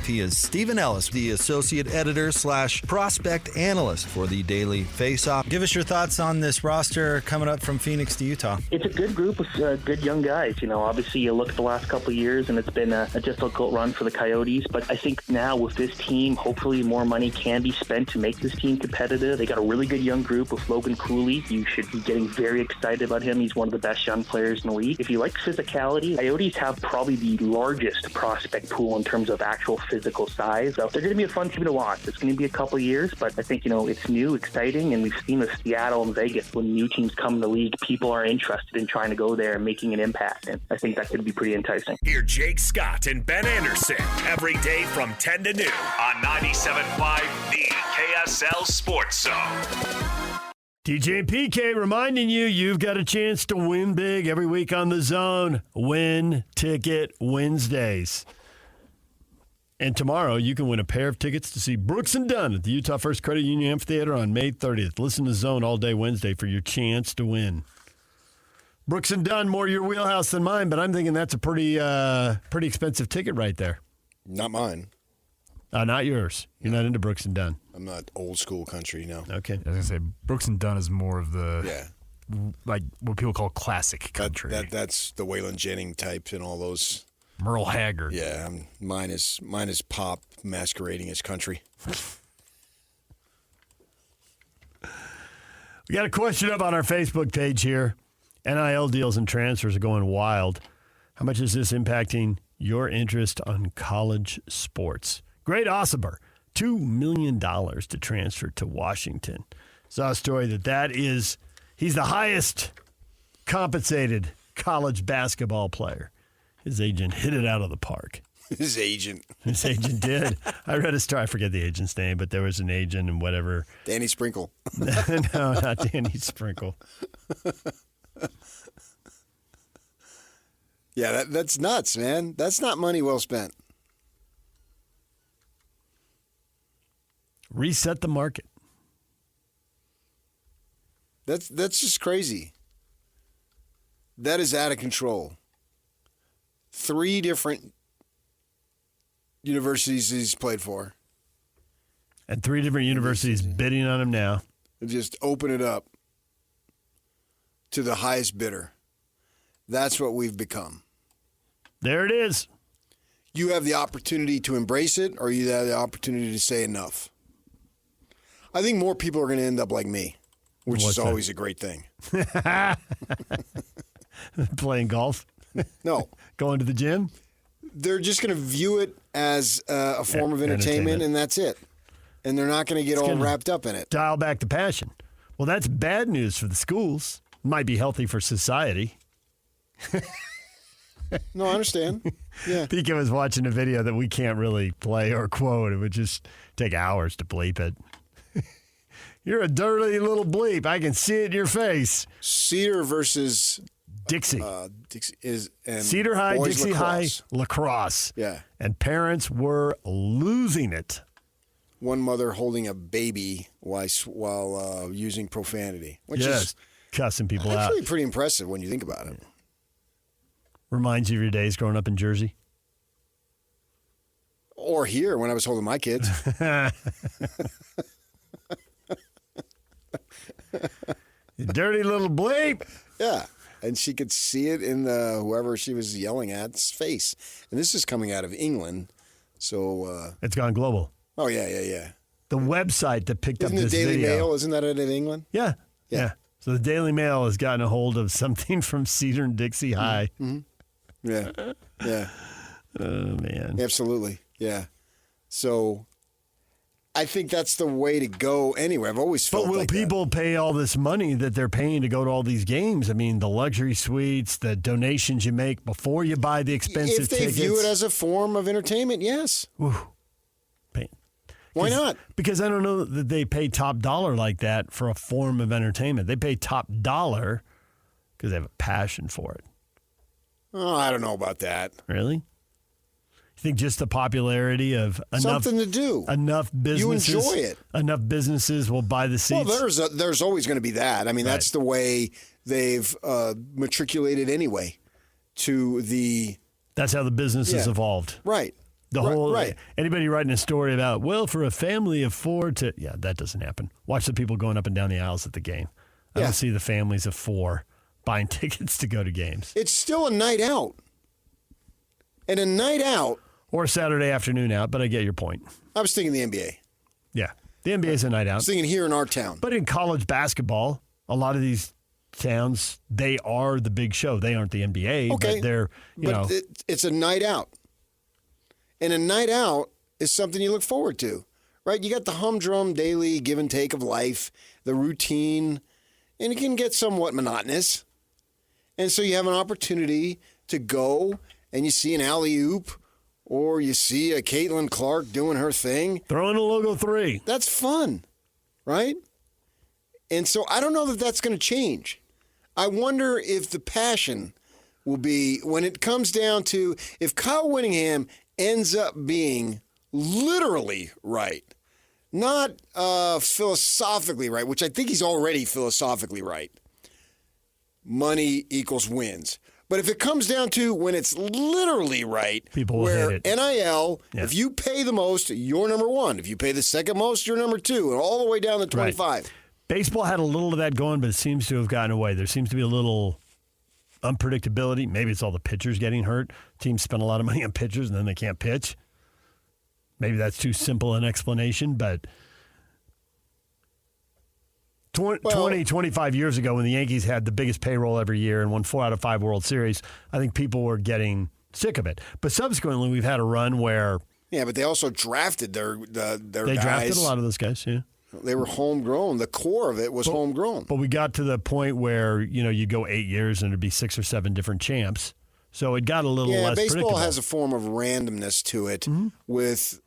He is Stephen Ellis, the associate editor / prospect analyst for the Daily Face-Off. Give us your thoughts on this roster coming up from Phoenix to Utah.
It's a good group of good young guys. Obviously you look at the last couple of years and it's been a difficult run for the Coyotes. But I think now with this team, hopefully more money can be spent to make this team competitive. They got a really good young group with Logan Cooley. You should be getting very excited about him. He's one of the best young players in the league. If you like physicality, Coyotes have probably the largest prospect pool in terms of actual physical size. So they're going to be a fun team to watch. It's going to be a couple of years, but I think, it's new, exciting, and we've seen with Seattle and Vegas, when new teams come in the league, people are interested in trying to go there and making an impact, and I think that could be pretty enticing.
Hear Jake Scott and Ben Anderson every day from 10 to noon on 97.5 The KSL Sports Zone.
DJ and PK reminding you, you've got a chance to win big every week on The Zone. Win Ticket Wednesdays. And tomorrow, you can win a pair of tickets to see Brooks and Dunn at the Utah First Credit Union Amphitheater on May 30th. Listen to Zone all day Wednesday for your chance to win. Brooks and Dunn, more your wheelhouse than mine, but I'm thinking that's a pretty expensive ticket right there.
Not mine.
Not yours. You're not into Brooks and Dunn.
I'm not old school country, no.
Okay.
I was going to say, Brooks and Dunn is more of the, like what people call classic country.
That's the Waylon Jennings type and all those.
Merle Haggard.
Yeah, mine is pop masquerading as country.
We got a question up on our Facebook page here. NIL deals and transfers are going wild. How much is this impacting your interest on college sports? Great Osseber, $2 million to transfer to Washington. Saw a story he's the highest compensated college basketball player. His agent hit it out of the park.
His agent
did. I read a story. I forget the agent's name, but there was an agent and whatever.
Danny Sprinkle.
No, not Danny Sprinkle.
Yeah, that's nuts, man. That's not money well spent.
Reset the market.
That's just crazy. That is out of control. 3 different universities he's played for.
And 3 different universities bidding on him now.
Just open it up to the highest bidder. That's what we've become.
There it is.
You have the opportunity to embrace it, or you have the opportunity to say enough. I think more people are going to end up like me, which is always a great thing.
Playing golf?
No.
Going to the gym?
They're just going to view it as a form of entertainment, and that's it. And they're not going to get all wrapped up in it.
Dial back the passion. Well, that's bad news for the schools. Might be healthy for society.
No, I understand. Yeah.
PK was watching a video that we can't really play or quote. It would just take hours to bleep it. You're a dirty little bleep. I can see it in your face.
Cedar versus
Dixie.
Dixie is and
Cedar High,
boys
Dixie
lacrosse.
High, lacrosse.
Yeah.
And parents were losing it.
One mother holding a baby while using profanity, which is
cussing people out.
actually pretty impressive when you think about it.
Reminds you of your days growing up in Jersey?
Or here when I was holding my kids.
You dirty little bleep.
Yeah. And she could see it in whoever she was yelling at's face. And this is coming out of England. So
it's gone global.
Oh, yeah.
The website that picked
Isn't
up this
the Daily
video.
Mail, isn't that out of England?
Yeah. So the Daily Mail has gotten a hold of something from Cedar and Dixie High.
Mm-hmm. Yeah.
Oh, man.
Absolutely. Yeah. So I think that's the way to go anyway. I've always felt
But will
like
people pay all this money that they're paying to go to all these games? I mean, the luxury suites, the donations you make before you buy the expensive
if they
tickets.
view it as a form of entertainment, yes. Why not?
Because I don't know that they pay top dollar like that for a form of entertainment. They pay top dollar because they have a passion for it.
Oh, I don't know about that.
Really? You think just the popularity of enough
Something to do.
Enough businesses?
You enjoy it.
Enough businesses will buy the seats?
Well, there's always going to be that. I mean, that's the way they've matriculated anyway to the...
That's how the business has evolved.
Right.
Anybody writing a story about, well, for a family of four to... Yeah, that doesn't happen. Watch the people going up and down the aisles at the game. I don't see the families of four buying tickets to go to games.
It's still a night out. And a night out...
Or a Saturday afternoon out, but I get your point.
I was thinking the NBA.
Yeah. The NBA is a night out.
I was thinking here in our town.
But in college basketball, a lot of these towns, they are the big show. They aren't the NBA, but they're, you know.
It's a night out. And a night out is something you look forward to, right? You got the humdrum daily give and take of life, the routine, and it can get somewhat monotonous. And so you have an opportunity to go and you see an alley-oop or you see a Caitlin Clark doing her thing.
Throwing a logo three.
That's fun, right? And so I don't know that that's going to change. I wonder if the passion will be, when it comes down to, if Kyle Whittingham ends up being literally right, not philosophically right, which I think he's already philosophically right. Money equals wins. But if it comes down to when it's literally right,
people will
where
hate it.
NIL, if you pay the most, you're number one. If you pay the second most, you're number two, and all the way down to 25.
Right. Baseball had a little of that going, but it seems to have gotten away. There seems to be a little unpredictability. Maybe it's all the pitchers getting hurt. Teams spend a lot of money on pitchers, and then they can't pitch. Maybe that's too simple an explanation, but 25 years ago when the Yankees had the biggest payroll every year and won 4 out of 5 World Series, I think people were getting sick of it. But subsequently, we've had a run where...
Yeah, but they also drafted their guys.
They drafted a lot of those guys, yeah.
They were homegrown. The core of it was homegrown.
But we got to the point where, you go 8 years and it'd be 6 or 7 different champs. So it got a little less predictable.
Baseball has a form of randomness to it with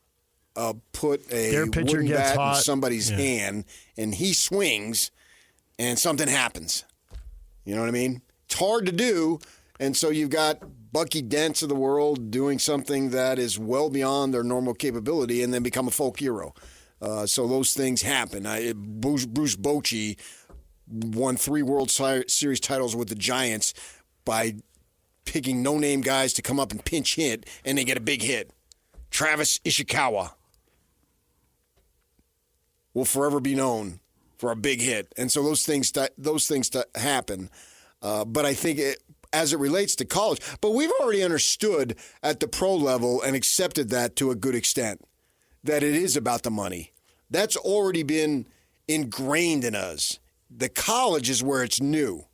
put a wooden bat in somebody's hand and he swings and something happens. You know what I mean? It's hard to do. And so you've got Bucky Dents of the world doing something that is well beyond their normal capability and then become a folk hero. So those things happen. Bruce Bochy won 3 World Series titles with the Giants by picking no-name guys to come up and pinch hit, and they get a big hit. Travis Ishikawa will forever be known for a big hit. And so those things happen. But I think as it relates to college, but we've already understood at the pro level and accepted that to a good extent, that it is about the money. That's already been ingrained in us. The college is where it's new,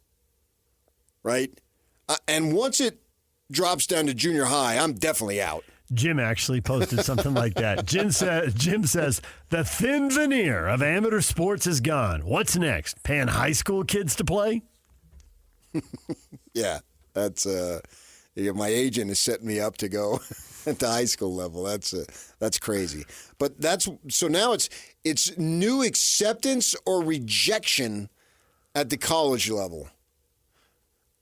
right? And once it drops down to junior high, I'm definitely out.
Jim actually posted something like that. Jim says, the thin veneer of amateur sports is gone. What's next? Paying high school kids to play?
Yeah, that's My agent is setting me up to go at the high school level. That's crazy. But so now it's new acceptance or rejection at the college level.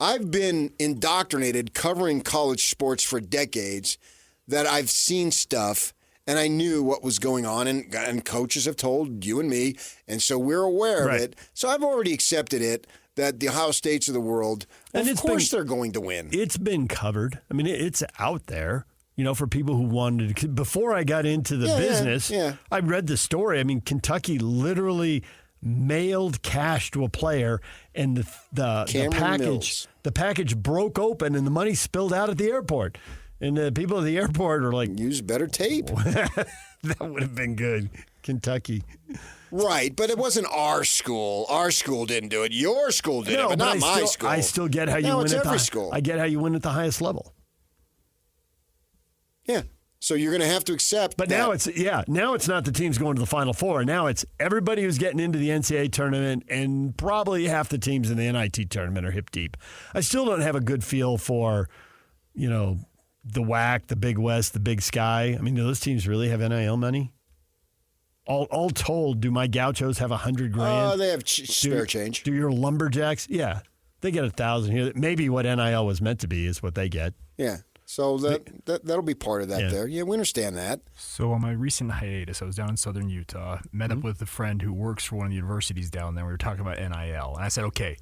I've been indoctrinated covering college sports for decades that I've seen stuff and I knew what was going on, and coaches have told you and me, and so we're aware of it. So I've already accepted it that the Ohio States of the world, of course they're going to win.
It's been covered. I mean, it's out there. For people who wanted to. Before I got into the business, I read the story. I mean, Kentucky literally mailed cash to a player, and the package broke open, and the money spilled out at the airport. And the people at the airport are like,
use better tape.
That would have been good. Kentucky.
Right, but it wasn't our school. Our school didn't do it. Your school did it, but not my school.
I still get how you win at every school. I get how you win at the highest level.
Yeah. So you're going to have to accept.
But
that.
now it's not the teams going to the Final Four. Now it's everybody who's getting into the NCAA tournament, and probably half the teams in the NIT tournament are hip deep. I still don't have a good feel for, the WAC, the Big West, the Big Sky. I mean, do those teams really have NIL money? All told, do my Gauchos have $100,000?
They have spare change.
Do your Lumberjacks? Yeah, they get $1,000 here. Maybe what NIL was meant to be is what they get.
Yeah. So that'll be part of that there. Yeah, we understand that.
So on my recent hiatus, I was down in southern Utah, met up with a friend who works for one of the universities down there. We were talking about NIL. And I said, okay,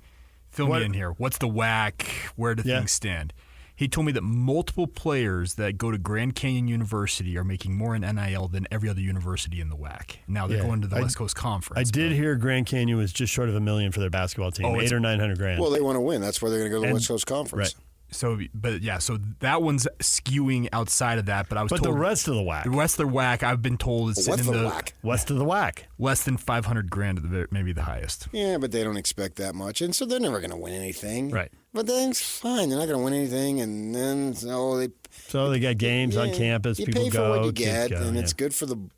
fill me in here. What's the WAC? Where do things stand? He told me that multiple players that go to Grand Canyon University are making more in NIL than every other university in the WAC. Now they're going to the West Coast Conference.
I did hear Grand Canyon was just short of $1 million for their basketball team, $800,000 or $900,000.
Well, they want to win. That's why they're going to go to the West Coast Conference.
Right.
So that one's skewing outside of that. But I was told
the rest of the WAC,
I've been told is sitting in the
west of the WAC,
less than $500,000 maybe the highest.
Yeah, but they don't expect that much, and so they're never going to win anything.
Right.
But that's fine. They're not going to win anything, and then
they got games on campus.
You
people
pay for
go,
what you get, and it's
good.
good for the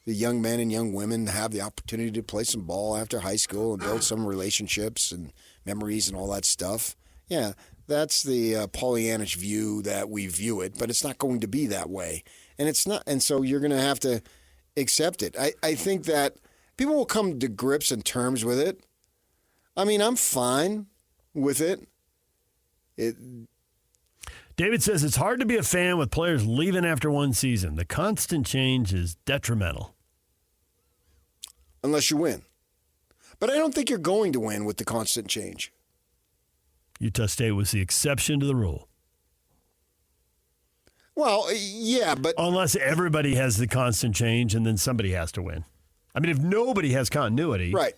young men and young women to have the opportunity to play some ball after high school and build some relationships and memories and all that stuff. Yeah. That's the Pollyannish view that we view it, but it's not going to be that way. And it's not, and so you're going to have to accept it. I think that people will come to grips and terms with it. I mean, I'm fine with it.
David says it's hard to be a fan with players leaving after one season. The constant change is detrimental.
Unless you win. But I don't think you're going to win with the constant change.
Utah State was the exception to the rule.
Well, yeah, but...
Unless everybody has the constant change and then somebody has to win. I mean, if nobody has continuity...
Right.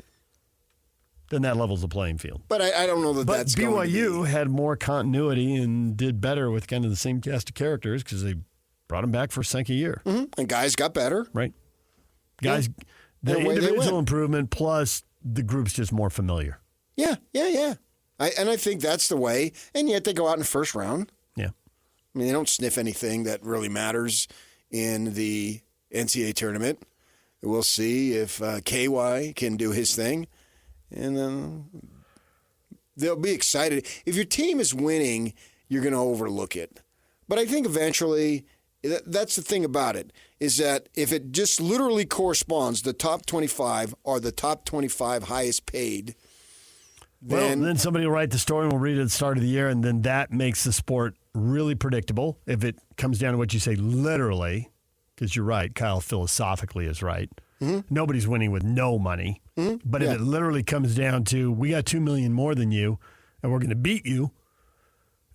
Then that levels the playing field.
But I don't know that's going to be...
But BYU had more continuity and did better with kind of the same cast of characters because they brought them back for a second year.
Mm-hmm. And guys got better.
Right. Guys, the individual improvement plus the group's just more familiar.
Yeah. I think that's the way. And yet they go out in the first round.
Yeah.
I mean, they don't sniff anything that really matters in the NCAA tournament. We'll see if KY can do his thing. And then they'll be excited. If your team is winning, you're going to overlook it. But I think eventually, that's the thing about it, is that if it just literally corresponds, the top 25 are the top 25 highest paid.
Then somebody will write the story and we'll read it at the start of the year, and then that makes the sport really predictable. If it comes down to what you say literally, because you're right, Kyle philosophically is right. Mm-hmm. Nobody's winning with no money. Mm-hmm. But if it literally comes down to we got $2 million more than you and we're going to beat you,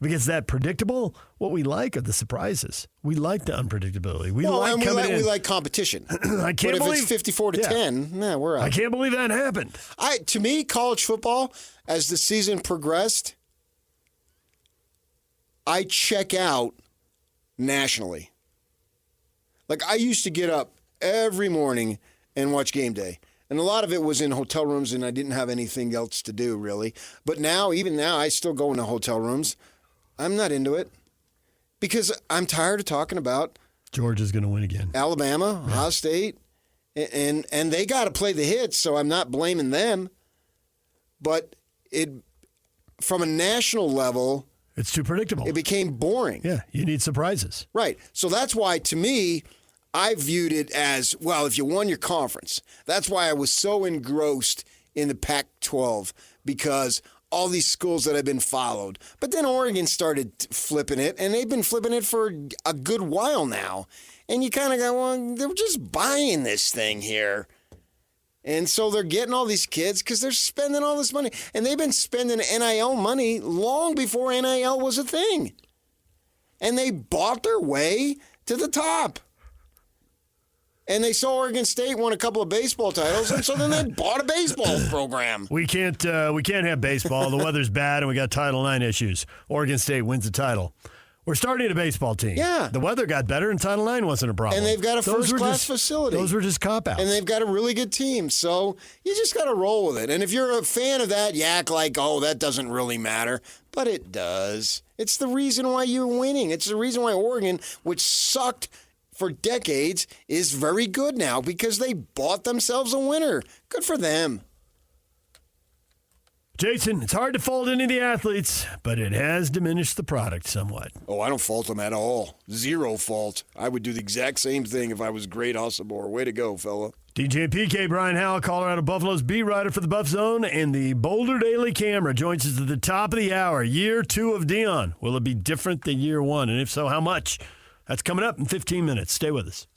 if it gets that predictable, what we like are the surprises. We like the unpredictability. We
like competition.
I can't believe
if it's 54-10, we're out.
I can't believe that happened.
To me, college football, as the season progressed, I check out nationally. Like I used to get up every morning and watch game day. And a lot of it was in hotel rooms and I didn't have anything else to do really. But even now, I still go into hotel rooms. I'm not into it because I'm tired of talking about
Georgia's going to win again.
Alabama, Ohio State, and they got to play the hits, so I'm not blaming them. But from a national level,
It's too predictable.
It became boring.
Yeah, you need surprises.
Right. So that's why, to me, I viewed it as, well, if you won your conference. That's why I was so engrossed in the Pac-12, because all these schools that have been followed. But then Oregon started flipping it, and they've been flipping it for a good while now. And you kind of go, well, they're just buying this thing here. And so they're getting all these kids because they're spending all this money. And they've been spending NIL money long before NIL was a thing. And they bought their way to the top. And they saw Oregon State won a couple of baseball titles, and so then they bought a baseball program.
We can't have baseball. The weather's bad, and we got Title IX issues. Oregon State wins the title. We're starting a baseball team.
Yeah.
The weather got better, and Title IX wasn't a problem.
And they've got a first-class facility.
Those were just cop-outs.
And they've got a really good team, so you just got to roll with it. And if you're a fan of that, you act like, oh, that doesn't really matter. But it does. It's the reason why you're winning. It's the reason why Oregon, which sucked for decades, is very good now, because they bought themselves a winner. Good for them.
Jason, it's hard to fault any of the athletes, but it has diminished the product somewhat.
Oh, I don't fault them at all. Zero fault. I would do the exact same thing if I was Great Osibor. Way to go, fella.
DJ and PK, Brian Howell, Colorado Buffalo's beat writer for the Buff Zone, and the Boulder Daily Camera joins us at the top of the hour. Year 2 of Dion. Will it be different than year 1? And if so, how much? That's coming up in 15 minutes. Stay with us.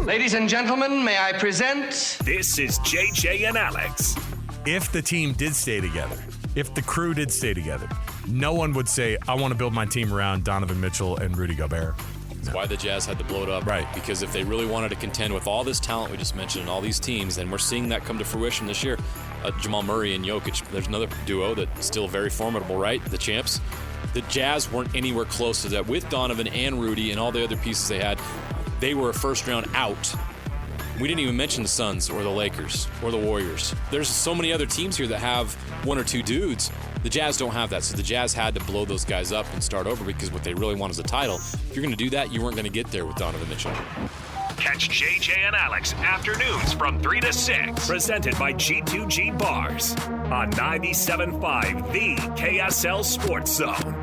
Ladies and gentlemen, may I present...
This is JJ and Alex.
If the team did stay together, if the crew did stay together, no one would say, I want to build my team around Donovan Mitchell and Rudy Gobert.
That's why the Jazz had to blow it up.
Right.
Because if they really wanted to contend with all this talent we just mentioned and all these teams, then we're seeing that come to fruition this year. Jamal Murray and Jokic, there's another duo that's still very formidable, right? The champs. The Jazz weren't anywhere close to that. With Donovan and Rudy and all the other pieces they had, they were a first round out. We didn't even mention the Suns or the Lakers or the Warriors. There's so many other teams here that have one or two dudes. The Jazz don't have that, so the Jazz had to blow those guys up and start over, because what they really want is a title. If you're going to do that, you weren't going to get there with Donovan Mitchell.
Catch JJ and Alex afternoons from 3 to 6. Presented by G2G Bars on 97.5, the KSL Sports Zone.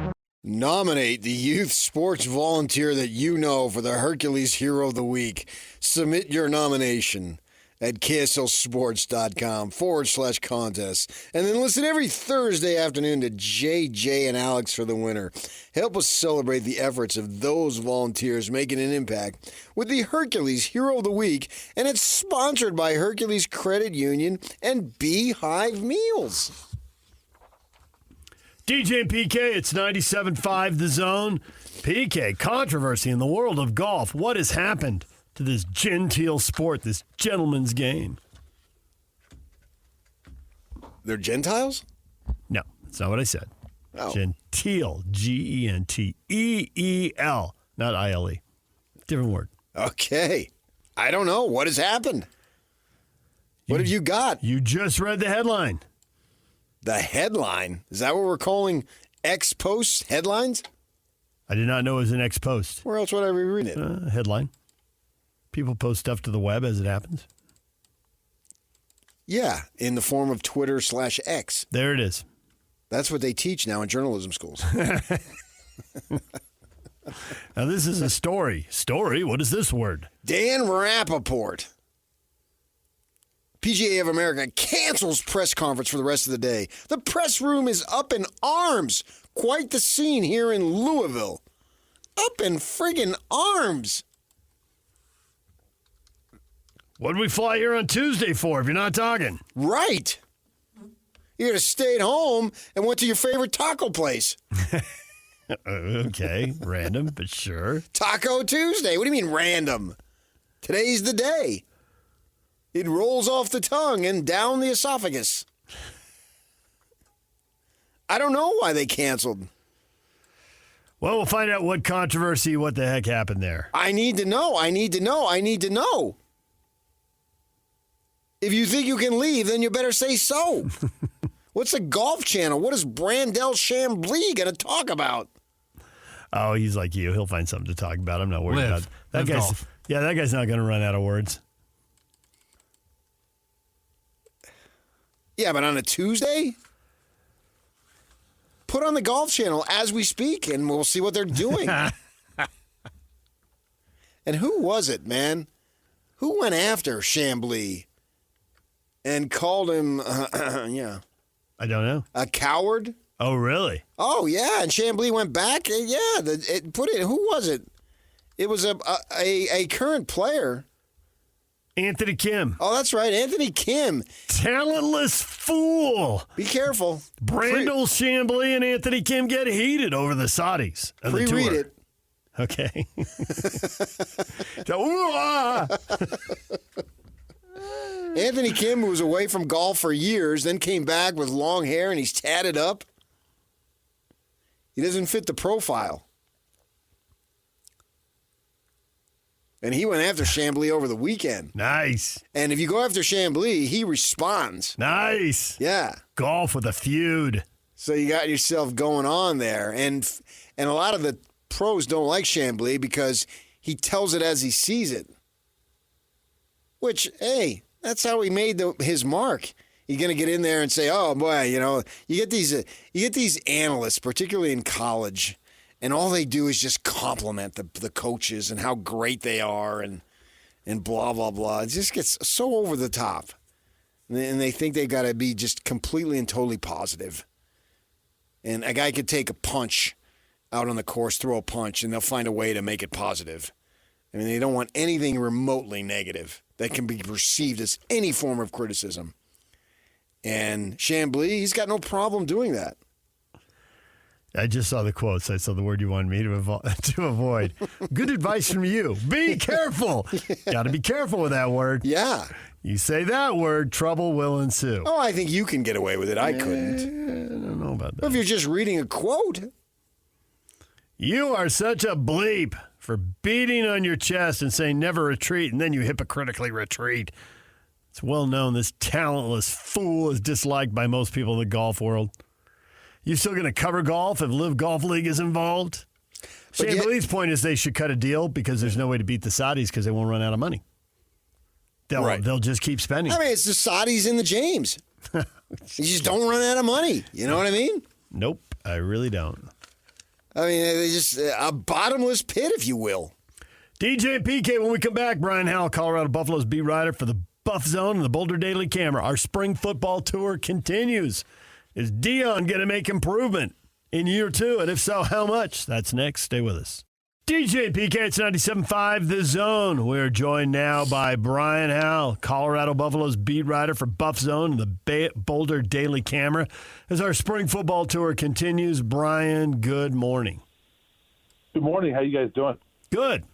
Nominate the youth sports volunteer that you know for the Hercules Hero of the Week. Submit your nomination at KSLSports.com/contest. And then listen every Thursday afternoon to JJ and Alex for the winner. Help us celebrate the efforts of those volunteers making an impact with the Hercules Hero of the Week. And it's sponsored by Hercules Credit Union and Beehive Meals.
DJ and PK, it's 97.5 The Zone. PK, controversy in the world of golf. What has happened to this genteel sport, this gentleman's game?
They're Gentiles?
No, that's not what I said.
Oh.
Genteel, Genteel, not ILE. Different word.
Okay. I don't know. What has happened? What have you got?
You just read the headline.
The headline? Is that what we're calling ex-post headlines?
I did not know it was an ex-post.
Where else would I read it?
Headline. People post stuff to the web as it happens.
Yeah, in the form of Twitter/X.
There it is.
That's what they teach now in journalism schools.
Now, this is a story. Story? What is this word?
Dan Rappaport. PGA of America cancels press conference for the rest of the day. The press room is up in arms. Quite the scene here in Louisville. Up in friggin' arms.
What did we fly here on Tuesday for if you're not talking?
Right. You could have stayed home and went to your favorite taco place.
Okay, random, but sure.
Taco Tuesday. What do you mean random? Today's the day. It rolls off the tongue and down the esophagus. I don't know why they canceled.
Well, we'll find out what controversy, what the heck happened there.
I need to know. If you think you can leave, then you better say so. What's the Golf Channel? What is Brandel Chambly going to talk about?
Oh, he's like you. He'll find something to talk about. I'm not worried about that.
Golf.
Yeah, that guy's not going to run out of words.
Yeah, but on a Tuesday? put on the Golf Channel as we speak, and we'll see what they're doing. And who was it, man? Who went after Chambly and called him,
I don't know.
A coward?
Oh, really?
Oh, yeah, and Chambly went back. Who was it? It was a current player.
Anthony Kim.
Oh, that's right, Anthony Kim.
Talentless fool.
Be careful.
Brandel Chambly and Anthony Kim get heated over the Saudis.
Pre-read it.
Okay.
Anthony Kim, who was away from golf for years, then came back with long hair and he's tatted up. He doesn't fit the profile. And he went after Chambly over the weekend.
Nice.
And if you go after Chambly, he responds.
Nice.
Yeah.
Golf with a feud.
So you got yourself going on there. And a lot of the pros don't like Chambly because he tells it as he sees it. Which, hey, that's how he made his mark. You're going to get in there and say, oh, boy, you get these analysts, particularly in college, and all they do is just compliment the coaches and how great they are and blah, blah, blah. It just gets so over the top. And they think they got to be just completely and totally positive. And a guy could take a punch out on the course, throw a punch, and they'll find a way to make it positive. I mean, they don't want anything remotely negative that can be perceived as any form of criticism. And Chambly, he's got no problem doing that.
I just saw the quotes. I saw the word you wanted me to avoid. Good advice from you. Be careful. Got to be careful with that word.
Yeah.
You say that word, trouble will ensue.
Oh, I think you can get away with it. I couldn't.
I don't know about that.
Well, if you're just reading a quote.
You are such a bleep for beating on your chest and saying never retreat, and then you hypocritically retreat. It's well known this talentless fool is disliked by most people in the golf world. You still going to cover golf if Live Golf League is involved? Chambly's point is they should cut a deal because there's no way to beat the Saudis because they won't run out of money. They'll just keep spending.
I mean, it's the Saudis and the James. You just don't run out of money. You know what I mean?
Nope, I really don't.
I mean, it's just a bottomless pit, if you will.
DJ and PK, when we come back, Brian Howell, Colorado Buffaloes beat writer for the Buff Zone and the Boulder Daily Camera. Our spring football tour continues. Is Dion going to make improvement in year 2? And if so, how much? That's next. Stay with us. DJ and PK, it's 97.5 The Zone. We're joined now by Brian Howell, Colorado Buffaloes beat writer for Buff Zone and the Boulder Daily Camera. As our spring football tour continues, Brian, good morning.
Good morning. How you guys doing?
Good.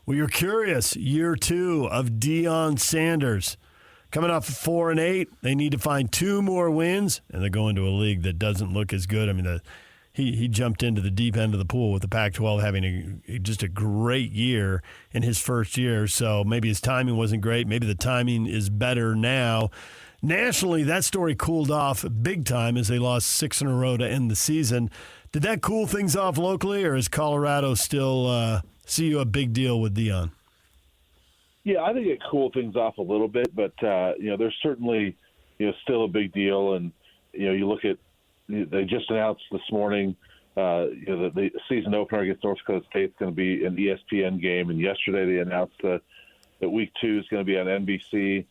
Well, you're curious. Year 2 of Deion Sanders. Coming off 4-8, they need to find 2 more wins, and they're going to a league that doesn't look as good. I mean, he jumped into the deep end of the pool with the Pac-12 having just a great year in his first year, so maybe his timing wasn't great. Maybe the timing is better now. Nationally, that story cooled off big time as they lost 6 in a row to end the season. Did that cool things off locally, or is Colorado still see you a big deal with Deion?
Yeah, I think it cooled things off a little bit, but there's certainly still a big deal. And you look at they just announced this morning the season opener against North Dakota State is going to be an ESPN game, and yesterday they announced that week 2 is going to be on NBC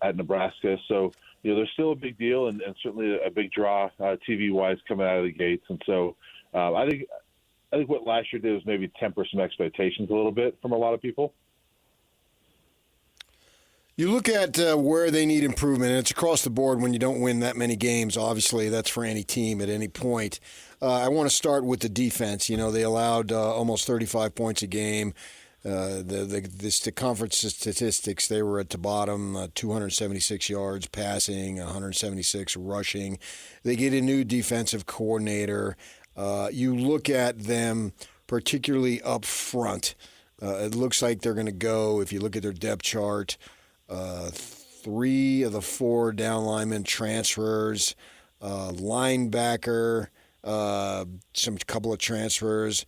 at Nebraska. So there's still a big deal, and certainly a big draw TV wise coming out of the gates. And so I think what last year did was maybe temper some expectations a little bit from a lot of people.
You look at where they need improvement, and it's across the board when you don't win that many games. Obviously, that's for any team at any point. I want to start with the defense. They allowed almost 35 points a game. The conference statistics, they were at the bottom, 276 yards passing, 176 rushing. They get a new defensive coordinator. You look at them, particularly up front. It looks like they're going to go, if you look at their depth chart, 3 of the 4 down linemen transfers, linebacker, some couple of transfers.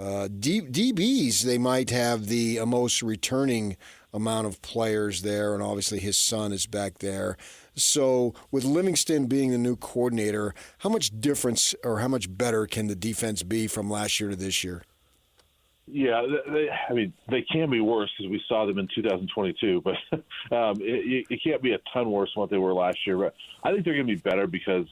DBs, they might have the most returning amount of players there, and obviously his son is back there. So with Livingston being the new coordinator, how much difference or how much better can the defense be from last year to this year?
Yeah, they can be worse because we saw them in 2022, but it can't be a ton worse than what they were last year. But I think they're going to be better because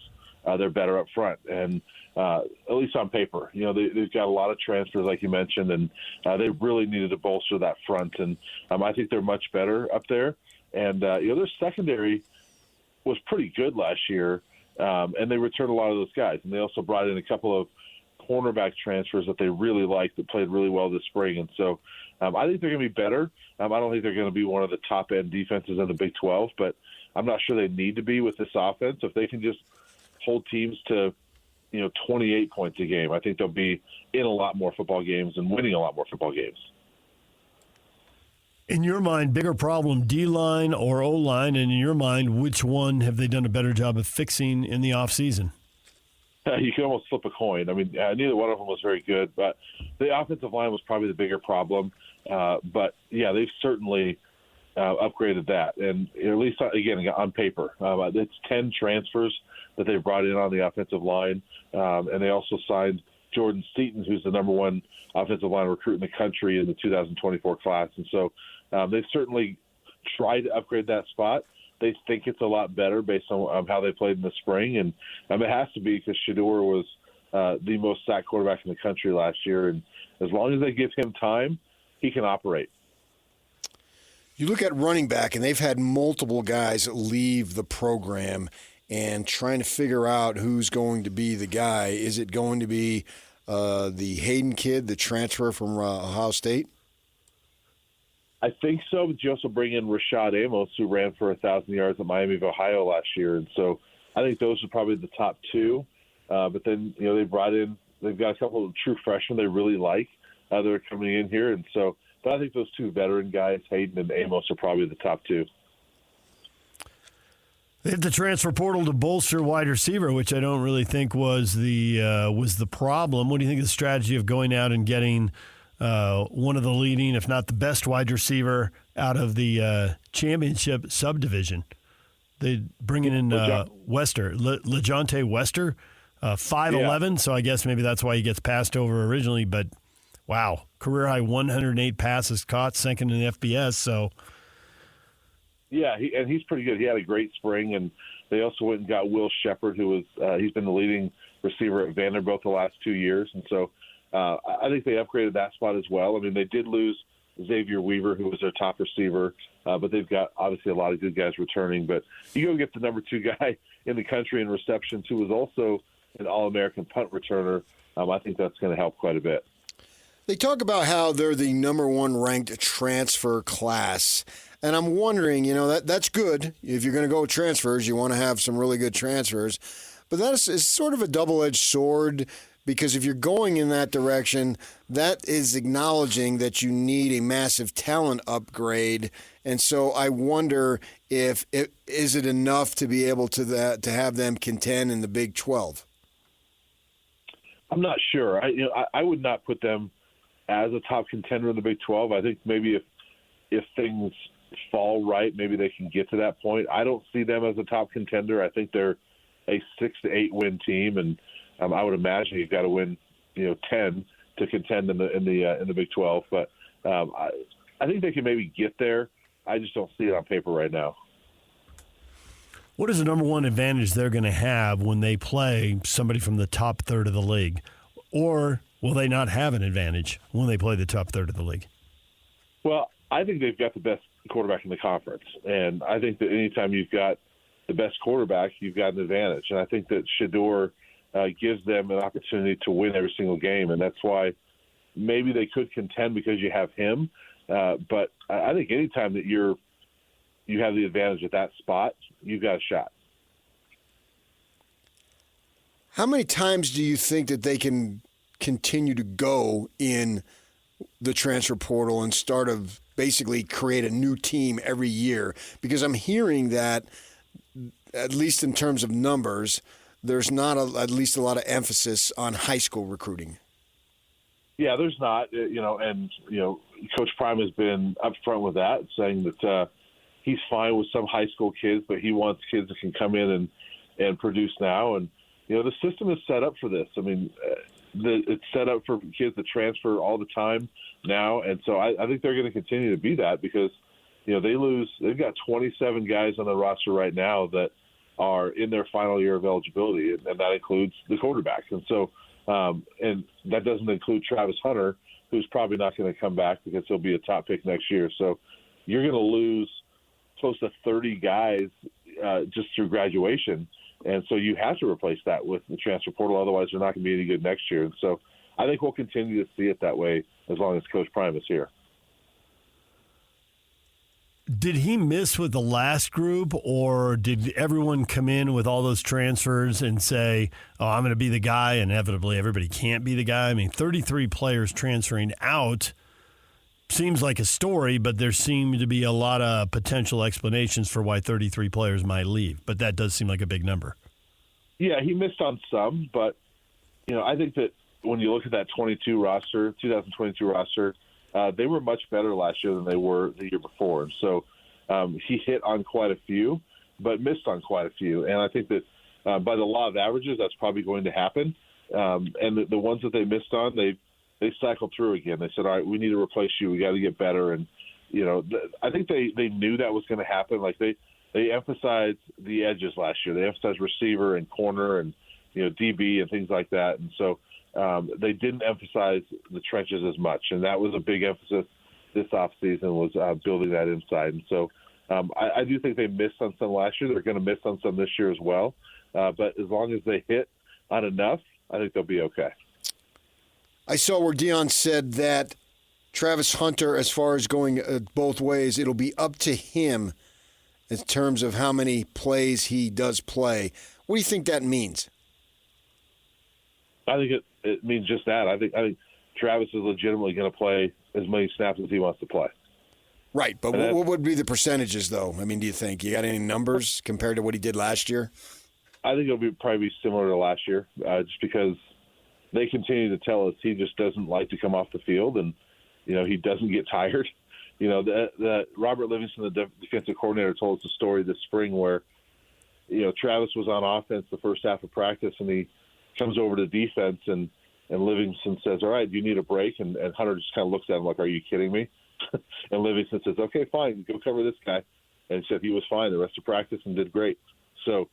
they're better up front, and at least on paper. They've got a lot of transfers, like you mentioned, and they really needed to bolster that front. And I think they're much better up there. And their secondary was pretty good last year, and they returned a lot of those guys. And they also brought in a couple of cornerback transfers that they really liked that played really well this spring. And so I think they're going to be better. I don't think they're going to be one of the top-end defenses in the Big 12, but I'm not sure they need to be with this offense. If they can just hold teams to 28 points a game, I think they'll be in a lot more football games and winning a lot more football games.
In your mind, bigger problem, D-line or O-line? And in your mind, which one have they done a better job of fixing in the offseason?
You can almost flip a coin. Neither one of them was very good, but the offensive line was probably the bigger problem. But, yeah, they've certainly upgraded that. And at least, again, on paper, it's 10 transfers that they brought in on the offensive line. And they also signed Jordan Seaton, who's the number one offensive line recruit in the country in the 2024 class. And so they've certainly tried to upgrade that spot. They think it's a lot better based on how they played in the spring. And it has to be because Shedeur was the most sacked quarterback in the country last year. And as long as they give him time, he can operate.
You look at running back, and they've had multiple guys leave the program and trying to figure out who's going to be the guy. Is it going to be the Hayden kid, the transfer from Ohio State?
I think so, but you also bring in Rashad Amos, who ran for 1,000 yards at Miami of Ohio last year. And so I think those are probably the top two. But then, they've got a couple of true freshmen they really like that are coming in here. And so, but I think those two veteran guys, Hayden and Amos, are probably the top two.
They had the transfer portal to bolster wide receiver, which I don't really think was the problem. What do you think of the strategy of going out and getting one of the leading, if not the best, wide receiver out of the championship subdivision? They bringing in Wester, LeJohntay Wester, 5'11", so I guess maybe that's why he gets passed over originally. But wow, career high 108 passes caught, second in the FBS. So.
Yeah, he's pretty good. He had a great spring, and they also went and got Will Shepard, who was he's been the leading receiver at Vanderbilt the last 2 years, and so I think they upgraded that spot as well. They did lose Xavier Weaver, who was their top receiver, but they've got obviously a lot of good guys returning. But you go get the number 2 guy in the country in receptions, who was also an All-American punt returner. I think that's going to help quite a bit.
They talk about how they're the number 1 ranked transfer class. And I'm wondering, that's good. If you're going to go with transfers, you want to have some really good transfers. But that is sort of a double-edged sword, because if you're going in that direction, that is acknowledging that you need a massive talent upgrade. And so I wonder is it enough to be able to have them contend in the Big 12?
I'm not sure. I would not put them as a top contender in the Big 12. I think maybe if things fall right, maybe they can get to that point. I don't see them as a top contender. I think they're a 6 to 8 win team, and I would imagine you've got to win 10 to contend in the Big 12. But I think they can maybe get there. I just don't see it on paper right now.
What is the number one advantage they're going to have when they play somebody from the top third of the league? Or will they not have an advantage when they play the top third of the league?
Well, I think they've got the best quarterback in the conference. And I think that anytime you've got the best quarterback, you've got an advantage. And I think that Shedeur gives them an opportunity to win every single game. And that's why maybe they could contend because you have him. But I think anytime that you have the advantage at that spot, you've got a shot.
How many times do you think that they can continue to go in the transfer portal and start to basically create a new team every year? Because I'm hearing that, at least in terms of numbers, there's not at least a lot of emphasis on high school recruiting.
Yeah, there's not, Coach Prime has been upfront with that, saying that he's fine with some high school kids, but he wants kids that can come in and produce now. And, the system is set up for this. I mean, it's set up for kids to transfer all the time now. And so I think they're going to continue to be that because, they've got 27 guys on the roster right now that are in their final year of eligibility, and that includes the quarterback. And so, and that doesn't include Travis Hunter, who's probably not going to come back because he'll be a top pick next year. So you're going to lose close to 30 guys just through graduation. And so you have to replace that with the transfer portal. Otherwise, they're not going to be any good next year. And so I think we'll continue to see it that way as long as Coach Prime is here.
Did he miss with the last group, or did everyone come in with all those transfers and say, oh, I'm going to be the guy, and inevitably everybody can't be the guy? I mean, 33 players transferring out seems like a story, but there seem to be a lot of potential explanations for why 33 players might leave. But that does seem like a big number.
Yeah, he missed on some, but, I think that when you look at that 2022 roster, they were much better last year than they were the year before. And so he hit on quite a few, but missed on quite a few. And I think that by the law of averages, that's probably going to happen. And the ones that they missed on, they cycled through again. They said, all right, we need to replace you. We got to get better. And, I think they knew that was going to happen. Like they emphasized the edges last year. They emphasized receiver and corner and, DB and things like that. And so they didn't emphasize the trenches as much. And that was a big emphasis this offseason was building that inside. And so I do think they missed on some last year. They're going to miss on some this year as well. But as long as they hit on enough, I think they'll be okay.
I saw where Deion said that Travis Hunter, as far as going both ways, it'll be up to him in terms of how many plays he does play. What do you think that means?
I think it means just that. I think Travis is legitimately going to play as many snaps as he wants to play.
Right, but what would be the percentages, though? I mean, do you think? You got any numbers compared to what he did last year?
I think it'll probably be similar to last year, just because they continue to tell us he just doesn't like to come off the field, and he doesn't get tired. That Robert Livingston, the defensive coordinator, told us a story this spring where Travis was on offense the first half of practice, and he comes over to defense, and Livingston says, all right, do you need a break? And Hunter just kind of looks at him like, are you kidding me? And Livingston says, okay, fine, go cover this guy. And said he was fine the rest of practice and did great. So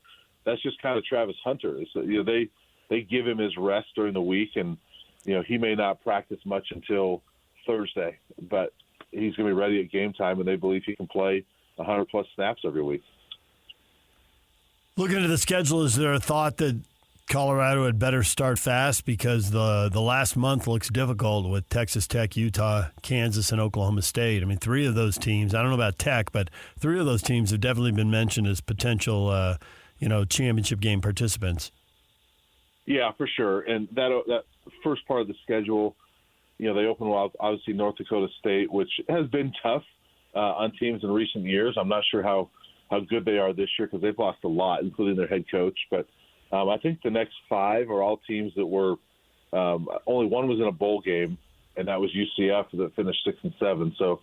that's just kind of Travis Hunter. They give him his rest during the week, and he may not practice much until Thursday, but he's going to be ready at game time, and they believe he can play 100-plus snaps every week.
Looking at the schedule, is there a thought that Colorado had better start fast because the last month looks difficult with Texas Tech, Utah, Kansas, and Oklahoma State? I mean, three of those teams, I don't know about Tech, but three of those teams have definitely been mentioned as potential, championship game participants.
Yeah, for sure. And that first part of the schedule, they open with obviously North Dakota State, which has been tough on teams in recent years. I'm not sure how good they are this year because they've lost a lot, including their head coach. But I think the next five are all teams that were only one was in a bowl game, and that was UCF that finished 6 and 7. So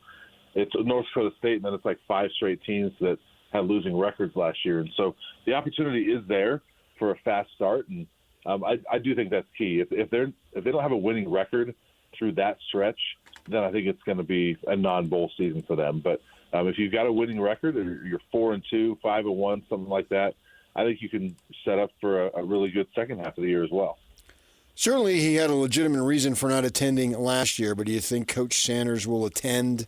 it's North Dakota State, and then it's like five straight teams that had losing records last year. And so the opportunity is there for a fast start, and I do think that's key. If they don't have a winning record through that stretch, then I think it's going to be a non-bowl season for them. But if you've got a winning record, or you're 4-2, 5-1, something like that, I think you can set up for a really good second half of the year as well.
Certainly he had a legitimate reason for not attending last year, but do you think Coach Sanders will attend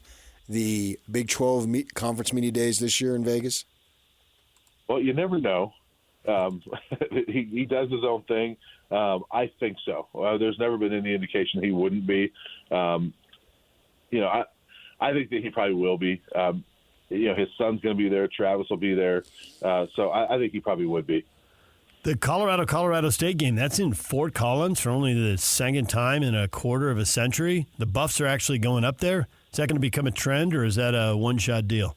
the Big 12 conference media days this year in Vegas?
Well, you never know. He does his own thing. I think so. There's never been any indication he wouldn't be. I think that he probably will be. His son's going to be there. Travis will be there. So I think he probably would be.
The Colorado State game, that's in Fort Collins for only the second time in a quarter of a century. The Buffs are actually going up there. Is that going to become a trend, or is that a one-shot deal?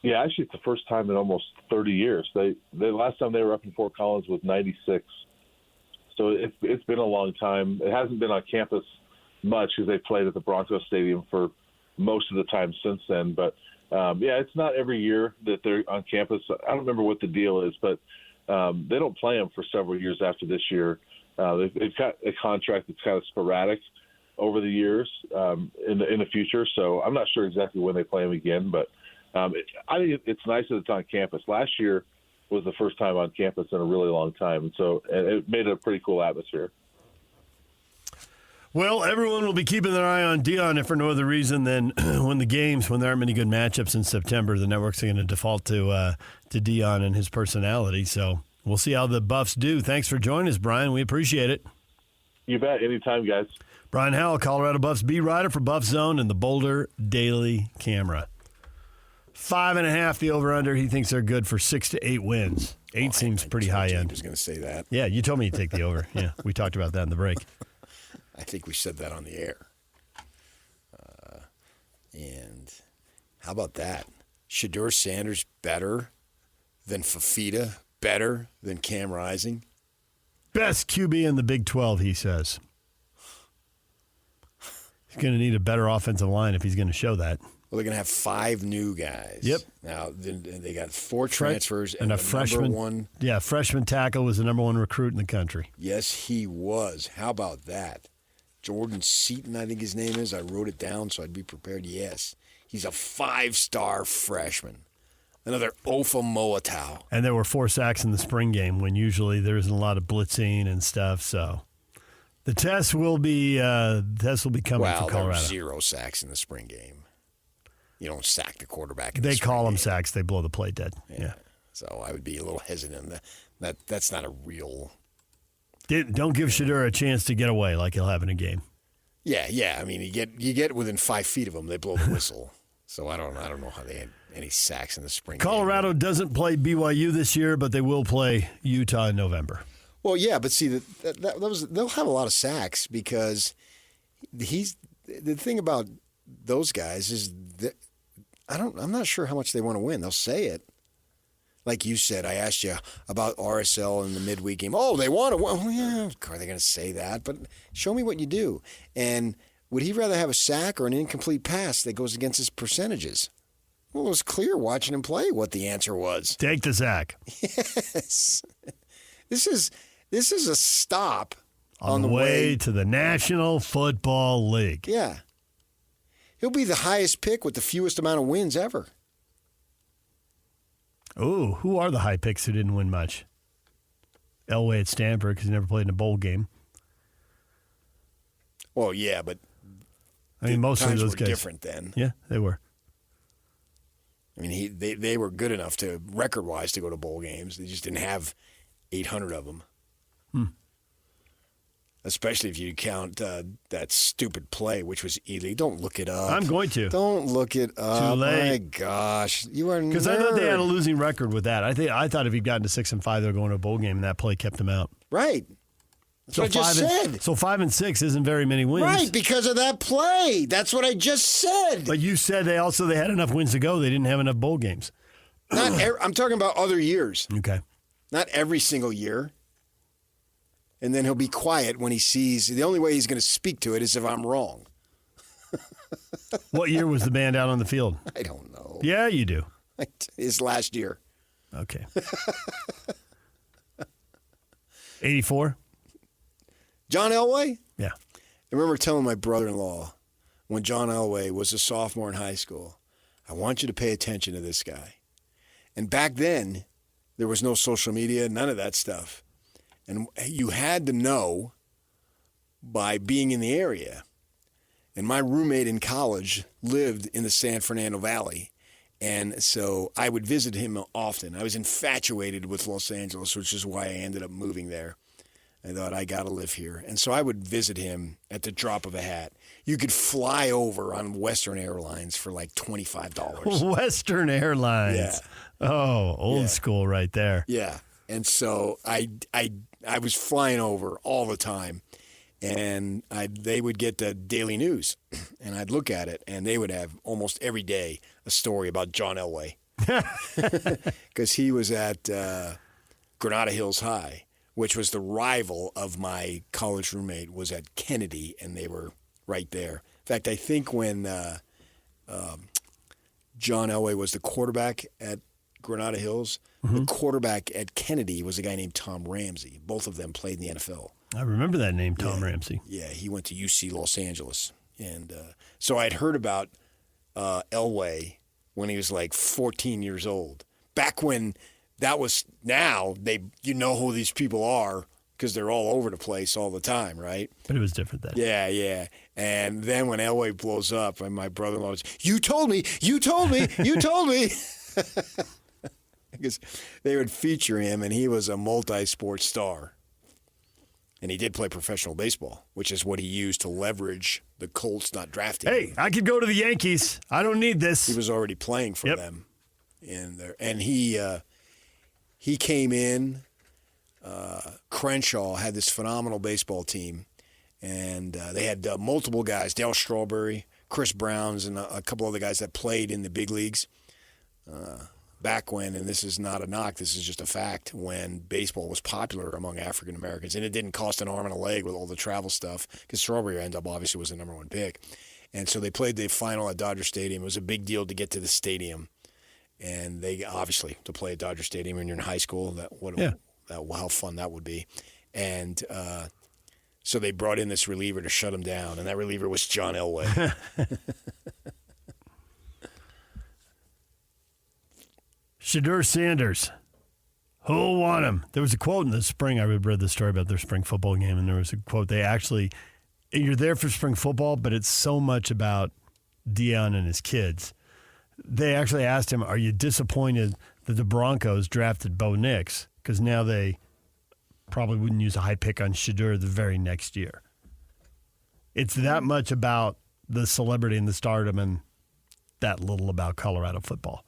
Yeah, actually, it's the first time in almost 30 years. The last time they were up in Fort Collins was 96. So it's been a long time. It hasn't been on campus much because they played at the Broncos Stadium for most of the time since then. But it's not every year that they're on campus. I don't remember what the deal is, but they don't play them for several years after this year. They've got a contract that's kind of sporadic over the years in the future. So I'm not sure exactly when they play them again, but I think it's nice that it's on campus. Last year was the first time on campus in a really long time, and so it made it a pretty cool atmosphere.
Well, everyone will be keeping their eye on Deion if for no other reason than when there aren't many good matchups in September, the networks are going to default to Deion and his personality. So we'll see how the Buffs do. Thanks for joining us, Brian. We appreciate it.
You bet. Anytime, guys.
Brian Howell, Colorado Buffs beat writer for Buff Zone and the Boulder Daily Camera. 5.5 the over-under. He thinks they're good for 6 to 8 wins. 8 seems pretty high end.
I was going to say that.
Yeah, you told me to take the over. Yeah, we talked about that in the break.
I think we said that on the air. And how about that? Shedeur Sanders better than Fafita, better than Cam Rising?
Best QB in the Big 12, he says. He's going to need a better offensive line if he's going to show that.
Well, they're going to have 5 new guys.
Yep.
Now, they got 4 transfers
and a freshman.
Number one.
Yeah, freshman tackle was the number 1 recruit in the country.
Yes, he was. How about that? Jordan Seaton, I think his name is. I wrote it down so I'd be prepared. Yes. He's a 5-star freshman. Another Ofa Moatau.
And there were 4 sacks in the spring game when usually there isn't a lot of blitzing and stuff. So the test will be coming for Colorado.
There were 0 sacks in the spring game. You don't sack the quarterback.
They call them sacks. They blow the play dead. Yeah.
So I would be a little hesitant. That's not a real.
Don't give Shedeur a chance to get away like he'll have in a game.
Yeah. I mean, you get within 5 feet of them, they blow the whistle. So I don't know how they had any sacks in the spring.
Colorado doesn't play BYU this year, but they will play Utah in November.
Well, yeah, but see they'll have a lot of sacks because the thing about those guys is that I'm not sure how much they want to win. They'll say it. Like you said, I asked you about RSL in the midweek game. Oh, they want to win. Well, yeah, of course they're going to say that, but show me what you do. And would he rather have a sack or an incomplete pass that goes against his percentages? Well, it was clear watching him play what the answer was.
Take the sack.
Yes. This is a stop
on the way to the National Football League.
Yeah. He'll be the highest pick with the fewest amount of wins ever.
Oh, who are the high picks who didn't win much? Elway at Stanford because he never played in a bowl game.
Well, yeah, but
I mean, most of those guys
were different then.
Yeah, they were.
I mean, they were good enough to record-wise to go to bowl games. They just didn't have 800 of them. Especially if you count that stupid play, which was illegal. Don't look it up.
I'm going to.
Don't look it up.
Too late.
My gosh, you are
because I thought they had a losing record with that. I thought if he'd gotten to 6-5, they were going to a bowl game, and that play kept them out.
Right. That's what I just said.
So 5-6 isn't very many wins.
Right, because of that play. That's what I just said.
But you said they had enough wins to go. They didn't have enough bowl games.
I'm talking about other years.
Okay.
Not every single year. And then he'll be quiet when he sees. The only way he's going to speak to it is if I'm wrong.
What year was the band out on the field?
I don't know.
Yeah, you do.
His last year.
Okay. 84?
John Elway?
Yeah.
I remember telling my brother-in-law when John Elway was a sophomore in high school, I want you to pay attention to this guy. And back then, there was no social media, none of that stuff. And you had to know by being in the area. And my roommate in college lived in the San Fernando Valley. And so I would visit him often. I was infatuated with Los Angeles, which is why I ended up moving there. I thought, I got to live here. And so I would visit him at the drop of a hat. You could fly over on Western Airlines for like $25.
Western Airlines.
Yeah.
Oh, old school right there.
Yeah. And so I was flying over all the time, and they would get the daily news, and I'd look at it, and they would have almost every day a story about John Elway because he was at Granada Hills High, which was the rival of my college roommate was at Kennedy, and they were right there. In fact, I think when John Elway was the quarterback at Granada Hills. The quarterback at Kennedy was a guy named Tom Ramsey. Both of them played in the NFL.
I remember that name, Tom Ramsey.
Yeah, he went to UC Los Angeles. And so I'd heard about Elway when he was like 14 years old. Back when that was, now you know who these people are because they're all over the place all the time, right?
But it was different then.
Yeah. And then when Elway blows up, and my brother-in-law was, you told me. Because they would feature him, and he was a multi-sport star. And he did play professional baseball, which is what he used to leverage the Colts not drafting him.
Hey, I could go to the Yankees. I don't need this.
He was already playing for them. And he came in. Crenshaw had this phenomenal baseball team. And they had multiple guys, Dale Strawberry, Chris Browns, and a couple other guys that played in the big leagues. Back when, and this is not a knock, this is just a fact, when baseball was popular among African Americans, and it didn't cost an arm and a leg with all the travel stuff, because Strawberry ended up obviously was the number one pick. And so they played the final at Dodger Stadium. It was a big deal to get to the stadium. And they obviously, to play at Dodger Stadium when you're in high school, how fun that would be. And so they brought in this reliever to shut him down, and that reliever was John Elway.
Shedeur Sanders. Who'll want him? There was a quote in the spring. I read the story about their spring football game, and there was a quote. They actually, you're there for spring football, but it's so much about Deion and his kids. They actually asked him, are you disappointed that the Broncos drafted Bo Nix? Because now they probably wouldn't use a high pick on Shedeur the very next year. It's that much about the celebrity and the stardom and that little about Colorado football.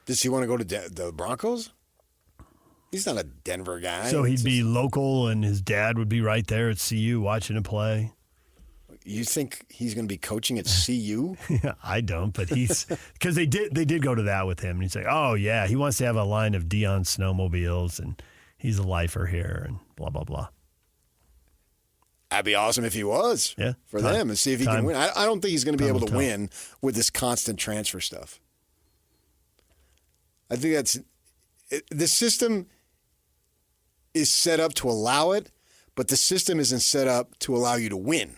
Does he want to go to the Broncos? He's not a Denver guy.
So he'd be local, and his dad would be right there at CU watching him play.
You think he's going to be coaching at CU?
Yeah, I don't, but he's because they did go to that with him, and he's like, oh yeah, he wants to have a line of Deion snowmobiles, and he's a lifer here, and blah blah blah.
That'd be awesome if he was.
Yeah,
for them, and see if he can win. I don't think he's going to be able to win with this constant transfer stuff. I think the system is set up to allow it, but the system isn't set up to allow you to win.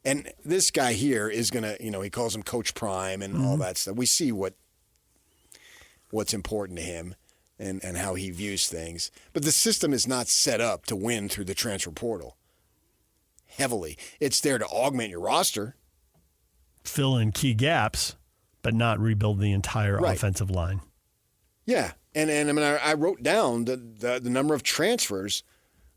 And this guy here is going to, he calls him Coach Prime and all that stuff. We see what's important to him and how he views things. But the system is not set up to win through the transfer portal heavily. It's there to augment your roster.
Fill in key gaps, but not rebuild the entire offensive line.
Yeah, and I mean, I wrote down the number of transfers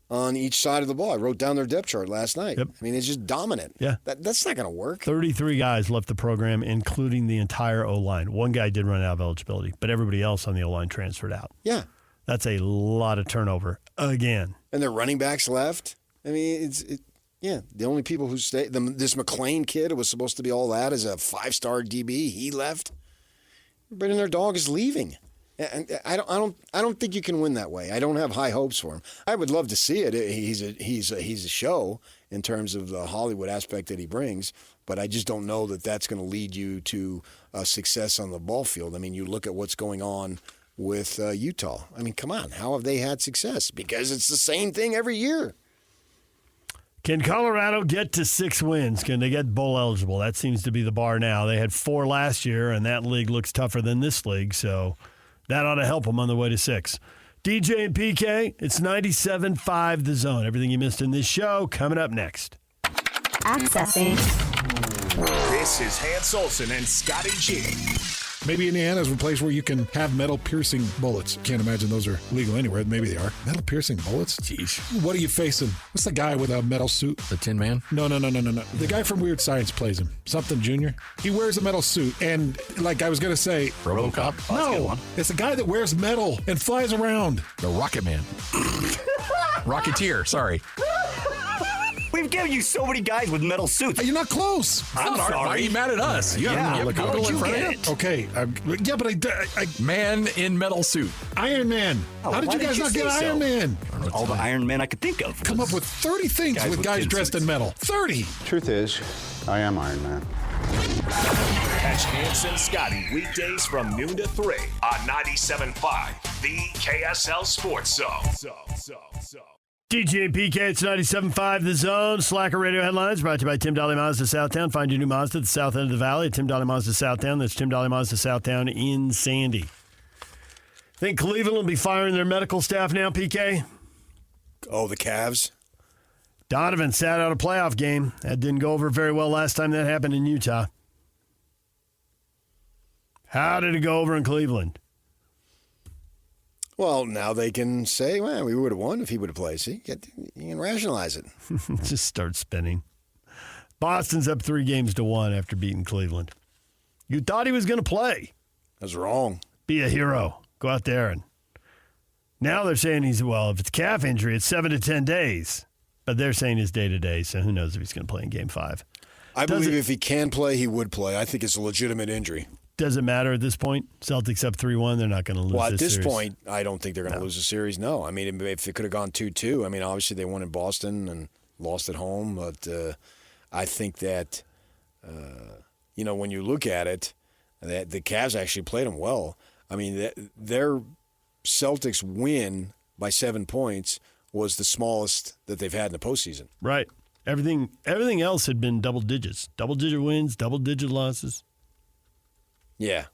on each side of the ball. I wrote down their depth chart last night.
Yep.
I mean, it's just dominant.
Yeah.
That's not going to work.
33 guys left the program, including the entire O-line. One guy did run out of eligibility, but everybody else on the O-line transferred out.
Yeah.
That's a lot of turnover again.
And their running backs left. I mean, the only people who stayed, this McLean kid who was supposed to be all that as a 5-star DB, he left. Everybody and their dog is leaving. And I don't think you can win that way. I don't have high hopes for him. I would love to see it. He's a show in terms of the Hollywood aspect that he brings, but I just don't know that that's going to lead you to success on the ball field. I mean, you look at what's going on with Utah. I mean, come on, how have they had success? Because it's the same thing every year.
Can Colorado get to 6 wins? Can they get bowl eligible? That seems to be the bar now. They had 4 last year, and that league looks tougher than this league, so that ought to help them on the way to 6. DJ and PK, it's 97.5 The Zone. Everything you missed in this show coming up next.
Accessing.
This is Hans Olsen and Scotty G.
Maybe Indiana's a place where you can have metal-piercing bullets. Can't imagine those are legal anywhere. Maybe they are. Metal-piercing bullets?
Jeez.
What are you facing? What's the guy with a metal suit?
The Tin Man?
No. The guy from Weird Science plays him. Something Junior. He wears a metal suit, and like I was going to say...
RoboCop?
No, it's the guy that wears metal and flies around.
The Rocket Man. Rocketeer, sorry.
We've given you so many guys with metal suits.
You're not close.
I'm sorry. Why are you mad at us? You have Google in front of you?
Okay. Yeah, but I
Man in metal suit.
Iron Man. How did you guys not get Iron Man?
All the Iron Man I could think of.
Come up with 30 things with guys dressed in metal. 30.
Truth is, I am Iron Man.
Catch Hanson Scotty weekdays from noon to 3 on 97.5, the KSL Sports Zone.
DJ and PK, it's 97.5 The Zone. Slacker Radio Headlines brought to you by Tim Dahle Mazda Southtown. Find your new Mazda at the south end of the valley at Tim Dahle Mazda Southtown. That's Tim Dahle Mazda Southtown in Sandy. Think Cleveland will be firing their medical staff now, PK?
Oh, the Cavs?
Donovan sat out a playoff game. That didn't go over very well last time that happened in Utah. How did it go over in Cleveland?
Well, now they can say, well, we would have won if he would have played. See, you can rationalize it.
Just start spinning. Boston's up 3-1 after beating Cleveland. You thought he was going to play.
That's wrong.
Be a hero. Go out there. And now they're saying if it's calf injury, it's 7 to 10 days. But they're saying it's day-to-day, so who knows if he's going to play in Game 5.
I believe if he can play, he would play. I think it's a legitimate injury.
Does it matter at this point? Celtics up 3-1. They're not going to lose this series.
Well, at this point, I don't think they're going to lose the series. No. I mean, if it could have gone 2-2, I mean, obviously they won in Boston and lost at home. But I think that, when you look at it, the Cavs actually played them well. I mean, their Celtics win by 7 points was the smallest that they've had in the postseason.
Right. Everything else had been double digits. Double-digit wins, double-digit losses.
Yeah.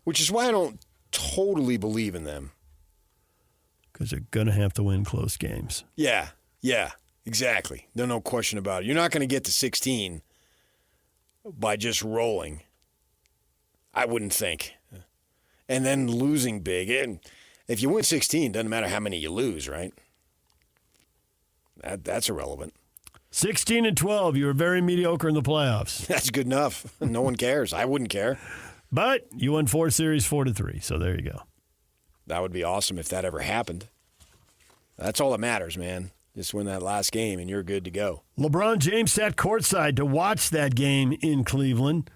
Which is why I don't totally believe in them.
Because they're going to have to win close games.
Yeah, exactly. There's no question about it. You're not going to get to 16 by just rolling. I wouldn't think. And then losing big. And if you win 16, doesn't matter how many you lose, right? That's irrelevant.
16-12, you were very mediocre in the playoffs.
That's good enough. No one cares. I wouldn't care.
But you won 4 series 4-3, so there you go.
That would be awesome if that ever happened. That's all that matters, man. Just win that last game and you're good to go.
LeBron James sat courtside to watch that game in Cleveland.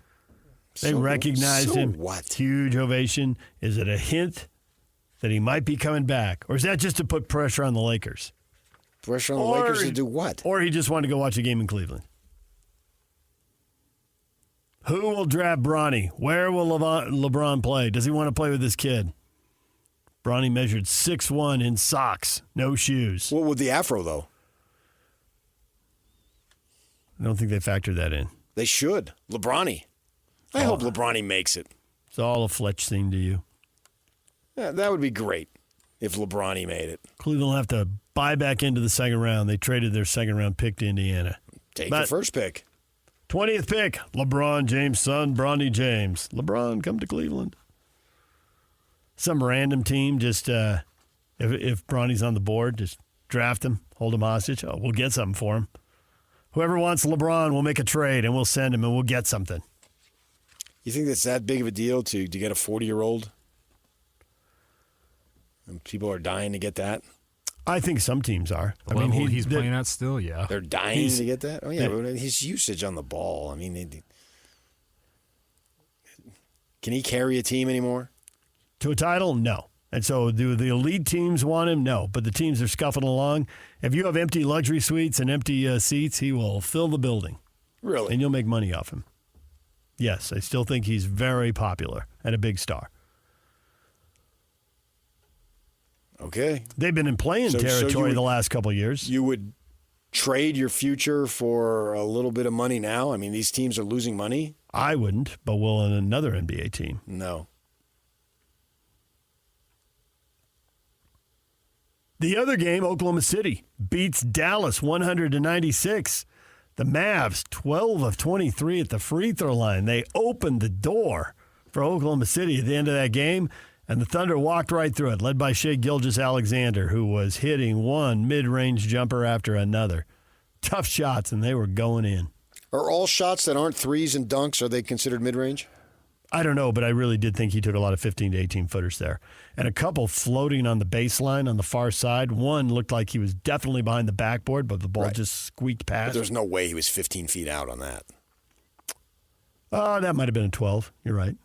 They recognized him.
What?
Huge ovation. Is it a hint that he might be coming back? Or is that just to put pressure on the Lakers?
Pressure on the Lakers to do what?
Or he just wanted to go watch a game in Cleveland. Who will draft Bronny? Where will LeBron play? Does he want to play with this kid? Bronny measured 6'1" in socks, no shoes.
What with the afro, though?
I don't think they factored that in.
They should. LeBronny. I hope LeBronny makes it.
It's all a Fletch thing to you.
Yeah, that would be great if LeBronny made it.
Cleveland will have to buy back into the second round. They traded their second-round pick to Indiana.
Take the first pick.
20th pick, LeBron James' son, Bronny James. LeBron, come to Cleveland. Some random team, just if Bronny's on the board, just draft him, hold him hostage. Oh, we'll get something for him. Whoever wants LeBron, we'll make a trade, and we'll send him, and we'll get something.
You think that's that big of a deal to get a 40-year-old? And people are dying to get that?
I think some teams are.
I mean, he's playing at still, yeah.
They're dying to get that? Oh, yeah, but his usage on the ball. I mean, can he carry a team anymore?
To a title? No. And so do the elite teams want him? No. But the teams are scuffing along. If you have empty luxury suites and empty seats, he will fill the building.
Really?
And you'll make money off him. Yes, I still think he's very popular and a big star.
Okay.
They've been in playing territory the last couple of years.
You would trade your future for a little bit of money now? I mean, these teams are losing money.
I wouldn't, but will another NBA team?
No.
The other game, Oklahoma City beats Dallas 100-96. The Mavs, 12 of 23 at the free throw line. They opened the door for Oklahoma City at the end of that game, and the Thunder walked right through it, led by Shai Gilgeous-Alexander, who was hitting one mid-range jumper after another. Tough shots, and they were going in.
Are all shots that aren't threes and dunks, are they considered mid-range?
I don't know, but I really did think he took a lot of 15 to 18-footers there. And a couple floating on the baseline on the far side. One looked like he was definitely behind the backboard, but the ball just squeaked past.
But there's no way he was 15 feet out on that.
That might have been a 12. You're right.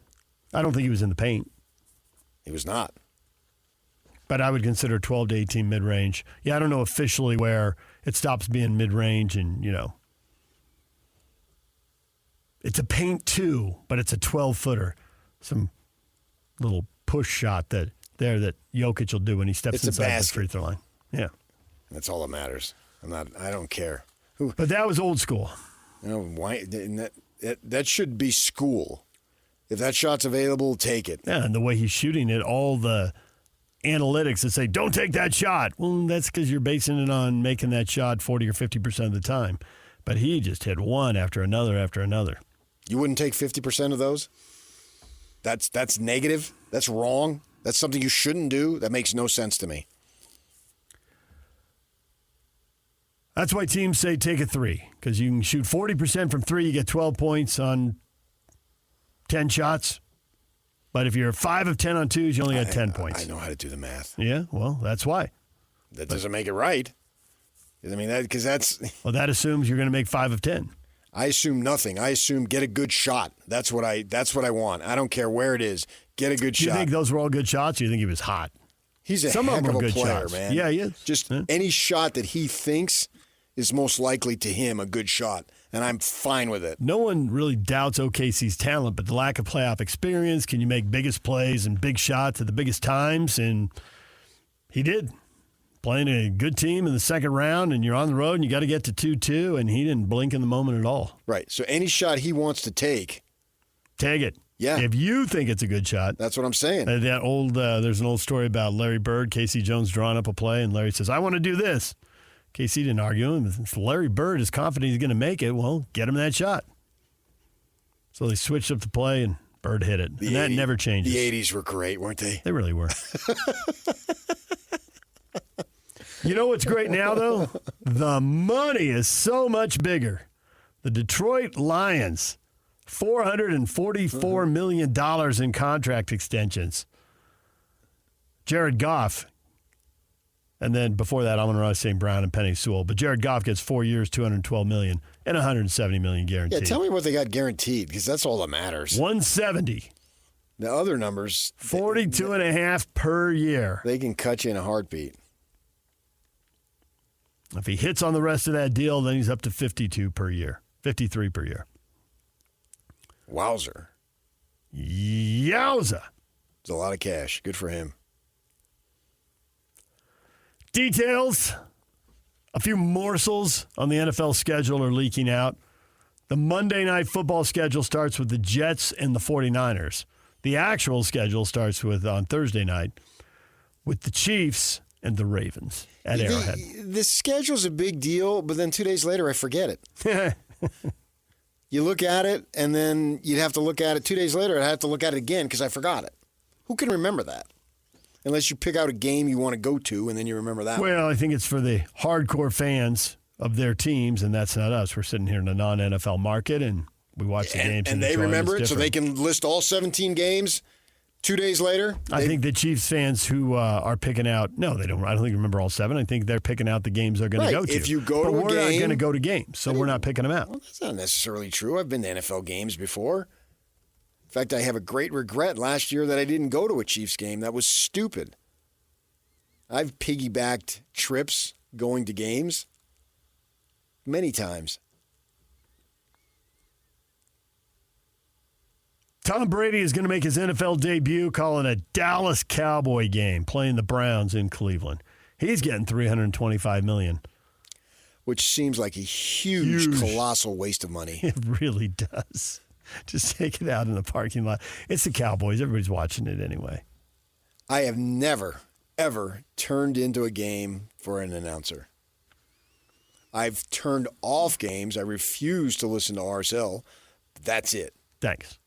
I don't think he was in the paint.
He was not.
But I would consider 12 to 18 mid-range. Yeah, I don't know officially where it stops being mid-range and, It's a paint 2, but it's a 12-footer. Some little push shot that Jokic will do when he steps inside the free throw line. Yeah.
That's all that matters. I don't care.
But that was old school.
Why? That should be school. If that shot's available, take it.
Yeah, and the way he's shooting it, all the analytics that say, don't take that shot. Well, that's because you're basing it on making that shot 40 or 50% of the time. But he just hit one after another after another.
You wouldn't take 50% of those? That's negative. That's wrong. That's something you shouldn't do. That makes no sense to me.
That's why teams say take a 3, because you can shoot 40% from 3, you get 12 points on 10 shots. But if you're 5 of 10 on 2s, you only got 10 points.
I know how to do the math.
Yeah, well, that's why.
That doesn't make it right. I mean, that's...
Well, that assumes you're going to make 5 of 10.
I assume nothing. I assume get a good shot. That's what I want. I don't care where it is. Get a good shot.
Do you think those were all good shots, or you think he was hot?
He's a
Some
heck of a
good
player,
shots.
man.
Yeah, he is.
Just any shot that he thinks is most likely to him a good shot, and I'm fine with it.
No one really doubts OKC's talent, but the lack of playoff experience, can you make biggest plays and big shots at the biggest times? And he did. Playing a good team in the second round, and you're on the road, and you got to get to 2-2, and he didn't blink in the moment at all.
Right. So any shot he wants to take
it.
Yeah.
If you think it's a good shot.
That's what I'm saying.
There's an old story about Larry Bird, Casey Jones drawing up a play, and Larry says, I want to do this. Casey didn't argue him. If Larry Bird is confident he's going to make it, well, get him that shot. So they switched up the play, and Bird hit it. And that never changes.
The 80s were great, weren't they?
They really were. You know what's great now, though? The money is so much bigger. The Detroit Lions, $444 million in contract extensions. Jared Goff, and then before that, Amon-Ra St. Brown and Penny Sewell. But Jared Goff gets 4 years, $212 million, and $170 million guaranteed.
Yeah, tell me what they got guaranteed, because that's all that matters.
$170.
The other numbers,
$42.5 per year.
They can cut you in a heartbeat.
If he hits on the rest of that deal, then he's up to 52 per year, 53 per year.
Wowzer.
Yowza.
It's a lot of cash. Good for him.
Details, a few morsels on the NFL schedule are leaking out. The Monday Night Football schedule starts with the Jets and the 49ers. The actual schedule starts on Thursday night with the Chiefs and the Ravens at Arrowhead.
The schedule's a big deal, but then 2 days later I forget it. You look at it, and then you'd have to look at it 2 days later. I'd have to look at it again because I forgot it. Who can remember that? Unless you pick out a game you want to go to, and then you remember that one.
Well, I think it's for the hardcore fans of their teams, and that's not us. We're sitting here in a non-NFL market, and we watch the games.
And they remember it, so they can list all 17 games 2 days later?
I think the Chiefs fans who are picking out, no, they don't. I don't think they remember all 7. I think they're picking out the games they're going to go to.
If you go
but
to a
we're
game,
not going to go to games, so we're not picking them out.
Well, that's not necessarily true. I've been to NFL games before. In fact, I have a great regret last year that I didn't go to a Chiefs game. That was stupid. I've piggybacked trips going to games many times.
Tom Brady is going to make his NFL debut calling a Dallas Cowboy game, playing the Browns in Cleveland. He's getting $325 million.
Which seems like a huge, colossal waste of money.
It really does. Just take it out in the parking lot. It's the Cowboys. Everybody's watching it anyway.
I have never, ever turned into a game for an announcer. I've turned off games. I refuse to listen to RSL. That's it.
Thanks.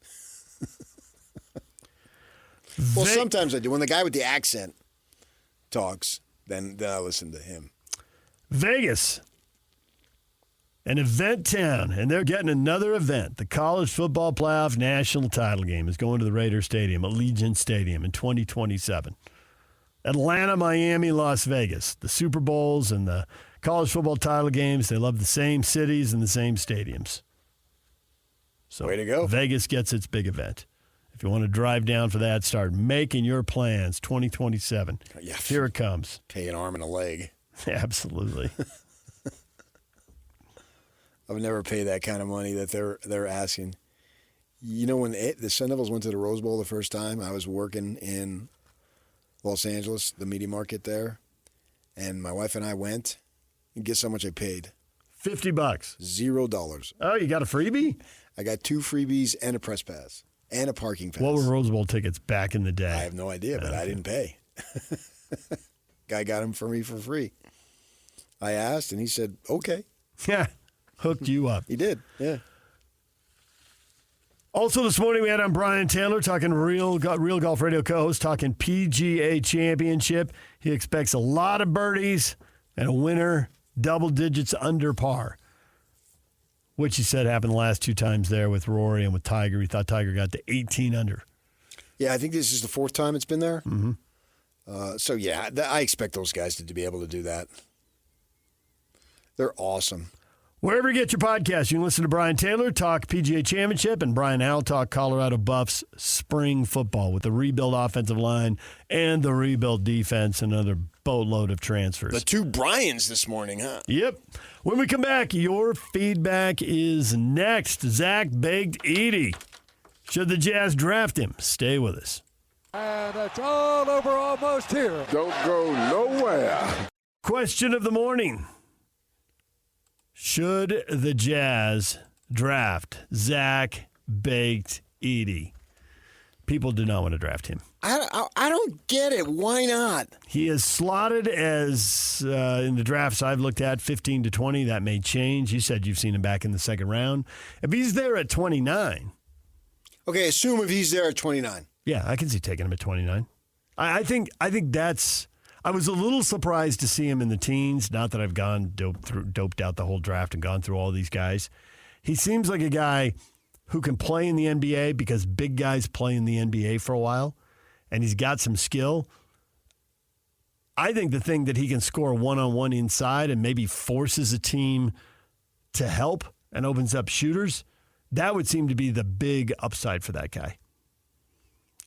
Well, sometimes I do. When the guy with the accent talks, then I listen to him.
Vegas, an event town, and they're getting another event. The College Football Playoff National Title Game is going to the Raider Stadium, Allegiant Stadium, in 2027. Atlanta, Miami, Las Vegas. The Super Bowls and the College Football Title Games, they love the same cities and the same stadiums. So
way to go.
Vegas gets its big event. If you want to drive down for that, start making your plans. 2027.
Yeah.
Here it comes.
Pay an arm and a leg.
Absolutely.
I would never pay that kind of money that they're asking. You know, when the Sun Devils went to the Rose Bowl the first time, I was working in Los Angeles, the media market there, and my wife and I went. And guess how much I paid?
$50.
$0.
Oh, you got a freebie?
I got 2 freebies and a press pass and a parking pass.
What were Rose Bowl tickets back in the day?
I have no idea, but I didn't pay. Guy got them for me for free. I asked, and he said, okay.
Yeah, hooked you up.
He did, yeah.
Also this morning we had on Brian Taylor talking Real Golf Radio co-host, talking PGA Championship. He expects a lot of birdies and a winner, double digits under par, which he said happened the last 2 times there with Rory and with Tiger. He thought Tiger got to 18 under.
Yeah, I think this is the 4th time it's been there.
Mm-hmm.
So, yeah, I expect those guys to be able to do that. They're awesome.
Wherever you get your podcast, you can listen to Brian Taylor talk PGA Championship and Brian Howell talk Colorado Buffs spring football with the rebuild offensive line and the rebuild defense and another boatload of transfers.
The 2 Bryans this morning, huh?
Yep. When we come back, your feedback is next. Zach Baked Edie. Should the Jazz draft him? Stay with us.
And it's all over almost here.
Don't go nowhere.
Question of the morning. Should the Jazz draft Zach Baked Edie? People do not want to draft him.
I don't get it. Why not?
He is slotted as, in the drafts I've looked at, 15 to 20. That may change. You said you've seen him back in the second round. If he's there at 29.
Okay, assume if he's there at 29.
Yeah, I can see taking him at 29. I think that's... I was a little surprised to see him in the teens. Not that I've doped out the whole draft and gone through all these guys. He seems like a guy who can play in the NBA because big guys play in the NBA for a while, and he's got some skill. I think the thing that he can score one-on-one inside and maybe forces a team to help and opens up shooters, that would seem to be the big upside for that guy.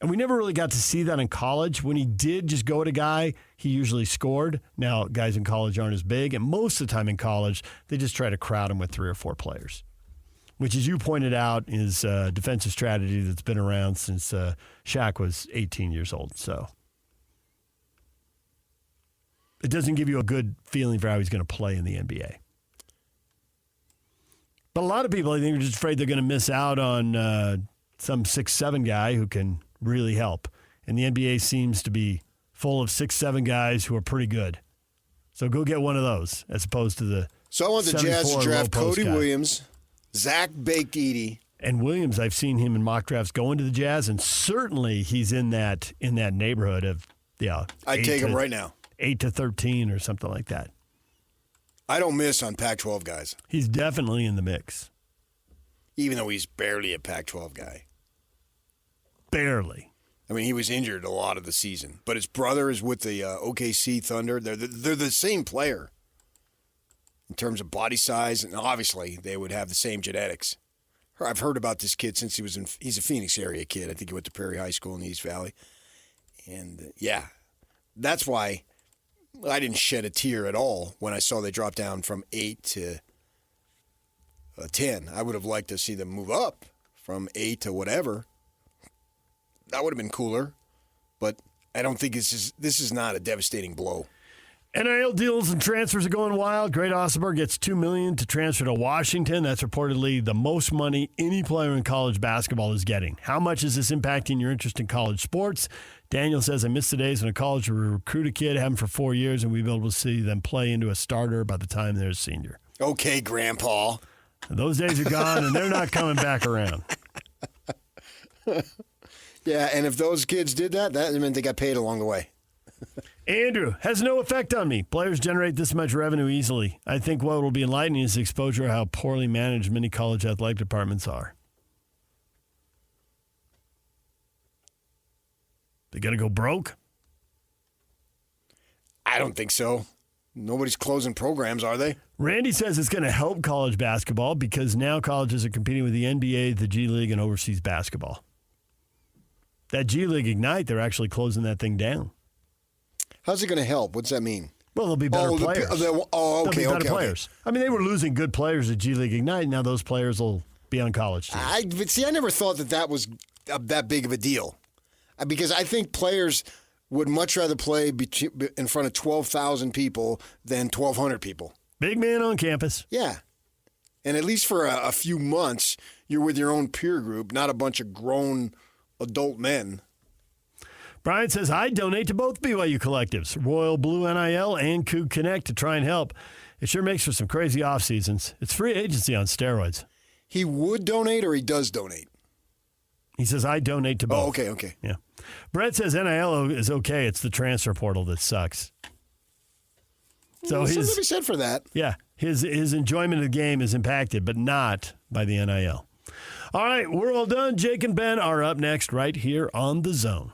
And we never really got to see that in college. When he did just go at a guy, he usually scored. Now, guys in college aren't as big, and most of the time in college, they just try to crowd him with 3 or 4 players, which, as you pointed out, is a defensive strategy that's been around since Shaq was 18 years old. So it doesn't give you a good feeling for how he's going to play in the NBA. But a lot of people, I think, are just afraid they're going to miss out on some 6'7" guy who can really help. And the NBA seems to be full of 6'7" guys who are pretty good. So go get one of those as opposed to the
So I want the Jazz to draft Cody
guy.
Williams, Zach Baked Edie.
And Williams, I've seen him in mock drafts going to the Jazz, and certainly he's in that neighborhood of,
I'd take him right now.
8 to 13 or something like that.
I don't miss on Pac-12 guys.
He's definitely in the mix.
Even though he's barely a Pac-12 guy.
Barely.
I mean, he was injured a lot of the season. But his brother is with the OKC Thunder. They're the same player in terms of body size, and obviously they would have the same genetics. I've heard about this kid since he's a Phoenix area kid. I think he went to Prairie High School in the East Valley. And, that's why I didn't shed a tear at all when I saw they dropped down from 8 to 10. I would have liked to see them move up from 8 to whatever. That would have been cooler, but I don't think this is not a devastating blow.
NIL deals and transfers are going wild. Great Ossenberg gets $2 million to transfer to Washington. That's reportedly the most money any player in college basketball is getting. How much is this impacting your interest in college sports? Daniel says, I miss the days when a college would recruit a kid, have him for 4 years, and we'd be able to see them play into a starter by the time they're a senior.
Okay, Grandpa.
Those days are gone, and they're not coming back around.
Yeah, and if those kids did that meant they got paid along the way.
Andrew, has no effect on me. Players generate this much revenue easily. I think what will be enlightening is the exposure of how poorly managed many college athletic departments are. They got to go broke?
I don't think so. Nobody's closing programs, are they?
Randy says it's going to help college basketball because now colleges are competing with the NBA, the G League, and overseas basketball. That G League Ignite, they're actually closing that thing down.
How's it going to help? What's that mean?
Well, they'll be better players.
Okay,
They'll be better players. I mean, they were losing good players at G League Ignite. Now those players will be on college teams.
I never thought that was that big of a deal, because I think players would much rather play in front of 12,000 people than 1,200 people.
Big man on campus.
Yeah. And at least for a few months, you're with your own peer group, not a bunch of grown adult men.
Brian says, I donate to both BYU collectives, Royal Blue NIL and Coug Connect, to try and help. It sure makes for some crazy off seasons. It's free agency on steroids.
He would donate or he does donate?
He says, I donate to both.
Oh, okay.
Yeah. Brett says NIL is okay. It's the transfer portal that sucks. So
something to be said for that.
Yeah. His enjoyment of the game is impacted, but not by the NIL. All right, we're all done. Jake and Ben are up next right here on The Zone.